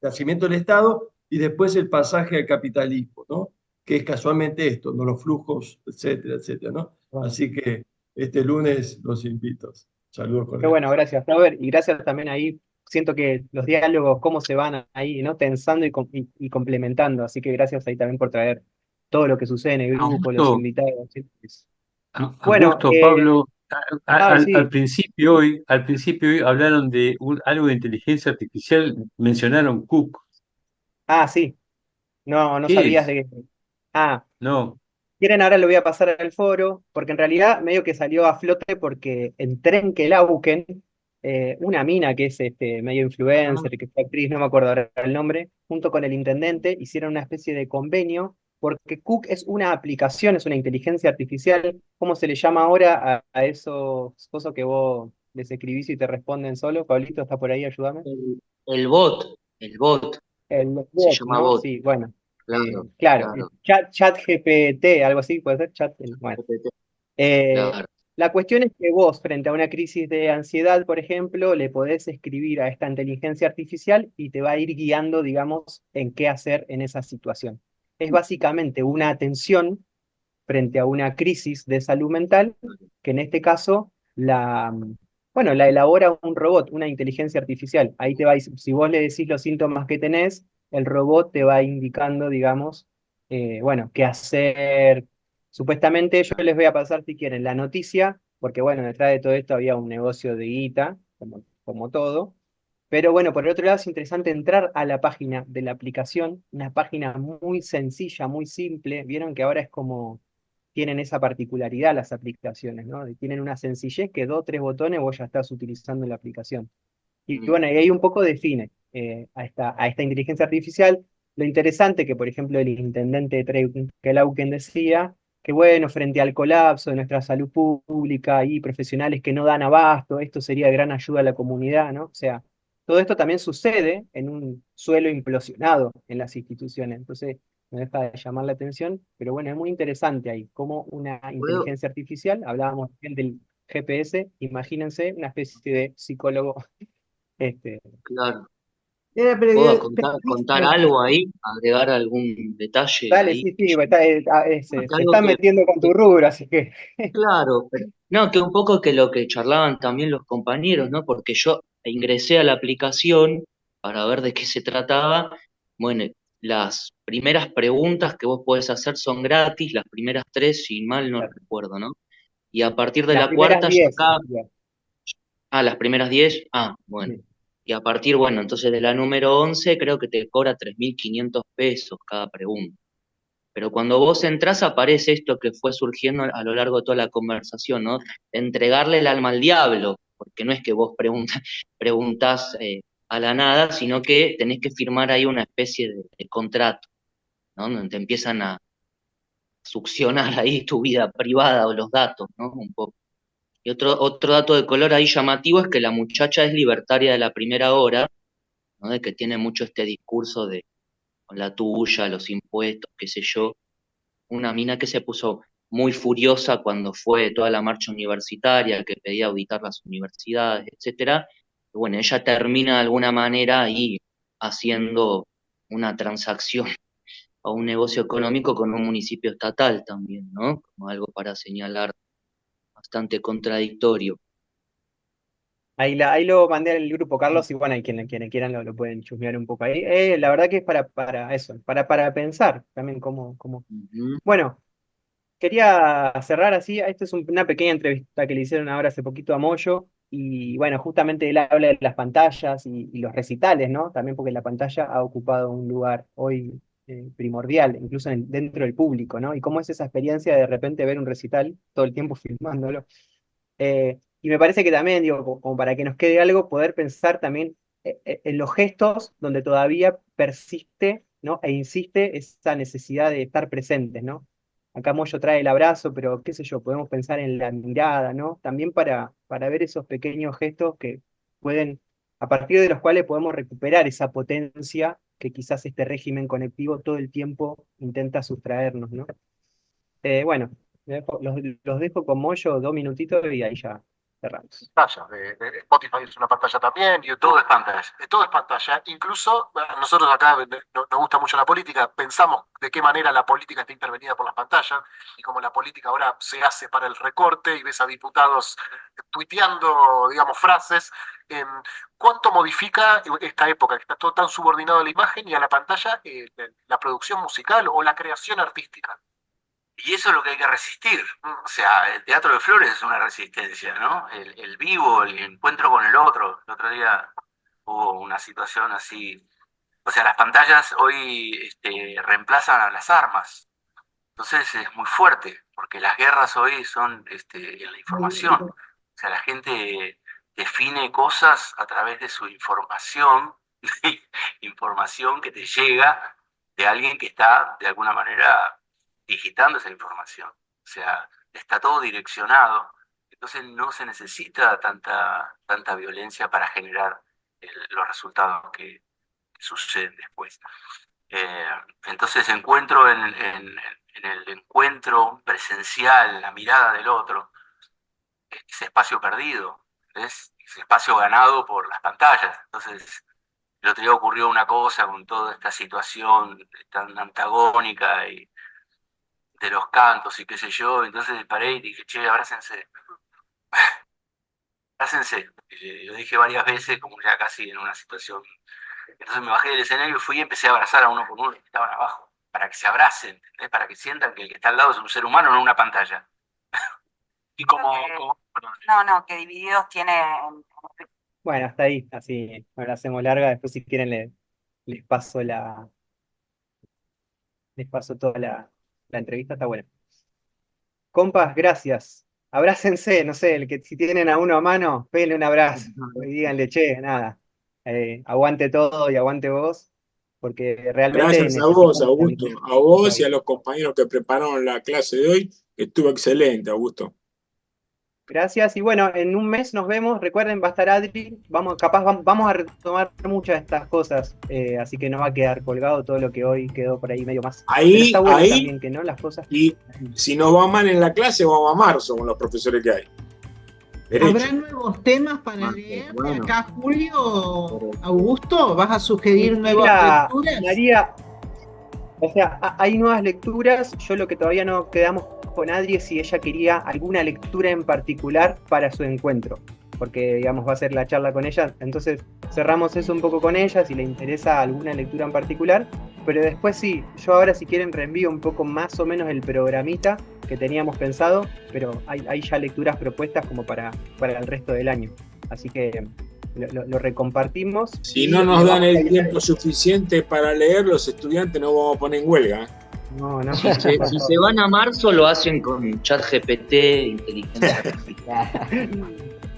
nacimiento del Estado, y después el pasaje al capitalismo, ¿no? Que es casualmente esto, ¿no? Los flujos, etcétera, etcétera, ¿no? Bueno, Así que este lunes los invito. Saludos qué cordiales. bueno, gracias, Robert, y gracias también ahí. Siento que los diálogos, cómo se van ahí, ¿no? Tensando y complementando. Así que gracias ahí también por traer todo lo que sucede en el grupo, los Augusto, invitados. ¿Sí? Bueno, Augusto, Pablo, sí. al principio hoy hablaron de algo de inteligencia artificial, mencionaron Cook. Sí, no ¿Qué sabías es? de qué. Ah, No. quieren, ahora lo voy a pasar al foro, porque en realidad medio que salió a flote porque en Trenkelauken, una mina que es medio influencer, que fue actriz, no me acuerdo ahora el nombre, junto con el intendente, hicieron una especie de convenio, porque Cook es una aplicación, es una inteligencia artificial. ¿Cómo se le llama ahora a esos cosas que vos les escribís y te responden solo? Pablito, ¿está por ahí? Ayúdame. El bot, el bot, El se bot, llama ¿no? bot, Sí, bueno. claro, Claro, claro, chat GPT, algo así, puede ser chat. Bueno. claro. La cuestión es que vos, frente a una crisis de ansiedad, por ejemplo, le podés escribir a esta inteligencia artificial y te va a ir guiando, digamos, en qué hacer en esa situación. Es básicamente una atención frente a una crisis de salud mental, que en este caso bueno, la elabora un robot, una inteligencia artificial. Ahí te va, si vos le decís los síntomas que tenés, el robot te va indicando, digamos, bueno, qué hacer. Supuestamente yo les voy a pasar, si quieren, la noticia, porque bueno, detrás de todo esto había un negocio de guita, como todo. Pero bueno, por el otro lado es interesante entrar a la página de la aplicación, una página muy sencilla, muy simple. Vieron que ahora es como tienen esa particularidad las aplicaciones, ¿no? Tienen una sencillez que 2 o 3 botones vos ya estás utilizando la aplicación. Y bueno, y ahí un poco define a esta inteligencia artificial. Lo interesante que, por ejemplo, el intendente de Trenkelauken decía que, bueno, frente al colapso de nuestra salud pública y profesionales que no dan abasto, esto sería de gran ayuda a la comunidad, ¿no? O sea, todo esto también sucede en un suelo implosionado en las instituciones. Entonces, no deja de llamar la atención, pero bueno, es muy interesante ahí, como una ¿Puedo? inteligencia artificial, hablábamos bien del GPS, imagínense una especie de psicólogo. Claro. Pero ¿Puedo contar periodista, algo ahí? ¿Agregar algún detalle Dale, ahí? sí, sí, se Algo están que, metiendo con tu rubro, así que claro, pero no, que un poco que lo que charlaban también los compañeros, ¿no? Porque yo ingresé a la aplicación para ver de qué se trataba. Bueno, las primeras preguntas que vos podés hacer son gratis, las primeras tres, si mal no recuerdo, ¿no? Y a partir de las la primeras cuarta ya 10. acá, las primeras 10, bueno. Sí. Y a partir, bueno, entonces de la número 11 creo que te cobra 3.500 pesos cada pregunta. Pero cuando vos entrás aparece esto que fue surgiendo a lo largo de toda la conversación, ¿no? Entregarle el alma al diablo, porque no es que vos preguntás a la nada, sino que tenés que firmar ahí una especie de contrato, ¿no? Donde te empiezan a succionar ahí tu vida privada o los datos, ¿no? Un poco. Y otro dato de color ahí llamativo es que la muchacha es libertaria de la primera hora, ¿no? De que tiene mucho este discurso de con la tuya, los impuestos, qué sé yo. Una mina que se puso muy furiosa cuando fue toda la marcha universitaria, que pedía auditar las universidades, etcétera. Y bueno, ella termina de alguna manera ahí haciendo una transacción o un negocio económico con un municipio estatal también, ¿no? Como algo para señalar bastante contradictorio. Ahí lo mandé al grupo, Carlos, y bueno, hay quienes quieran lo pueden chusmear un poco ahí. La verdad que es para eso, para pensar también cómo. Ujú. Bueno, quería cerrar así. Esta es una pequeña entrevista que le hicieron ahora hace poquito a Moyo. Y bueno, justamente él habla de las pantallas y los recitales, ¿no? También porque la pantalla ha ocupado un lugar hoy primordial, incluso dentro del público, ¿no? Y cómo es esa experiencia de repente ver un recital todo el tiempo filmándolo. Y me parece que también, digo, como para que nos quede algo, poder pensar también en los gestos donde todavía persiste, ¿no? E insiste esa necesidad de estar presentes, ¿no? Acá Moyo trae el abrazo, pero qué sé yo, podemos pensar en la mirada, ¿no? También para ver esos pequeños gestos que pueden, a partir de los cuales podemos recuperar esa potencia que quizás este régimen conectivo todo el tiempo intenta sustraernos, ¿no? Bueno, los dejo con Moyo 2 minutitos y ahí ya cerramos. Pantalla, de Spotify es una pantalla también, y todo es pantalla. Todo es pantalla. Incluso nosotros acá nos gusta mucho la política, pensamos de qué manera la política está intervenida por las pantallas, y como la política ahora se hace para el recorte y ves a diputados tuiteando, digamos, frases, ¿cuánto modifica esta época que está todo tan subordinado a la imagen y a la pantalla, la producción musical o la creación artística? Y eso es lo que hay que resistir. O sea, el teatro de flores es una resistencia, ¿no? El vivo, el encuentro con el otro. El otro día hubo una situación así. O sea, las pantallas hoy reemplazan a las armas. Entonces es muy fuerte, porque las guerras hoy son en la información. O sea, la gente define cosas a través de su información, información que te llega de alguien que está, de alguna manera, digitando esa información. O sea, está todo direccionado, entonces no se necesita tanta violencia para generar los resultados que suceden después. Entonces encuentro en el encuentro presencial, la mirada del otro, ese espacio perdido, ¿ves? Ese espacio ganado por las pantallas. Entonces, el otro día ocurrió una cosa con toda esta situación tan antagónica y de los cantos y qué sé yo, entonces paré y dije, che, abrácense. Abrácense. Lo dije varias veces, como ya casi en una situación. Entonces me bajé del escenario y fui y empecé a abrazar a uno por uno que estaban abajo, para que se abracen, ¿entendés? Para que sientan que el que está al lado es un ser humano, no una pantalla. Y No, que Divididos tiene... Bueno, hasta ahí, así no la hacemos larga, después si quieren les paso toda la entrevista, está buena. Compas, gracias. Abrácense, no sé, si tienen a uno a mano, péguenle un abrazo y díganle, che, nada, aguante todo y aguante vos, porque realmente Gracias a vos, necesitamos Augusto, a vos y a los compañeros que prepararon la clase de hoy, que estuvo excelente, Augusto. Gracias, y bueno, en un mes nos vemos, recuerden, va a estar Adri, vamos a retomar muchas de estas cosas, así que no va a quedar colgado todo lo que hoy quedó por ahí medio más. Pero está bueno también que no las cosas. Y si nos va mal en la clase, vamos a marzo con los profesores que hay. ¿Habrá nuevos temas para leer de acá, Julio? Augusto, ¿vas a sugerir nuevas lecturas? María, o sea, hay nuevas lecturas, yo lo que todavía no quedamos con Adri es si ella quería alguna lectura en particular para su encuentro, porque digamos va a ser la charla con ella, entonces cerramos eso un poco con ella, si le interesa alguna lectura en particular, pero después sí, yo ahora si quieren reenvío un poco más o menos el programita que teníamos pensado, pero hay ya lecturas propuestas como para el resto del año, así que lo recompartimos. Si no nos dan el tiempo suficiente para leer, los estudiantes no vamos a poner en huelga. No. Si se van a marzo, lo hacen con ChatGPT, inteligencia artificial.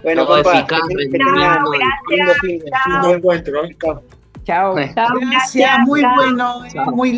Bueno, todo compa, eficaz, lindo encuentro. Chao. Gracias, muy bueno, muy